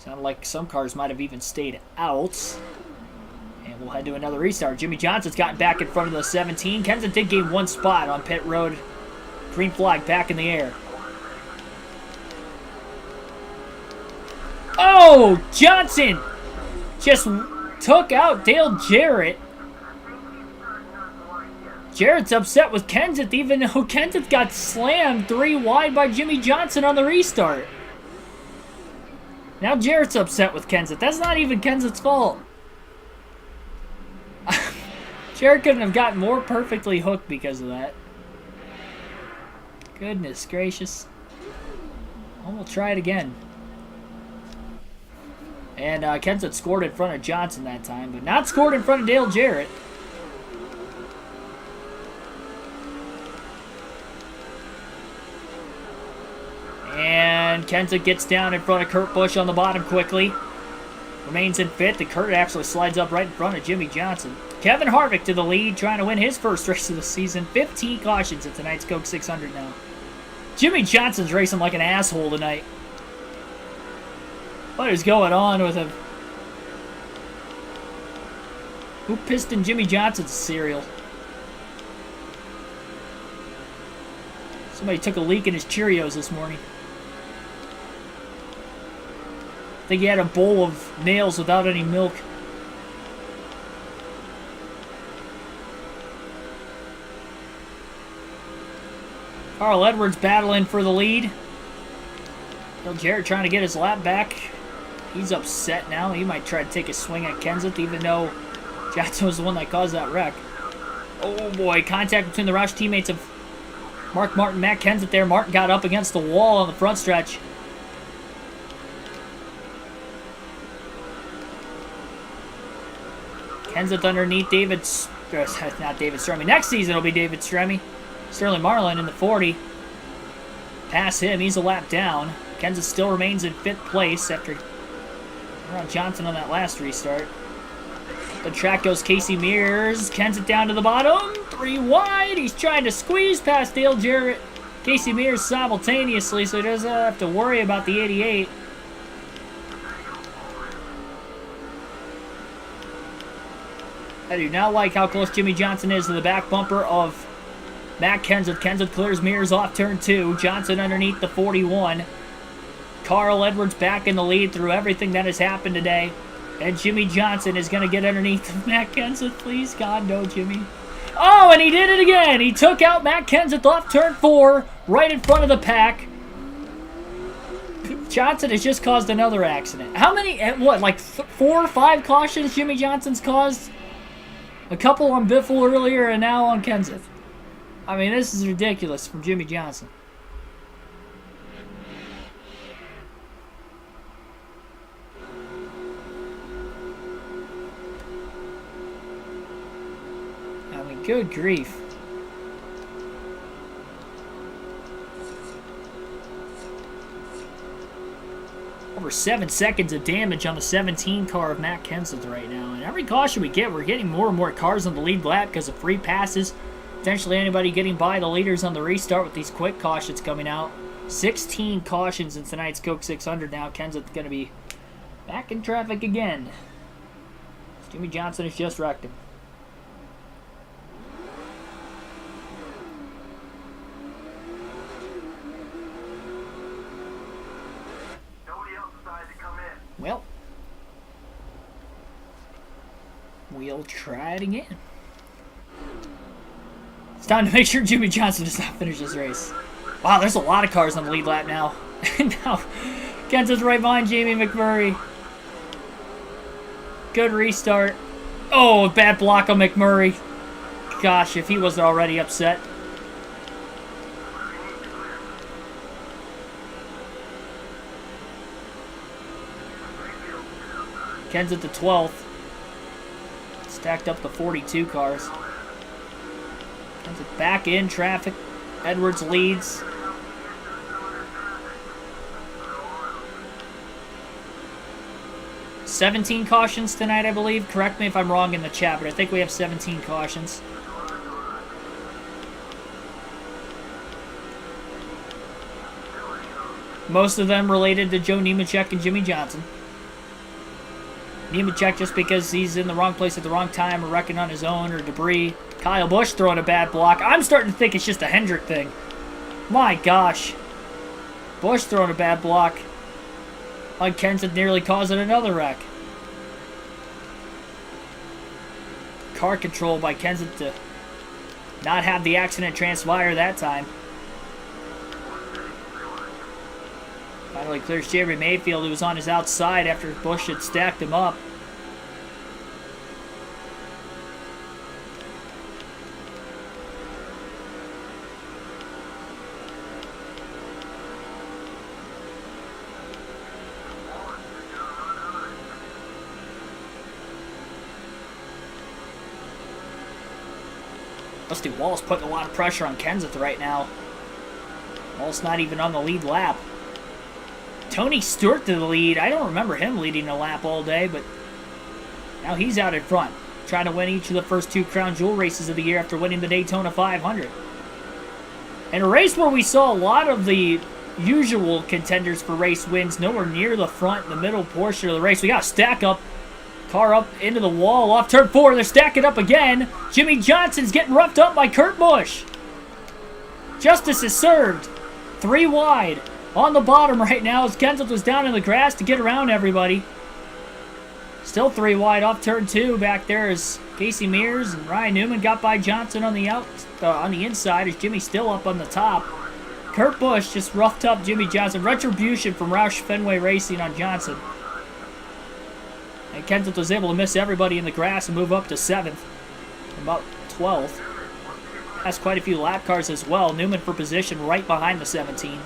Sounded like some cars might have even stayed out. And we'll head to another restart. Jimmy Johnson's gotten back in front of the 17. Kenseth did gain one spot on pit road. Green flag back in the air. Oh, Johnson just took out Dale Jarrett. Jarrett's upset with Kenseth, even though Kenseth got slammed 3 wide by Jimmy Johnson on the restart. Now Jarrett's upset with Kenseth. That's not even Kenseth's fault. Jarrett couldn't have gotten more perfectly hooked because of that. Goodness gracious. Well, we'll try it again. And Kenseth scored in front of Johnson that time, but not scored in front of Dale Jarrett. And Kenseth gets down in front of Kurt Busch on the bottom quickly. Remains in fifth, and Kurt actually slides up right in front of Jimmy Johnson. Kevin Harvick to the lead, trying to win his first race of the season. 15 cautions at tonight's Coke 600 now. Jimmy Johnson's racing like an asshole tonight. What is going on with him? Who pissed in Jimmy Johnson's cereal? Somebody took a leak in his Cheerios this morning. I think he had a bowl of nails without any milk. Carl Edwards battling for the lead. Dale Jarrett trying to get his lap back. He's upset now. He might try to take a swing at Kenseth, even though Johnson was the one that caused that wreck. Oh boy, contact between the Roush teammates of Mark Martin, Matt Kenseth there. Martin got up against the wall on the front stretch. Kenseth underneath not David Stremme. Next season it'll be David Stremme. Sterling Marlin in the 40. Pass him, he's a lap down. Kenseth still remains in 5th place after around Johnson on that last restart. The track goes Casey Mears. Kenseth down to the bottom. 3 wide. He's trying to squeeze past Dale Jarrett. Casey Mears simultaneously, so he doesn't have to worry about the 88. I do not like how close Jimmy Johnson is to the back bumper of Matt Kenseth. Kenseth clears Mears off turn 2. Johnson underneath the 41. Carl Edwards back in the lead through everything that has happened today. And Jimmy Johnson is going to get underneath Matt Kenseth. Please, God, no, Jimmy. Oh, and he did it again. He took out Matt Kenseth off turn 4, right in front of the pack. Johnson has just caused another accident. How many, what, like 4 or 5 cautions Jimmy Johnson's caused? A couple on Biffle earlier and now on Kenseth. I mean, this is ridiculous from Jimmy Johnson. I mean, good grief. Over 7 seconds of damage on the 17 car of Matt Kenseth right now. And every caution we get, we're getting more and more cars on the lead lap because of free passes. Potentially anybody getting by the leaders on the restart with these quick cautions coming out. 16 cautions in tonight's Coke 600 now. Kenseth's going to be back in traffic again. Jimmy Johnson has just wrecked him. Well, we'll try it again. It's time to make sure Jimmy Johnson does not finish this race. Wow, there's a lot of cars on the lead lap now. Now, Kenseth's right behind Jamie McMurray. Good restart. Oh, bad block on McMurray. Gosh, if he wasn't already upset. Kenseth the 12th. Stacked up the 42 cars. Kenseth back in traffic. Edwards leads. $17 cautions tonight, I believe. Correct me if I'm wrong in the chat, but I think we have 17 cautions. Most of them related to Joe Nemechek and Jimmy Johnson. Nemechek just because he's in the wrong place at the wrong time or wrecking on his own or debris. Kyle Busch throwing a bad block. I'm starting to think it's just a Hendrick thing. My gosh. Busch throwing a bad block. Like Kenseth nearly causing another wreck. Car control by Kenseth to not have the accident transpire that time. Finally clears Jeremy Mayfield, who was on his outside after Busch had stacked him up. Rusty Wallace putting a lot of pressure on Kenseth right now. Wallace not even on the lead lap. Tony Stewart to the lead. I don't remember him leading a lap all day, but now he's out in front, trying to win each of the first 2 Crown Jewel races of the year after winning the Daytona 500. In a race where we saw a lot of the usual contenders for race wins nowhere near the front, the middle portion of the race. We got a stack up. Car up into the wall off turn 4. They're stacking up again. Jimmy Johnson's getting roughed up by Kurt Busch. Justice is served. 3 wide. On the bottom right now as Kenseth was down in the grass to get around everybody. Still 3 wide off turn 2. Back there is Casey Mears and Ryan Newman got by Johnson on the inside as Jimmy still up on the top. Kurt Busch just roughed up Jimmy Johnson. Retribution from Roush Fenway Racing on Johnson. And Kenseth was able to miss everybody in the grass and move up to 7th. About 12th. Has quite a few lap cars as well. Newman for position right behind the 17.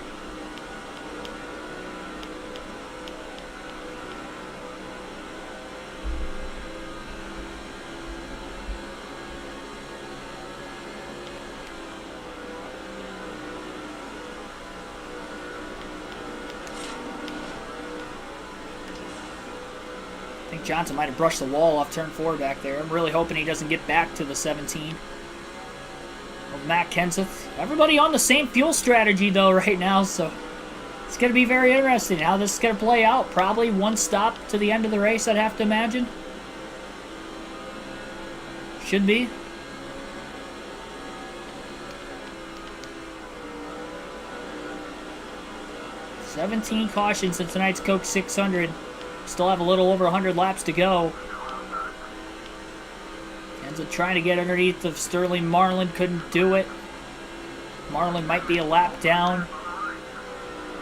I think Johnson might have brushed the wall off turn 4 back there. I'm really hoping he doesn't get back to the 17. Well, Matt Kenseth. Everybody on the same fuel strategy, though, right now, so it's going to be very interesting how this is going to play out. Probably 1 stop to the end of the race, I'd have to imagine. Should be. $17 cautions in tonight's Coke 600. Still have a little over 100 laps to go. Kenseth trying to get underneath of Sterling Marlin. Couldn't do it. Marlin might be a lap down.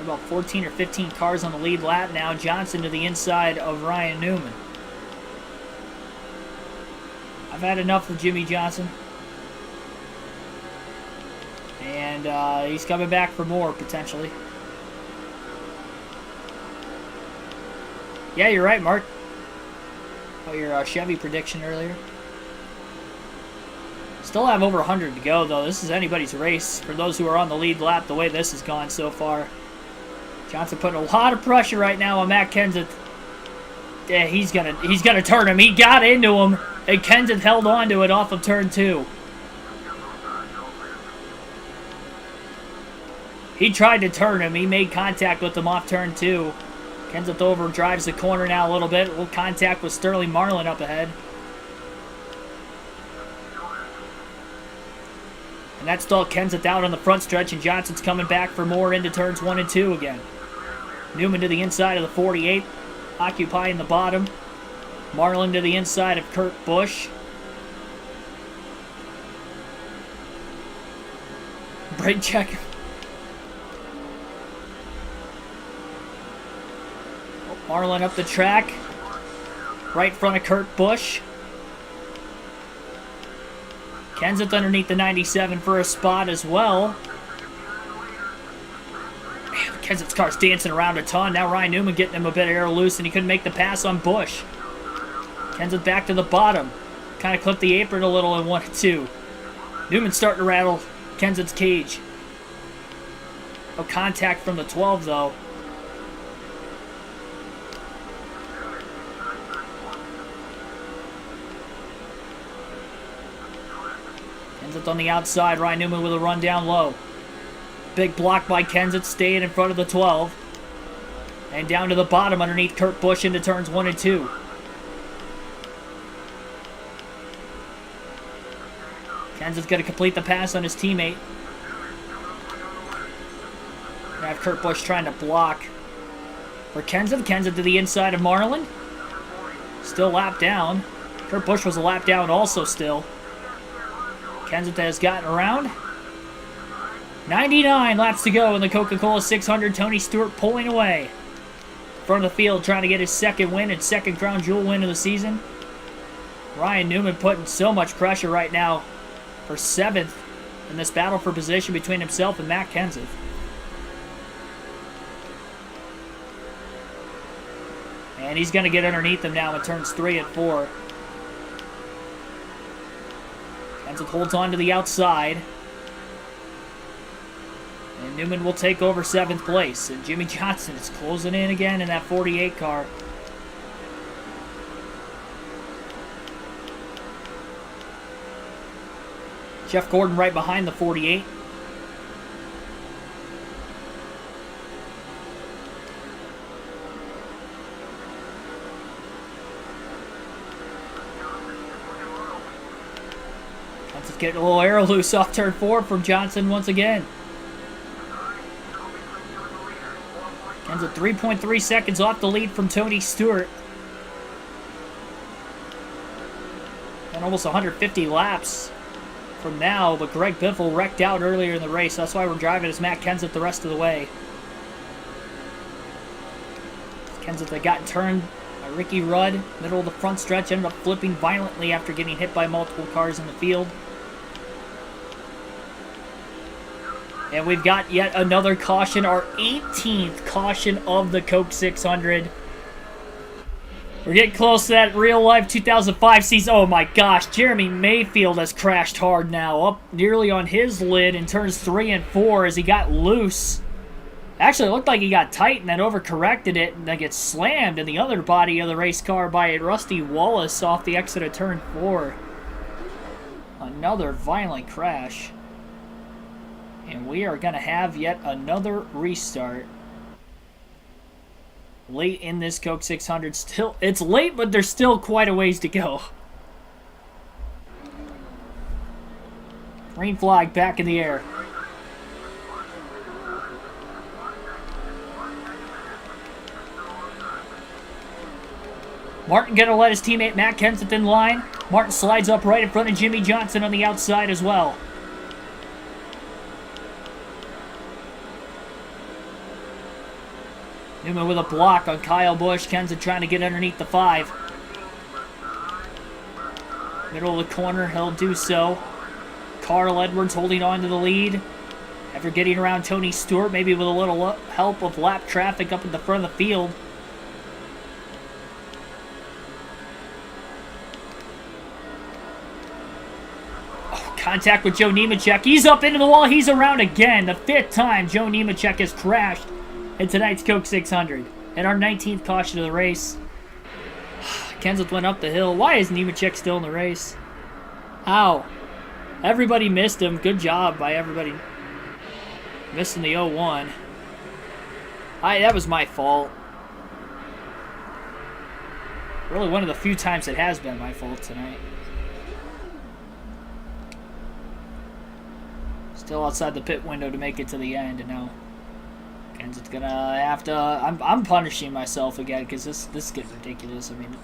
About 14 or 15 cars on the lead lap now. Johnson to the inside of Ryan Newman. I've had enough of Jimmy Johnson. And he's coming back for more, potentially. Yeah, you're right, Mark. About your Chevy prediction earlier. Still have over 100 to go, though. This is anybody's race for those who are on the lead lap, the way this has gone so far. Johnson putting a lot of pressure right now on Matt Kenseth. Yeah, he's gonna turn him. He got into him, and Kenseth held on to it off of turn 2. He tried to turn him. He made contact with him off turn 2. Kenseth over, drives the corner now a little bit. A little contact with Sterling Marlin up ahead. And that's stalled Kenseth out on the front stretch, and Johnson's coming back for more into turns 1 and 2 again. Newman to the inside of the 48, occupying the bottom. Marlin to the inside of Kurt Busch. Brake check. Marlin up the track, right in front of Kurt Busch. Kenseth underneath the 97 for a spot as well. Man, Kenseth's car's dancing around a ton. Now Ryan Newman getting him a bit of air loose, and he couldn't make the pass on Busch. Kenseth back to the bottom. Kind of clipped the apron a little in 1 and 2. Newman starting to rattle Kenseth's cage. No contact from the 12, though. Kenseth on the outside. Ryan Newman with a run down low. Big block by Kenseth, staying in front of the 12. And down to the bottom underneath Kurt Busch into turns 1 and 2. Kenseth's going to complete the pass on his teammate. Gonna have Kurt Busch trying to block for Kenseth. Kenseth to the inside of Marlin. Still lap down. Kurt Busch was a lap down also still. Kenseth has gotten around. 99 laps to go in the Coca-Cola 600. Tony Stewart pulling away. Front of the field trying to get his second win and second crown jewel win of the season. Ryan Newman putting so much pressure right now for 7th in this battle for position between himself and Matt Kenseth. And he's going to get underneath him now in turns 3 and 4. Kenseth holds on to the outside. And Newman will take over 7th place. And Jimmy Johnson is closing in again in that 48 car. Jeff Gordon right behind the 48. Let's get a little arrow loose off turn 4 from Johnson once again. Kenseth 3.3 seconds off the lead from Tony Stewart. And almost 150 laps from now, but Greg Biffle wrecked out earlier in the race. That's why we're driving as Matt Kenseth the rest of the way. Kenseth had gotten turned by Ricky Rudd. Middle of the front stretch, ended up flipping violently after getting hit by multiple cars in the field. And we've got yet another caution, our 18th caution of the Coke 600. We're getting close to that real-life 2005 season. Oh my gosh, Jeremy Mayfield has crashed hard now, up nearly on his lid in turns 3 and 4 as he got loose. Actually, it looked like he got tight and then overcorrected it and then gets slammed in the other body of the race car by Rusty Wallace off the exit of turn 4. Another violent crash. And we are going to have yet another restart. Late in this Coke 600. Still, it's late, but there's still quite a ways to go. Green flag back in the air. Martin going to let his teammate Matt Kenseth in line. Martin slides up right in front of Jimmy Johnson on the outside as well. Newman with a block on Kyle Busch. Kenseth trying to get underneath the 5. Middle of the corner, he'll do so. Carl Edwards holding on to the lead. After getting around Tony Stewart, maybe with a little help of lap traffic up at the front of the field. Oh, contact with Joe Nemechek. He's up into the wall. He's around again. The 5th time Joe Nemechek has crashed in tonight's Coke 600. And our 19th caution of the race. Kenseth went up the hill. Why is Nemechek still in the race? How? Everybody missed him. Good job by everybody missing the 01. That was my fault. Really one of the few times it has been my fault tonight. Still outside the pit window to make it to the end, and now Kenseth's gonna have to. I'm punishing myself again because this is getting ridiculous. I mean,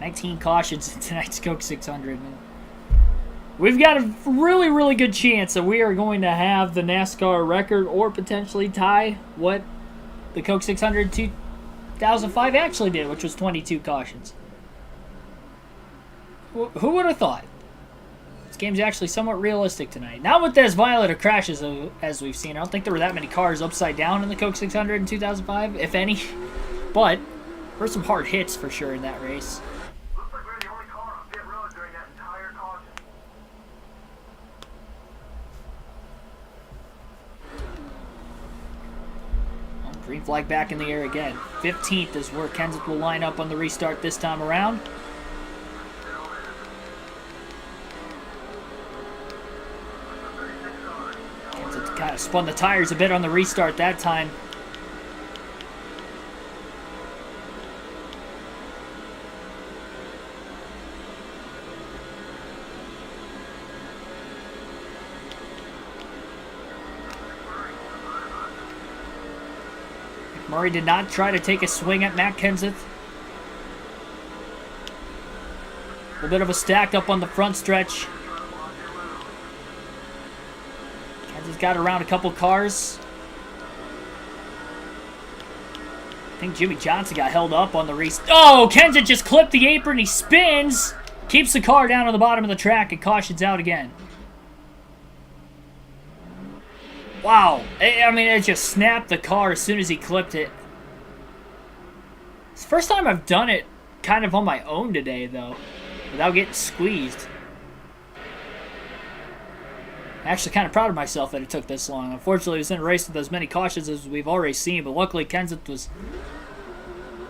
19 cautions in tonight's Coke 600. We've got a really, really good chance that we are going to have the NASCAR record or potentially tie what the Coke 600 2005 actually did, which was 22 cautions. Who would have thought? This game's actually somewhat realistic tonight. Not with as violent of crashes as we've seen. I don't think there were that many cars upside down in the Coke 600 in 2005, if any. But there were some hard hits for sure in that race. Looks like we're the only car on pit road during that entire caution. Well, green flag back in the air again. 15th is where Kenseth will line up on the restart this time around. Kind of spun the tires a bit on the restart that time. Murray did not try to take a swing at Matt Kenseth. A little bit of a stack up on the front stretch. Kenseth got around a couple cars. I think Jimmy Johnson got held up on the race. Oh, Kenseth just clipped the apron. He spins. Keeps the car down on the bottom of the track and cautions out again. Wow. I mean, it just snapped the car as soon as he clipped it. It's the first time I've done it kind of on my own today, though, without getting squeezed. I'm actually kind of proud of myself that it took this long. Unfortunately, it was in a race with as many cautions as we've already seen, but luckily Kenseth was,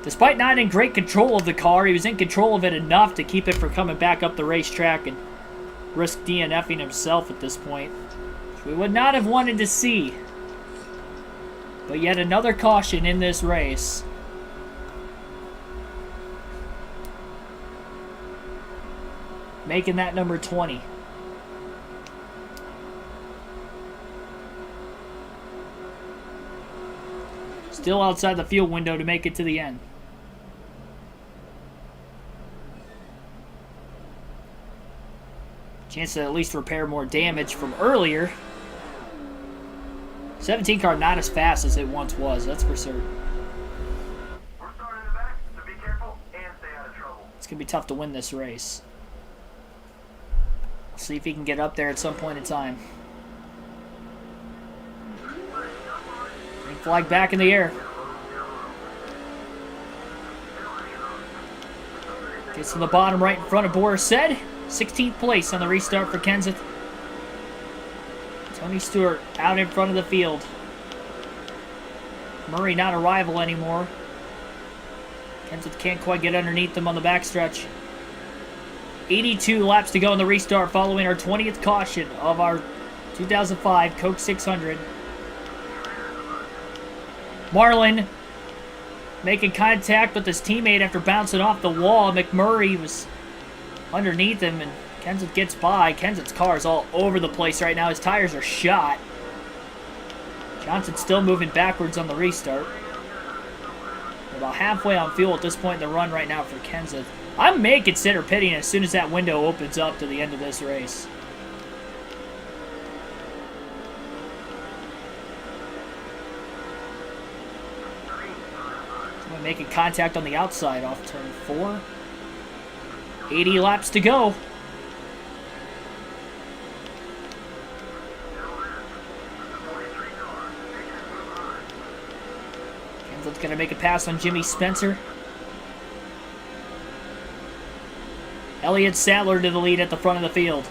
despite not in great control of the car, he was in control of it enough to keep it from coming back up the racetrack and risk DNFing himself at this point, which we would not have wanted to see. But yet another caution in this race. Making that number 20. Still outside the field window to make it to the end. Chance to at least repair more damage from earlier. 17 car not as fast as it once was, that's for certain. We're starting in the back, so be careful and stay out of trouble. It's going to be tough to win this race. We'll see if he can get up there at some point in time. Green flag back in the air. Gets to the bottom right in front of Boris said. 16th place on the restart for Kenseth. Tony Stewart out in front of the field. Murray not a rival anymore. Kenseth can't quite get underneath them on the backstretch. 82 laps to go in the restart following our 20th caution of our 2005 Coke 600. Marlin making contact with his teammate after bouncing off the wall. McMurray was underneath him, and Kenseth gets by. Kenseth's car is all over the place right now. His tires are shot. Johnson's still moving backwards on the restart. We're about halfway on fuel at this point in the run right now for Kenseth. I may consider pitting as soon as that window opens up to the end of this race. Someone making contact on the outside off turn 4. 80 laps to go. Kenseth's going to make a pass on Jimmy Spencer. Elliott Sadler to the lead at the front of the field.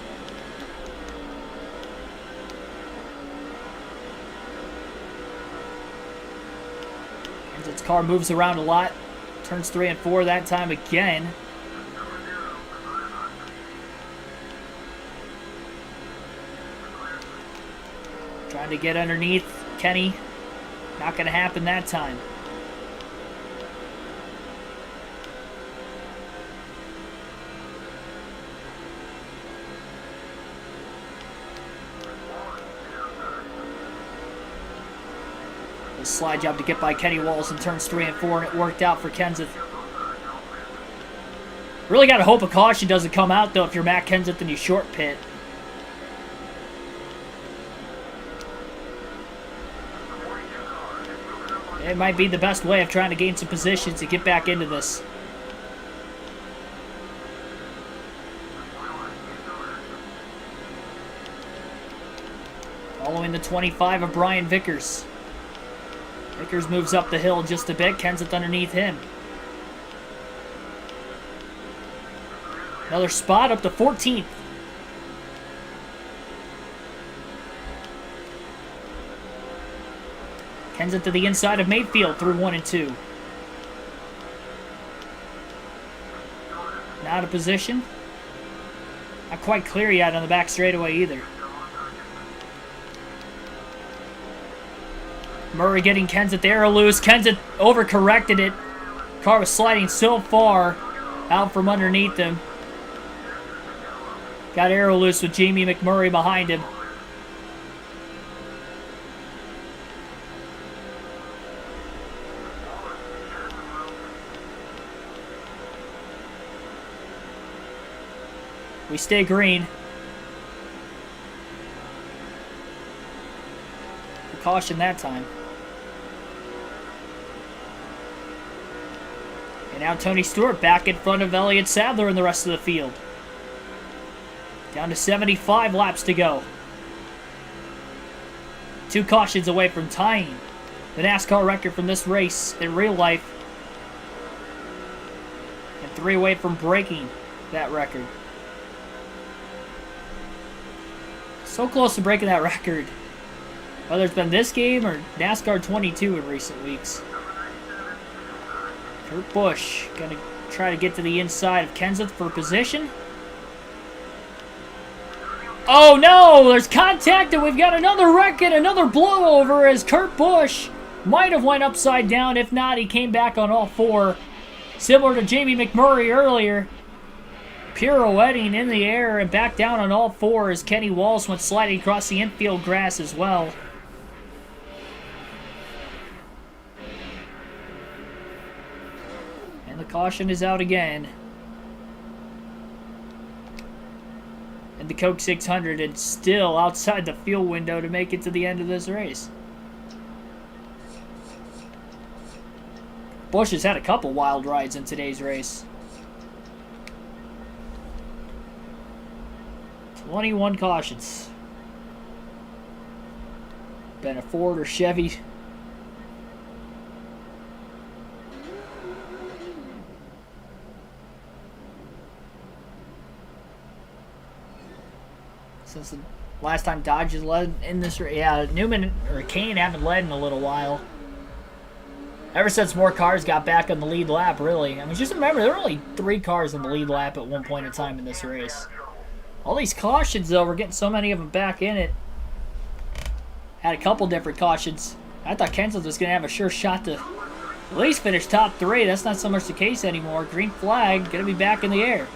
Kenseth's car moves around a lot. Turns 3 and 4 that time again. Trying to get underneath Kenny. Not going to happen that time. A slide job to get by Kenny Walls in turns 3 and 4, and it worked out for Kenseth. Really got to hope a caution doesn't come out, though, if you're Matt Kenseth and you short pit. It might be the best way of trying to gain some position to get back into this. Following the 25 of Brian Vickers. Vickers moves up the hill just a bit. Kenseth underneath him. Another spot up to 14th. Kenseth to the inside of Mayfield through 1 and 2. Now out of position. Not quite clear yet on the back straightaway either. Murray getting Kenseth arrow loose. Kenseth overcorrected it. Car was sliding so far out from underneath him. Got arrow loose with Jamie McMurray behind him. We stay green. Caution that time. And now Tony Stewart back in front of Elliott Sadler in the rest of the field. Down to 75 laps to go. 2 cautions away from tying the NASCAR record from this race in real life. And 3 away from breaking that record. So close to breaking that record. Whether it's been this game or NASCAR 22 in recent weeks. Kurt Busch going to try to get to the inside of Kenseth for position. Oh no! There's contact and we've got another wreck and another blowover as Kurt Busch might have went upside down. If not, he came back on all 4. Similar to Jamie McMurray earlier. Pirouetting in the air and back down on all 4 as Kenny Wallace went sliding across the infield grass as well. The caution is out again. And the Coke 600 is still outside the fuel window to make it to the end of this race. Busch has had a couple wild rides in today's race. 21 cautions. Been a Ford or Chevy. Since the last time Dodge has led in this race. Yeah, Newman or Kane haven't led in a little while. Ever since more cars got back on the lead lap, really. I mean, just remember, there were only 3 cars on the lead lap at one point in time in this race. All these cautions, though, we're getting so many of them back in it. Had a couple different cautions. I thought Kenseth was going to have a sure shot to at least finish top 3. That's not so much the case anymore. Green flag, going to be back in the air.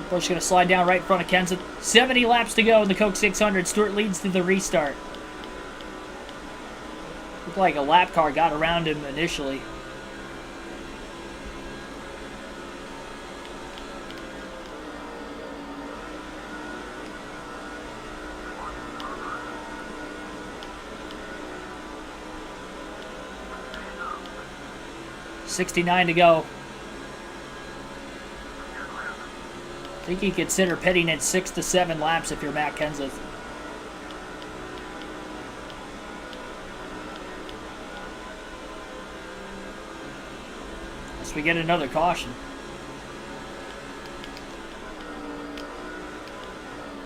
Busch going to slide down right in front of Kenseth. 70 laps to go in the Coke 600. Stewart leads to the restart. Looked like a lap car got around him initially. .69 to go. I think you consider pitting at 6 to 7 laps if you're Matt Kenseth. Unless we get another caution.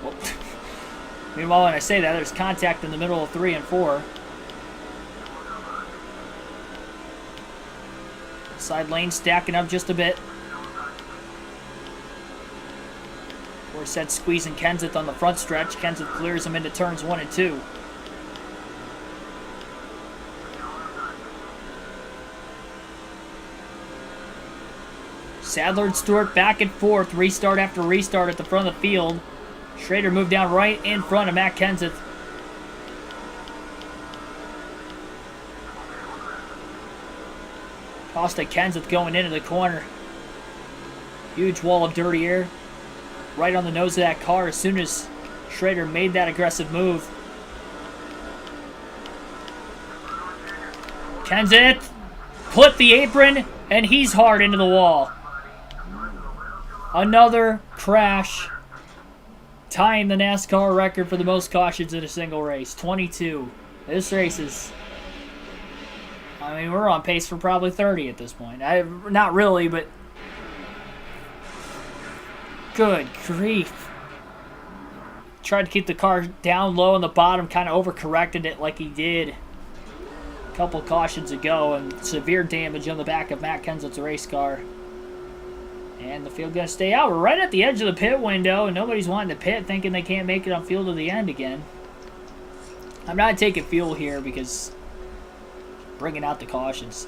Oh. Meanwhile, when I say that, there's contact in the middle of 3 and 4. Side lane stacking up just a bit. Set squeezing Kenseth on the front stretch. Kenseth clears him into turns 1 and 2. Sadler and Stewart back and forth. Restart after restart at the front of the field. Schrader moved down right in front of Matt Kenseth. Costa Kenseth going into the corner. Huge wall of dirty air right on the nose of that car as soon as Schrader made that aggressive move. Kenseth clipped the apron, and he's hard into the wall. Another crash, tying the NASCAR record for the most cautions in a single race. 22. This race is... I mean, we're on pace for probably 30 at this point. Not really, but... Good grief. Tried to keep the car down low on the bottom, kind of overcorrected it like he did a couple cautions ago, and severe damage on the back of Matt Kenseth's race car. And the field going to stay out. We're right at the edge of the pit window, and nobody's wanting to pit, thinking they can't make it on field to the end again. I'm not taking fuel here because bringing out the cautions.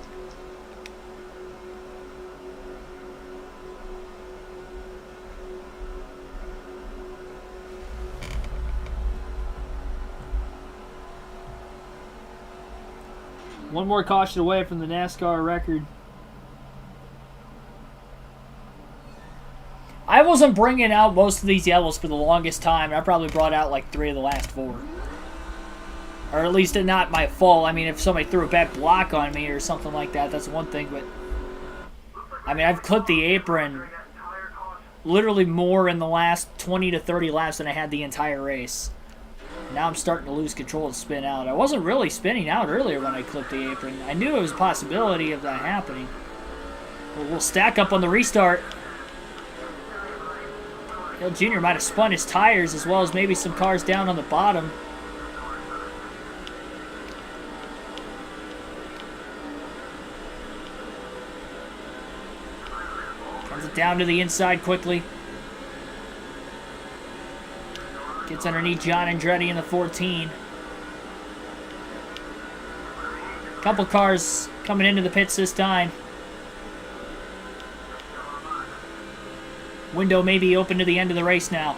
One more caution away from the NASCAR record wasn't bringing out most of these yellows for the longest time. I probably brought out like 3 of the last 4. Or at least not my fault. I mean, if somebody threw a bad block on me or something like that, that's one thing. But, I mean, I've clipped the apron literally more in the last 20 to 30 laps than I had the entire race. Now I'm starting to lose control and spin out. I wasn't really spinning out earlier when I clipped the apron. I knew it was a possibility of that happening. But we'll stack up on the restart. Dale Jr. might have spun his tires as well as maybe some cars down on the bottom. Comes it down to the inside quickly. Gets underneath John Andretti in the 14. Couple cars coming into the pits this time. Window may be open to the end of the race now.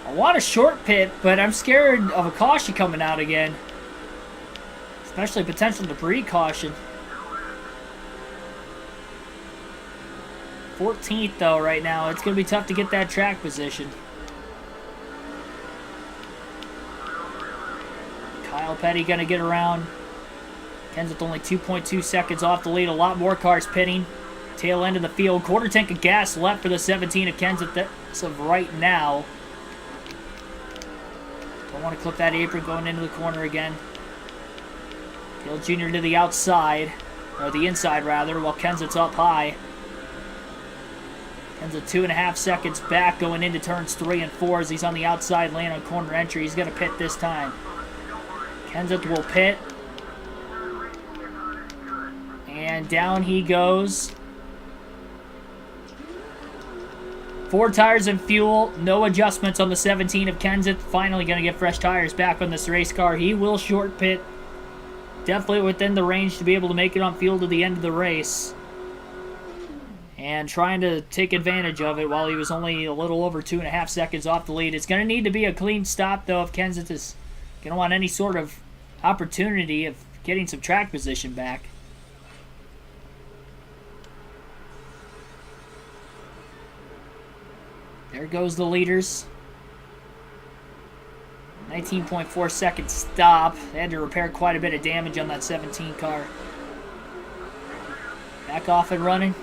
I want a short pit, but I'm scared of a caution coming out again. Especially potential debris caution. 14th though right now. It's going to be tough to get that track position. Kyle Petty going to get around. Kenseth only 2.2 seconds off the lead. A lot more cars pitting. Tail end of the field. Quarter tank of gas left for the 17 of Kenseth as of right now. Don't want to clip that apron going into the corner again. Dale Jr. to the outside, or the inside rather, while Kenseth's up high. Kenseth 2.5 seconds back going into turns 3 and 4 as he's on the outside lane on corner entry. He's going to pit this time. Kenseth will pit. And down he goes. 4 tires and fuel, no adjustments on the 17 of Kenseth. Finally going to get fresh tires back on this race car. He will short pit. Definitely within the range to be able to make it on fuel to the end of the race. And trying to take advantage of it while he was only a little over 2.5 seconds off the lead. It's going to need to be a clean stop, though, if Kenseth is going to want any sort of opportunity of getting some track position back. There goes the leaders. 19.4 second stop. They had to repair quite a bit of damage on that 17 car. Back off and running.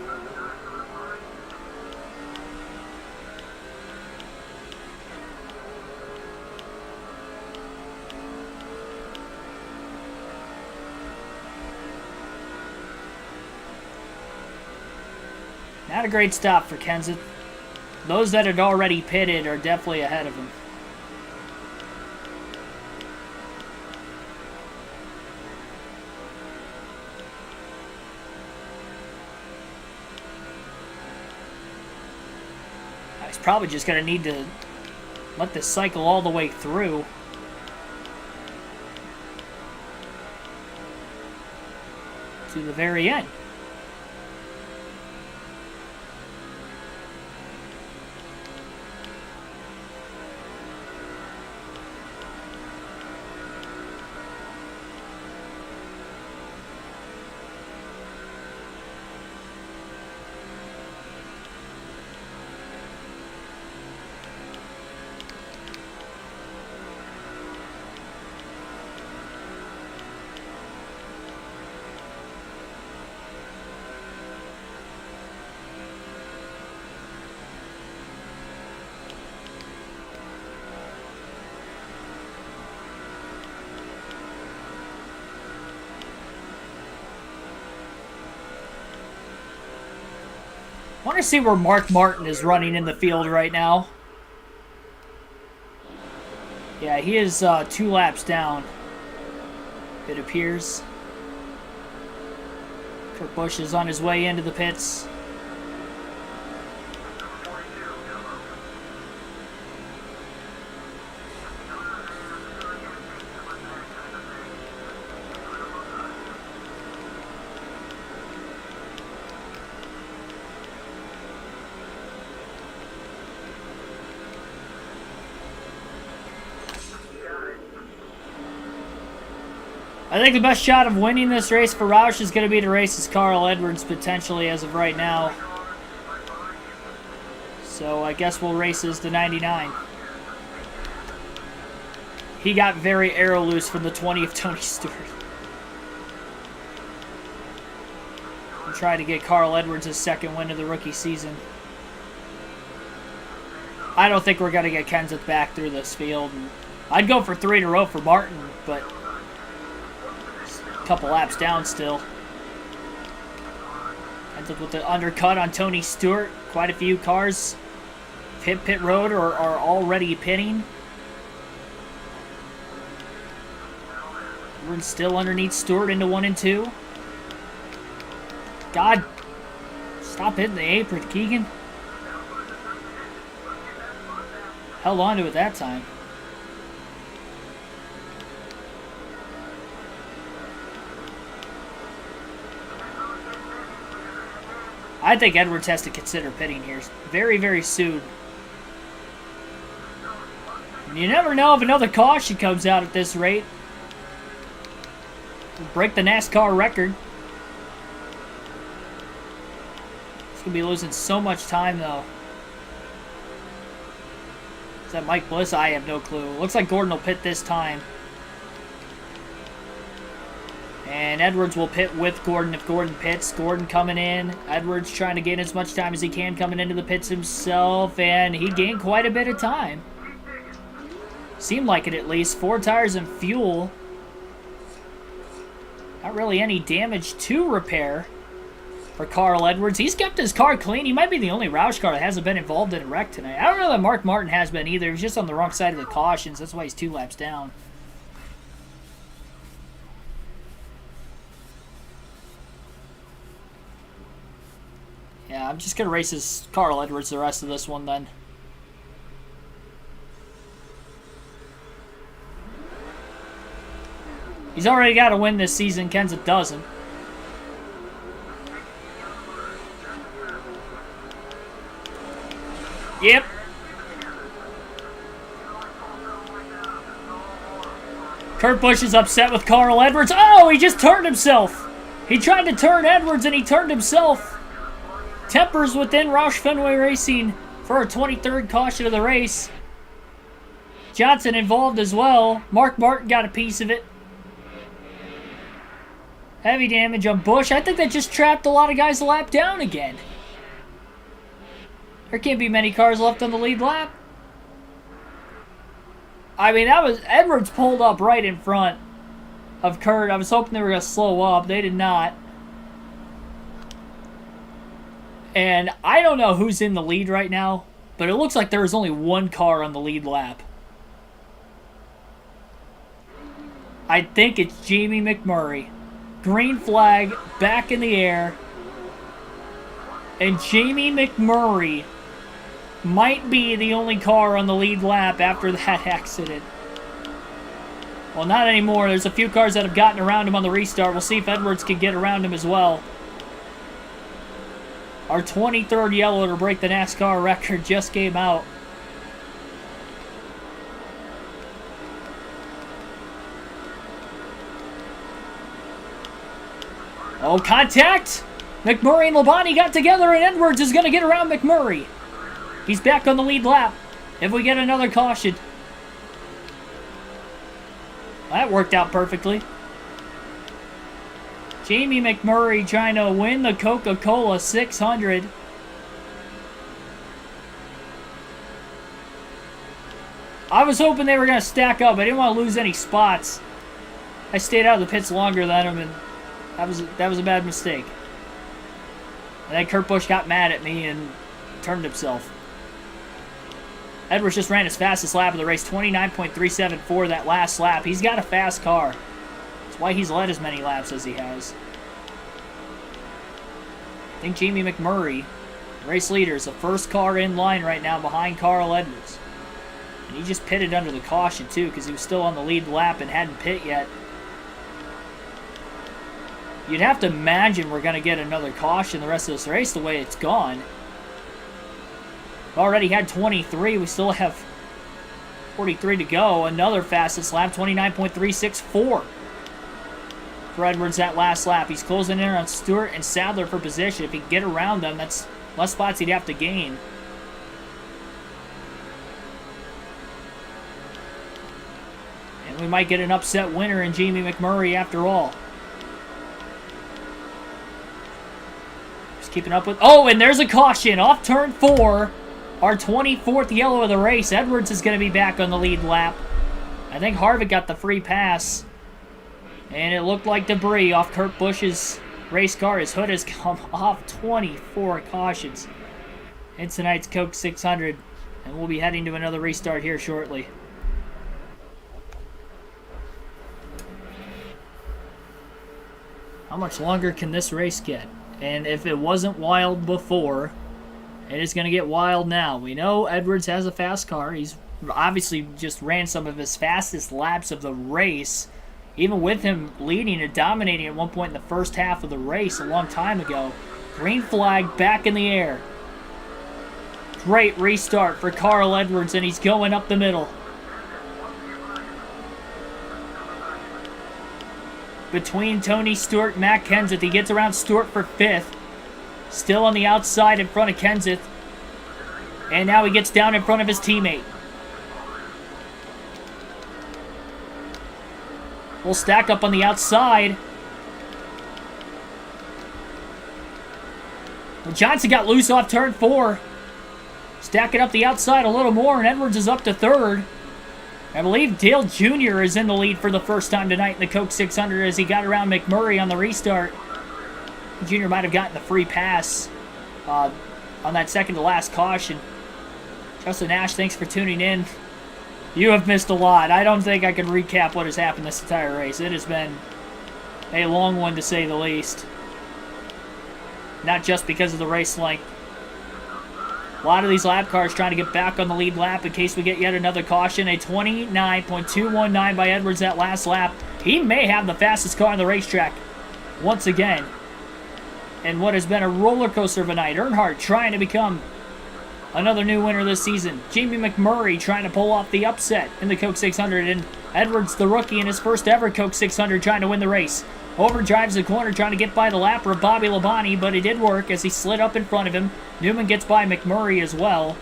Not a great stop for Kenseth. Those that had already pitted are definitely ahead of him. He's probably just going to need to let this cycle all the way through. To the very end. I want to see where Mark Martin is running in the field right now. Yeah, he is 2 laps down, it appears. Kurt Busch is on his way into the pits. I think the best shot of winning this race for Roush is going to be to race as Carl Edwards, potentially, as of right now. So I guess we'll race as the 99. He got very arrow loose from the 20 of Tony Stewart. And try to get Carl Edwards his second win of the rookie season. I don't think we're going to get Kenseth back through this field. I'd go for 3 in a row for Martin, but couple laps down still. Ends up with the undercut on Tony Stewart. Quite a few cars hit pit road or are already pitting. We're still underneath Stewart into 1 and 2. God, stop hitting the apron, Keegan. Held on to it that time. I think Edwards has to consider pitting here very, very soon. And you never know if another caution comes out at this rate. We'll break the NASCAR record. It's going to be losing so much time, though. Is that Mike Bliss? I have no clue. Looks like Gordon will pit this time. And Edwards will pit with Gordon if Gordon pits. Gordon coming in. Edwards trying to gain as much time as he can coming into the pits himself. And he gained quite a bit of time. Seemed like it at least. 4 tires and fuel. Not really any damage to repair for Carl Edwards. He's kept his car clean. He might be the only Roush car that hasn't been involved in a wreck tonight. I don't know that Mark Martin has been either. He's just on the wrong side of the cautions. That's why he's 2 laps down. Yeah, I'm just going to race as Carl Edwards the rest of this one then. He's already got to win this season. Kenseth doesn't. Yep. Kurt Busch is upset with Carl Edwards. Oh, he just turned himself. He tried to turn Edwards and he turned himself. Tempers within Roush Fenway Racing for our 23rd caution of the race. Johnson involved as well. Mark Martin got a piece of it. Heavy damage on Busch. I think that just trapped a lot of guys a lap down again. There can't be many cars left on the lead lap. I mean, that was Edwards pulled up right in front of Kurt. I was hoping they were going to slow up. They did not. And I don't know who's in the lead right now, but it looks like there is only 1 car on the lead lap. I think it's Jamie McMurray. Green flag back in the air. And Jamie McMurray might be the only car on the lead lap after that accident. Well, not anymore. There's a few cars that have gotten around him on the restart. We'll see if Edwards can get around him as well. Our 23rd yellow to break the NASCAR record just came out. Oh, contact! McMurray and Labonte got together, and Edwards is going to get around McMurray. He's back on the lead lap. If we get another caution. That worked out perfectly. Jamie McMurray trying to win the Coca-Cola 600. I was hoping they were going to stack up. I didn't want to lose any spots. I stayed out of the pits longer than him, and that was a bad mistake. And then Kurt Busch got mad at me and turned himself. Edwards just ran his fastest lap of the race, 29.374 that last lap. He's got a fast car. That's why he's led as many laps as he has. I think Jamie McMurray, race leader, is the first car in line right now behind Carl Edwards. And he just pitted under the caution, too, because he was still on the lead lap and hadn't pit yet. You'd have to imagine we're going to get another caution the rest of this race the way it's gone. Already had 23. We still have 43 to go. Another fastest lap, 29.364. For Edwards that last lap. He's closing in on Stewart and Sadler for position. If he can get around them, that's less spots he'd have to gain. And we might get an upset winner in Jamie McMurray after all. Just keeping up with... Oh, and there's a caution off turn 4. Our 24th yellow of the race. Edwards is going to be back on the lead lap. I think Harvick got the free pass. And it looked like debris off Kurt Busch's race car. His hood has come off. 24 cautions in tonight's Coke 600. And we'll be heading to another restart here shortly. How much longer can this race get? And if it wasn't wild before, it is going to get wild now. We know Edwards has a fast car. He's obviously just ran some of his fastest laps of the race. Even with him leading and dominating at one point in the first half of the race a long time ago. Green flag back in the air. Great restart for Carl Edwards, and he's going up the middle. Between Tony Stewart and Matt Kenseth. He gets around Stewart for 5th. Still on the outside in front of Kenseth. And now he gets down in front of his teammate. We'll stack up on the outside. Well, Johnson got loose off turn 4. Stacking up the outside a little more, and Edwards is up to 3rd. I believe Dale Jr. is in the lead for the first time tonight in the Coke 600 as he got around McMurray on the restart. Jr. might have gotten the free pass on that second-to-last caution. Justin Nash, thanks for tuning in. You have missed a lot. I don't think I can recap what has happened this entire race. It has been a long one, to say the least. Not just because of the race length. A lot of these lap cars trying to get back on the lead lap in case we get yet another caution. A 29.219 by Edwards that last lap. He may have the fastest car on the racetrack once again. And what has been a roller coaster of a night. Earnhardt trying to become another new winner this season. Jamie McMurray trying to pull off the upset in the Coke 600. And Edwards, the rookie, in his first ever Coke 600, trying to win the race. Overdrives the corner, trying to get by the lapper of Bobby Labonte, but it did work as he slid up in front of him. Newman gets by McMurray as well.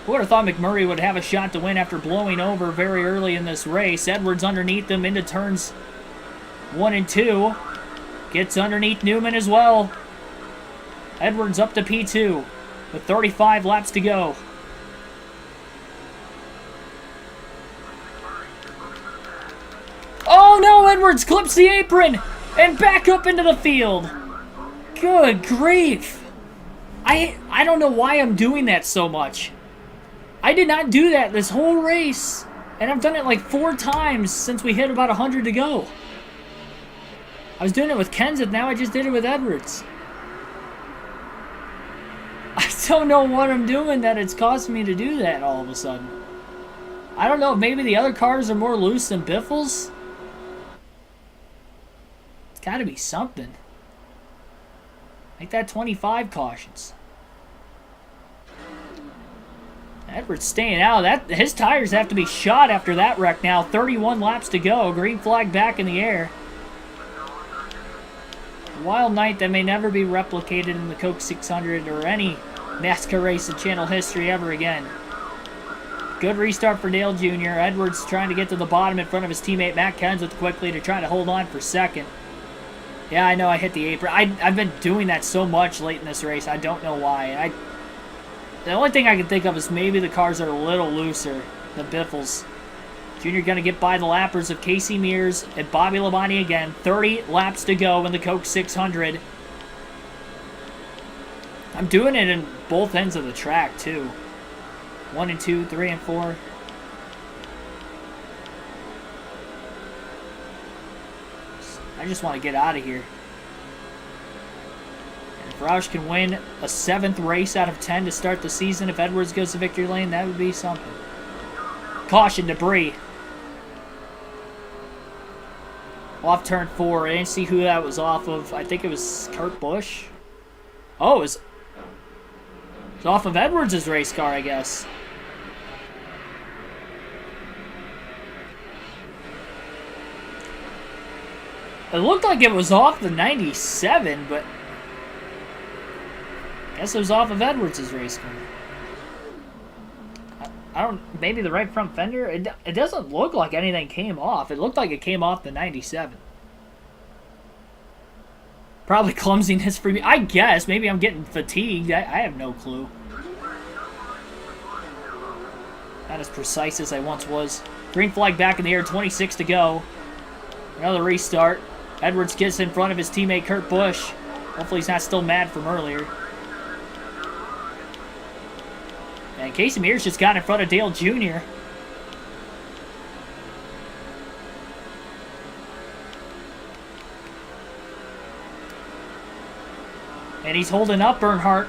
Who would have thought McMurray would have a shot to win after blowing over very early in this race? Edwards underneath them into turns 1 and 2. Gets underneath Newman as well. Edwards up to P2 with 35 laps to go. Oh no, Edwards clips the apron and back up into the field. Good grief. I don't know why I'm doing that so much. I did not do that this whole race. And I've done it like 4 times since we hit about 100 to go. I was doing it with Kenseth, now I just did it with Edwards. I don't know what I'm doing that it's causing me to do that all of a sudden. I don't know if maybe the other cars are more loose than Biffle's. It's got to be something. Make that 25 cautions. Edwards staying out. His tires have to be shot after that wreck now. 31 laps to go. Green flag back in the air. A wild night that may never be replicated in the Coke 600 or any NASCAR race in channel history ever again. Good restart for Dale Jr. Edwards trying to get to the bottom in front of his teammate Matt Kenseth quickly to try to hold on for second. Yeah, I know I hit the apron. I've been doing that so much late in this race. I don't know why. The only thing I can think of is maybe the cars are a little looser than Biffle's. Junior going to get by the lappers of Casey Mears and Bobby Labonte again. 30 laps to go in the Coke 600. I'm doing it in both ends of the track, too. 1 and 2, 3 and 4. I just want to get out of here. If Roush can win a 7th race out of 10 to start the season, if Edwards goes to victory lane, that would be something. Caution, debris. Off turn 4. I didn't see who that was off of. I think it was Kurt Busch. Oh, it was off of Edwards' race car, I guess. It looked like it was off the 97, but I guess it was off of Edwards' race car. I don't, maybe the right front fender? It doesn't look like anything came off. It looked like it came off the 97. Probably clumsiness for me. I guess. Maybe I'm getting fatigued. I have no clue. Not as precise as I once was. Green flag back in the air. 26 to go. Another restart. Edwards gets in front of his teammate Kurt Busch. Hopefully he's not still mad from earlier. And Casey Mears just got in front of Dale Jr. And he's holding up Earnhardt.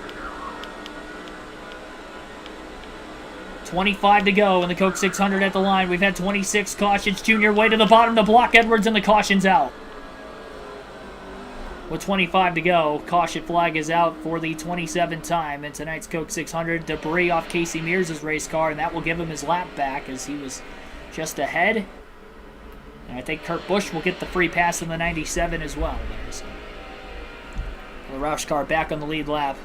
25 to go in the Coke 600 at the line. We've had 26 cautions. Jr. way to the bottom to block Edwards, and the caution's out. With 25 to go, caution flag is out for the 27th time in tonight's Coke 600. Debris off Casey Mears' race car, and that will give him his lap back as he was just ahead. And I think Kurt Busch will get the free pass in the 97 as well. So the Roush car back on the lead lap.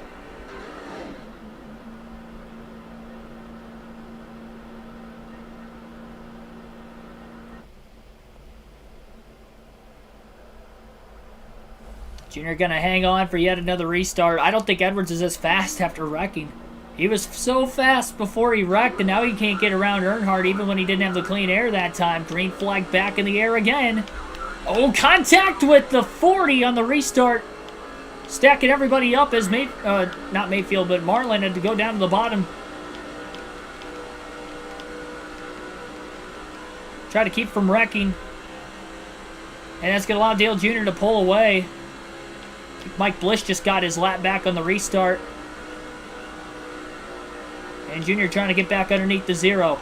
Junior gonna hang on for yet another restart. I don't think Edwards is as fast after wrecking. He was so fast before he wrecked, and now he can't get around Earnhardt even when he didn't have the clean air that time. Green flag back in the air again. Oh, contact with the 40 on the restart. Stacking everybody up as not Mayfield, but Marlin had to go down to the bottom. Try to keep from wrecking. And that's going to allow Dale Jr. to pull away. Mike Blish just got his lap back on the restart. And Jr. trying to get back underneath the 0.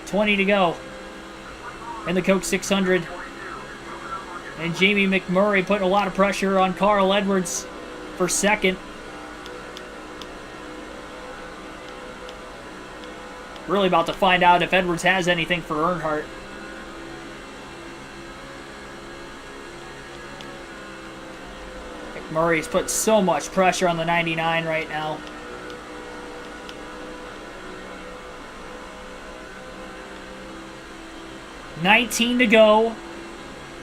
20 to go in the Coke 600. And Jamie McMurray putting a lot of pressure on Carl Edwards for second. Really about to find out if Edwards has anything for Earnhardt. McMurray's put so much pressure on the 99 right now. $19 to go.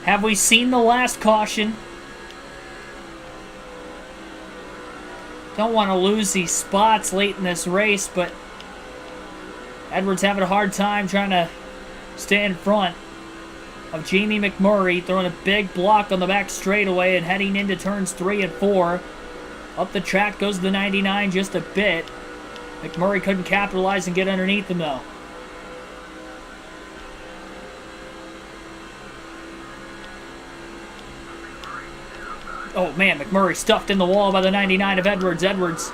Have we seen the last caution? Don't want to lose these spots late in this race, but Edwards having a hard time trying to stay in front of Jamie McMurray, throwing a big block on the back straightaway and heading into turns 3 and 4. Up the track goes the 99 just a bit. McMurray couldn't capitalize and get underneath him though. Oh man, McMurray stuffed in the wall by the 99 of Edwards. Edwards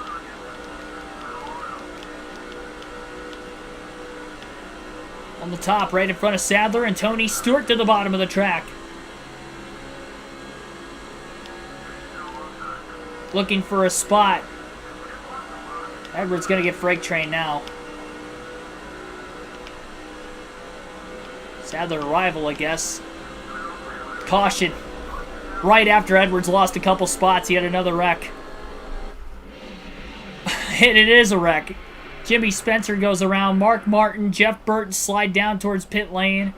on the top, right in front of Sadler, and Tony Stewart to the bottom of the track. Looking for a spot. Edwards going to get freight train now. Sadler rival, I guess. Caution. Right after Edwards lost a couple spots, he had another wreck. And it is a wreck. Jimmy Spencer goes around. Mark Martin, Jeff Burton slide down towards pit lane.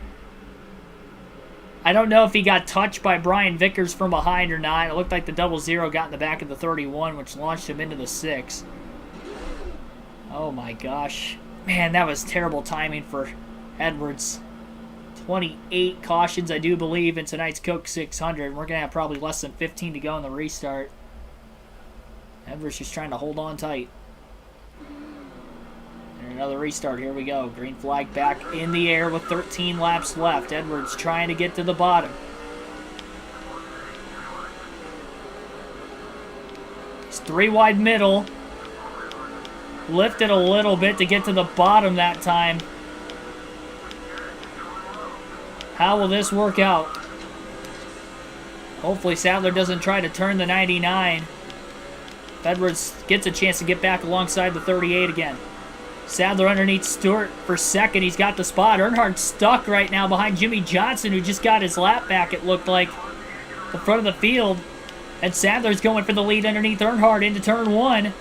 I don't know if he got touched by Brian Vickers from behind or not. It looked like the 00 got in the back of the 31, which launched him into the 6. Oh my gosh. Man, that was terrible timing for Edwards. 28 cautions, I do believe, in tonight's Coke 600. We're going to have probably less than 15 to go in the restart. Edwards just trying to hold on tight. And another restart. Here we go. Green flag back in the air with 13 laps left. Edwards trying to get to the bottom. 3 wide middle. Lifted a little bit to get to the bottom that time. How will this work out? Hopefully Sadler doesn't try to turn the 99. Edwards gets a chance to get back alongside the 38 again. Sadler underneath Stewart for second. He's got the spot. Earnhardt stuck right now behind Jimmy Johnson, who just got his lap back, it looked like, the front of the field. And Sadler's going for the lead underneath Earnhardt into turn 1.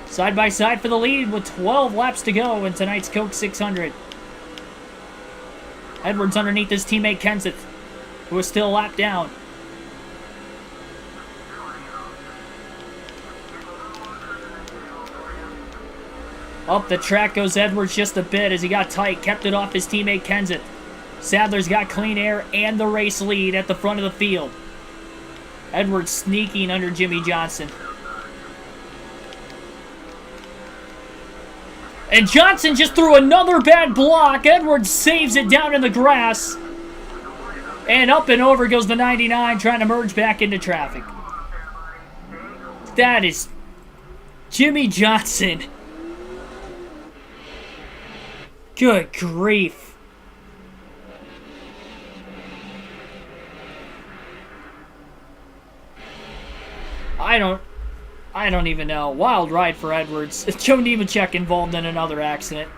Side by side for the lead with 12 laps to go in tonight's Coke 600. Edwards underneath his teammate Kenseth, who is still a lap down. Up the track goes Edwards just a bit as he got tight, kept it off his teammate Kenseth. Sadler's got clean air and the race lead at the front of the field. Edwards sneaking under Jimmy Johnson. And Johnson just threw another bad block. Edwards saves it down in the grass. And up and over goes the 99, trying to merge back into traffic. That is Jimmy Johnson. Good grief. I don't even know. Wild ride for Edwards. Joe Nemechek involved in another accident.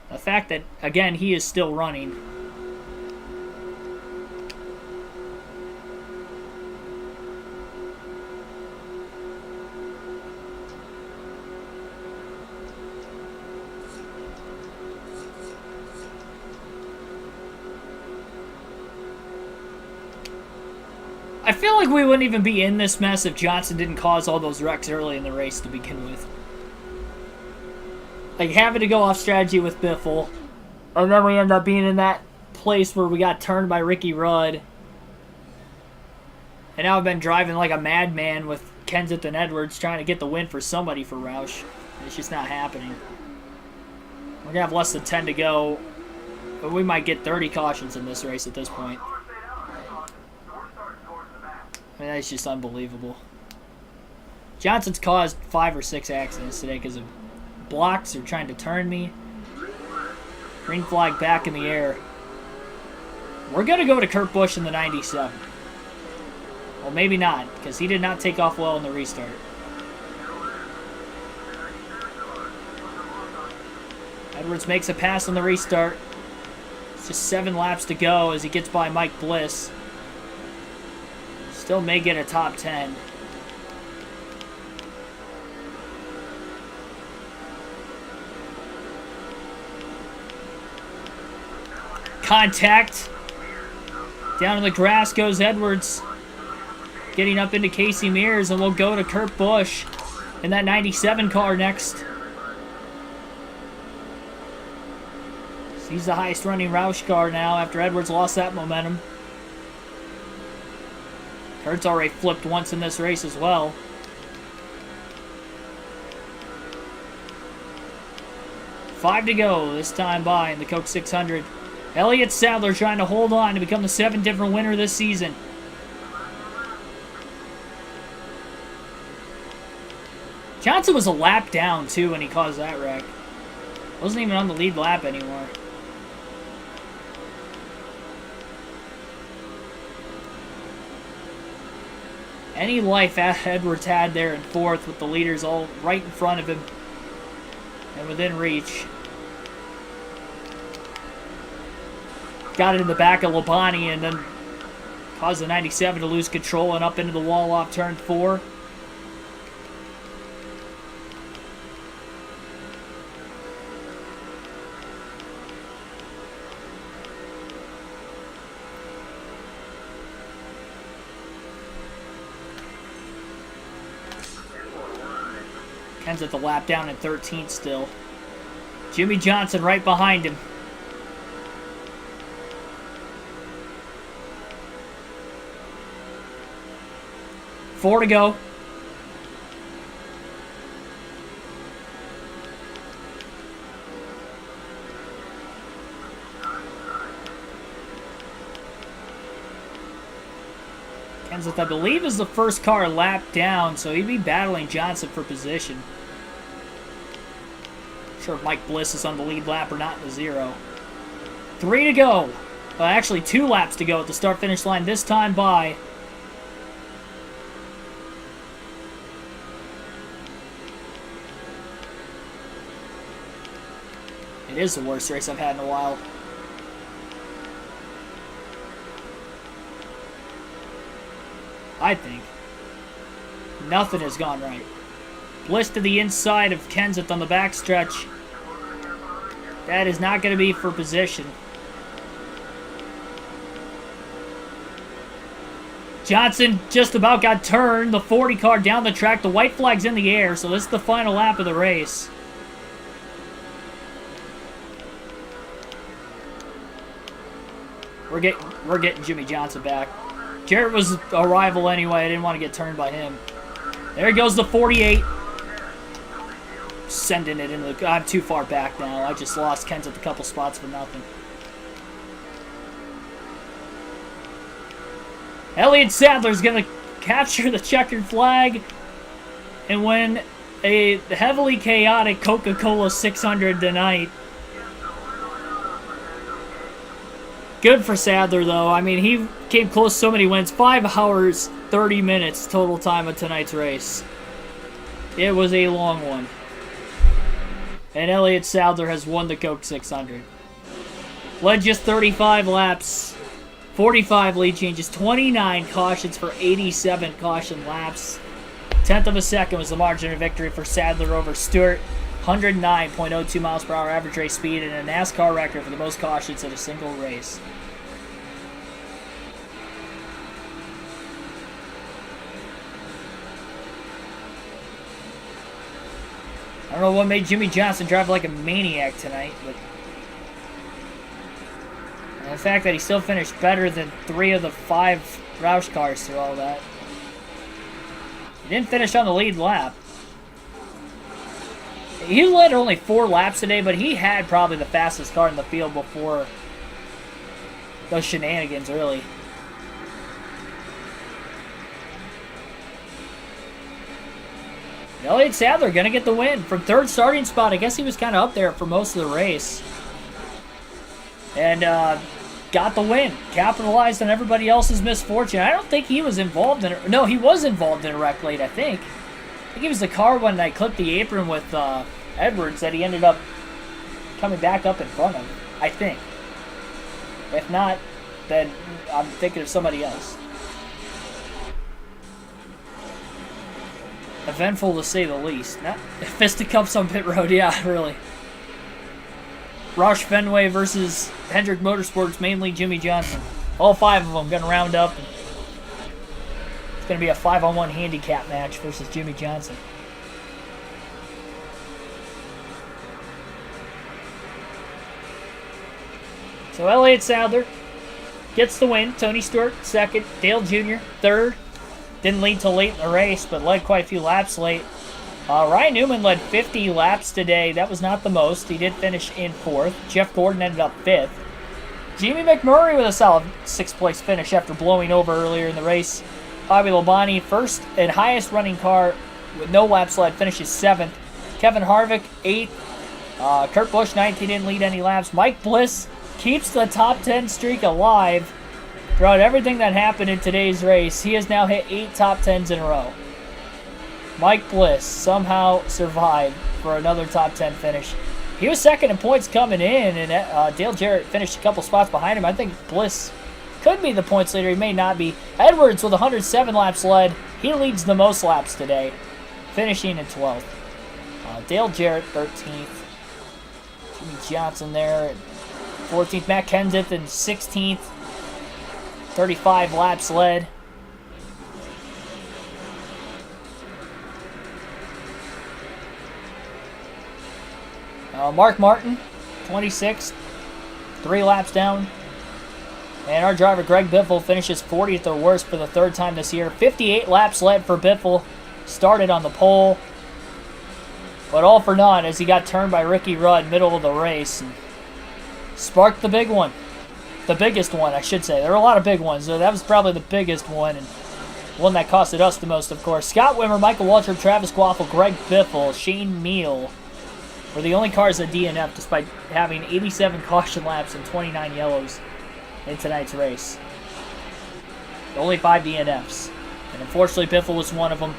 The fact that, again, he is still running. I feel like we wouldn't even be in this mess if Johnson didn't cause all those wrecks early in the race to begin with. Like, having to go off strategy with Biffle, and then we end up being in that place where we got turned by Ricky Rudd. And now I've been driving like a madman with Kenseth and Edwards trying to get the win for somebody for Roush. It's just not happening. We're going to have less than 10 to go, but we might get 30 cautions in this race at this point. I mean, that's just unbelievable. Johnson's caused 5 or 6 accidents today because of blocks or trying to turn me. Green flag back in the air. We're going to go to Kurt Busch in the 97. Well, maybe not, because he did not take off well in the restart. Edwards makes a pass on the restart. It's just 7 laps to go as he gets by Mike Bliss. Still may get a top 10. Contact. Down in the grass goes Edwards. Getting up into Casey Mears, and we'll go to Kurt Busch in that 97 car next. He's the highest running Roush car now after Edwards lost that momentum. Kurt's already flipped once in this race as well. Five to go this time by in the Coke 600. Elliott Sadler trying to hold on to become the 7th different winner this season. Johnson was a lap down, too, when he caused that wreck. Wasn't even on the lead lap anymore. Any life Edwards had there in 4th with the leaders all right in front of him and within reach. Got it in the back of Labonte and then caused the 97 to lose control and up into the wall off turn 4. Kenseth the lap down in 13th still. Jimmy Johnson right behind him. Four to go. Kenseth, I believe, is the first car lapped down, so he'd be battling Johnson for position. Not sure if Mike Bliss is on the lead lap or not in the 0. 3 to go. Well, actually, 2 laps to go at the start-finish line, this time by it is the worst race I've had in a while. I think. Nothing has gone right. Bliss to the inside of Kenseth on the backstretch. That is not going to be for position. Johnson just about got turned. The 40 car down the track. The white flag's in the air, so this is the final lap of the race. We're getting Jimmy Johnson back. Jarrett was a rival anyway. I didn't want to get turned by him. There goes the 48. Sending it into the... I'm too far back now. I just lost Kenseth a couple spots for nothing. Elliott Sadler's going to capture the checkered flag and win a heavily chaotic Coca-Cola 600 tonight. Good for Sadler, though. I mean, he came close to so many wins. 5 hours, 30 minutes total time of tonight's race. It was a long one. And Elliott Sadler has won the Coke 600. Led just 35 laps. 45 lead changes. 29 cautions for 87 caution laps. 10th of a second was the margin of victory for Sadler over Stewart. 109.02 miles per hour average race speed and a NASCAR record for the most cautions in a single race. I don't know what made Jimmy Johnson drive like a maniac tonight, but and the fact that he still finished better than 3 of the 5 Roush cars through all that. He didn't finish on the lead lap. He led only 4 laps today, but he had probably the fastest car in the field before those shenanigans, really. Elliott Sadler going to get the win from 3rd starting spot. I guess he was kind of up there for most of the race. And got the win. Capitalized on everybody else's misfortune. I don't think he was involved in it. No, he was involved in a wreck late, I think. I think it was the car when I clipped the apron with Edwards that he ended up coming back up in front of. I think. If not, then I'm thinking of somebody else. Eventful to say the least. Not fisticuffs on pit road, yeah, really. Roush Fenway versus Hendrick Motorsports, mainly Jimmy Johnson. All 5 of them going to round up. It's going to be a 5-on-1 handicap match versus Jimmy Johnson. So Elliott Sadler gets the win. Tony Stewart, 2nd. Dale Jr., 3rd. Didn't lead till late in the race, but led quite a few laps late. Ryan Newman led 50 laps today. That was not the most. He did finish in 4th. Jeff Gordon ended up 5th. Jamie McMurray with a solid 6th place finish after blowing over earlier in the race. Bobby Labonte, 1st and highest running car with no laps led, finishes 7th. Kevin Harvick, 8th. Kurt Busch, 9th. He didn't lead any laps. Mike Bliss keeps the top 10 streak alive. Throughout everything that happened in today's race, he has now hit 8 top 10s in a row. Mike Bliss somehow survived for another top 10 finish. He was 2nd in points coming in, and Dale Jarrett finished a couple spots behind him. I think Bliss could be the points leader. He may not be. Edwards with 107 laps led. He leads the most laps today, finishing in 12th. Dale Jarrett, 13th. Jimmy Johnson there at 14th. Matt Kenseth in 16th. 35 laps led. Mark Martin, 26th. 3 laps down. And our driver, Greg Biffle, finishes 40th or worse for the 3rd time this year. 58 laps led for Biffle. Started on the pole. But all for naught as he got turned by Ricky Rudd middle of the race. And sparked the big one. The biggest one, I should say. There were a lot of big ones, so that was probably the biggest one. And One that costed us the most, of course. Scott Wimmer, Michael Waltrip, Travis Quaffle, Greg Biffle, Shane Meal were the only cars that DNF despite having 87 caution laps and 29 yellows in tonight's race. Only 5 DNFs. And unfortunately, Biffle was one of them.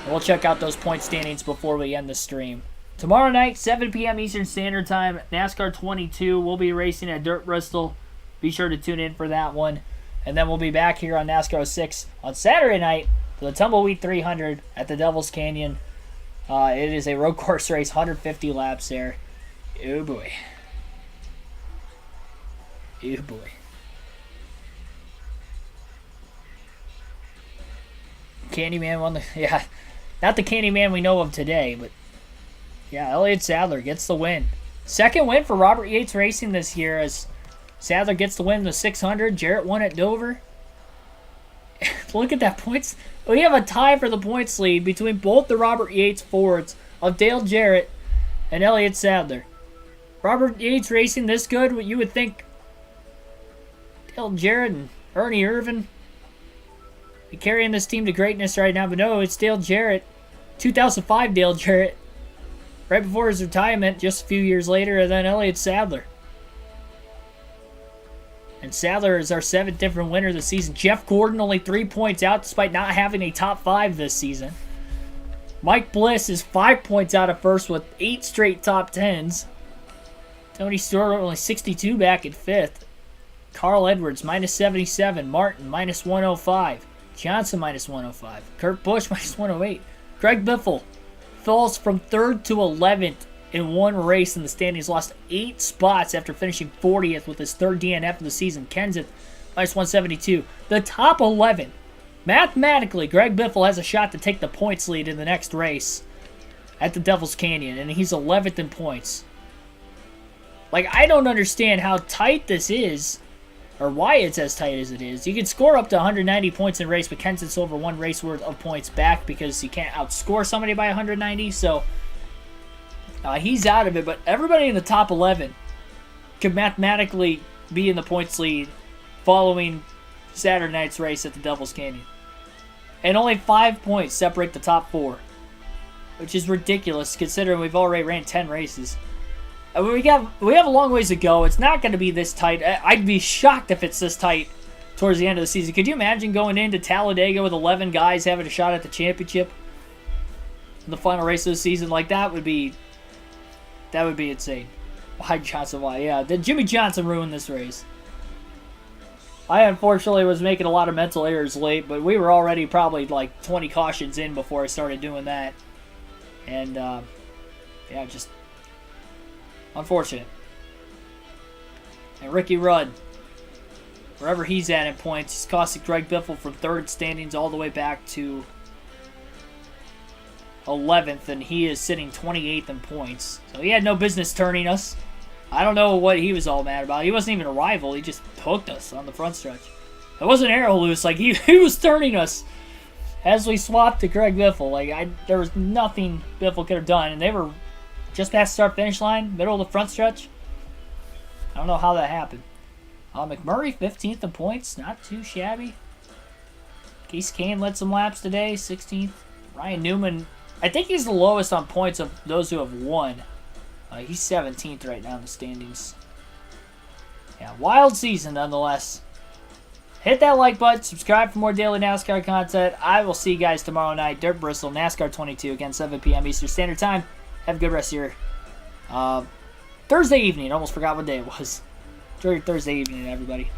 And we'll check out those point standings before we end the stream. Tomorrow night, 7 p.m. Eastern Standard Time, NASCAR 22. We'll be racing at Dirt Bristol. Be sure to tune in for that one. And then we'll be back here on NASCAR 06 on Saturday night for the Tumbleweed 300 at the Devil's Canyon. It is a road course race, 150 laps there. Oh boy. Oh boy. Candyman won the... Yeah, not the Candyman we know of today, but... Yeah, Elliott Sadler gets the win. Second win for Robert Yates Racing this year as Sadler gets the win in the 600. Jarrett won at Dover. Look at that points. We have a tie for the points lead between both the Robert Yates Fords of Dale Jarrett and Elliott Sadler. Robert Yates Racing this good, what you would think Dale Jarrett and Ernie Irvin be carrying this team to greatness right now, but no, it's Dale Jarrett. 2005 Dale Jarrett. Right before his retirement, just a few years later, and then Elliott Sadler. And Sadler is our 7th different winner this season. Jeff Gordon only 3 points out despite not having a top 5 this season. Mike Bliss is 5 points out of first with 8 straight top 10s. Tony Stewart only 62 back at 5th. Carl Edwards minus 77. Martin minus 105. Johnson minus 105. Kurt Busch minus 108. Greg Biffle falls from 3rd to 11th in one race in the standings. Lost 8 spots after finishing 40th with his 3rd DNF of the season. Kenseth minus 172. The top 11. Mathematically, Greg Biffle has a shot to take the points lead in the next race at the Devil's Canyon, and he's 11th in points. Like, I don't understand how tight this is, or why it's as tight as it is. You can score up to 190 points in a race, but Kenseth's over 1 race worth of points back because you can't outscore somebody by 190, so he's out of it. But everybody in the top 11 could mathematically be in the points lead following Saturday night's race at the Devil's Canyon. And only 5 points separate the top 4, which is ridiculous considering we've already ran 10 races. We have a long ways to go. It's not going to be this tight. I'd be shocked if it's this tight towards the end of the season. Could you imagine going into Talladega with 11 guys having a shot at the championship in the final race of the season? Like, that would be insane. Why Johnson? Why? Yeah, did Jimmy Johnson ruin this race? I unfortunately was making a lot of mental errors late, but we were already probably like 20 cautions in before I started doing that. And, yeah, just unfortunate. And Ricky Rudd, wherever he's at in points, he's costed Greg Biffle from 3rd standings all the way back to 11th, and he is sitting 28th in points. So he had no business turning us. I don't know what he was all mad about. He wasn't even a rival. He just hooked us on the front stretch. It wasn't arrow loose. Like, he was turning us as we swapped to Greg Biffle. Like, there was nothing Biffle could have done, and they were just past the start-finish line, middle of the front stretch. I don't know how that happened. McMurray, 15th in points. Not too shabby. Case Kane led some laps today, 16th. Ryan Newman, I think he's the lowest on points of those who have won. He's 17th right now in the standings. Yeah, wild season nonetheless. Hit that like button. Subscribe for more daily NASCAR content. I will see you guys tomorrow night. Dirt Bristol, NASCAR 22, again, 7 p.m. Eastern Standard Time. Have a good rest of your Thursday evening. Almost forgot what day it was. Enjoy your Thursday evening, everybody.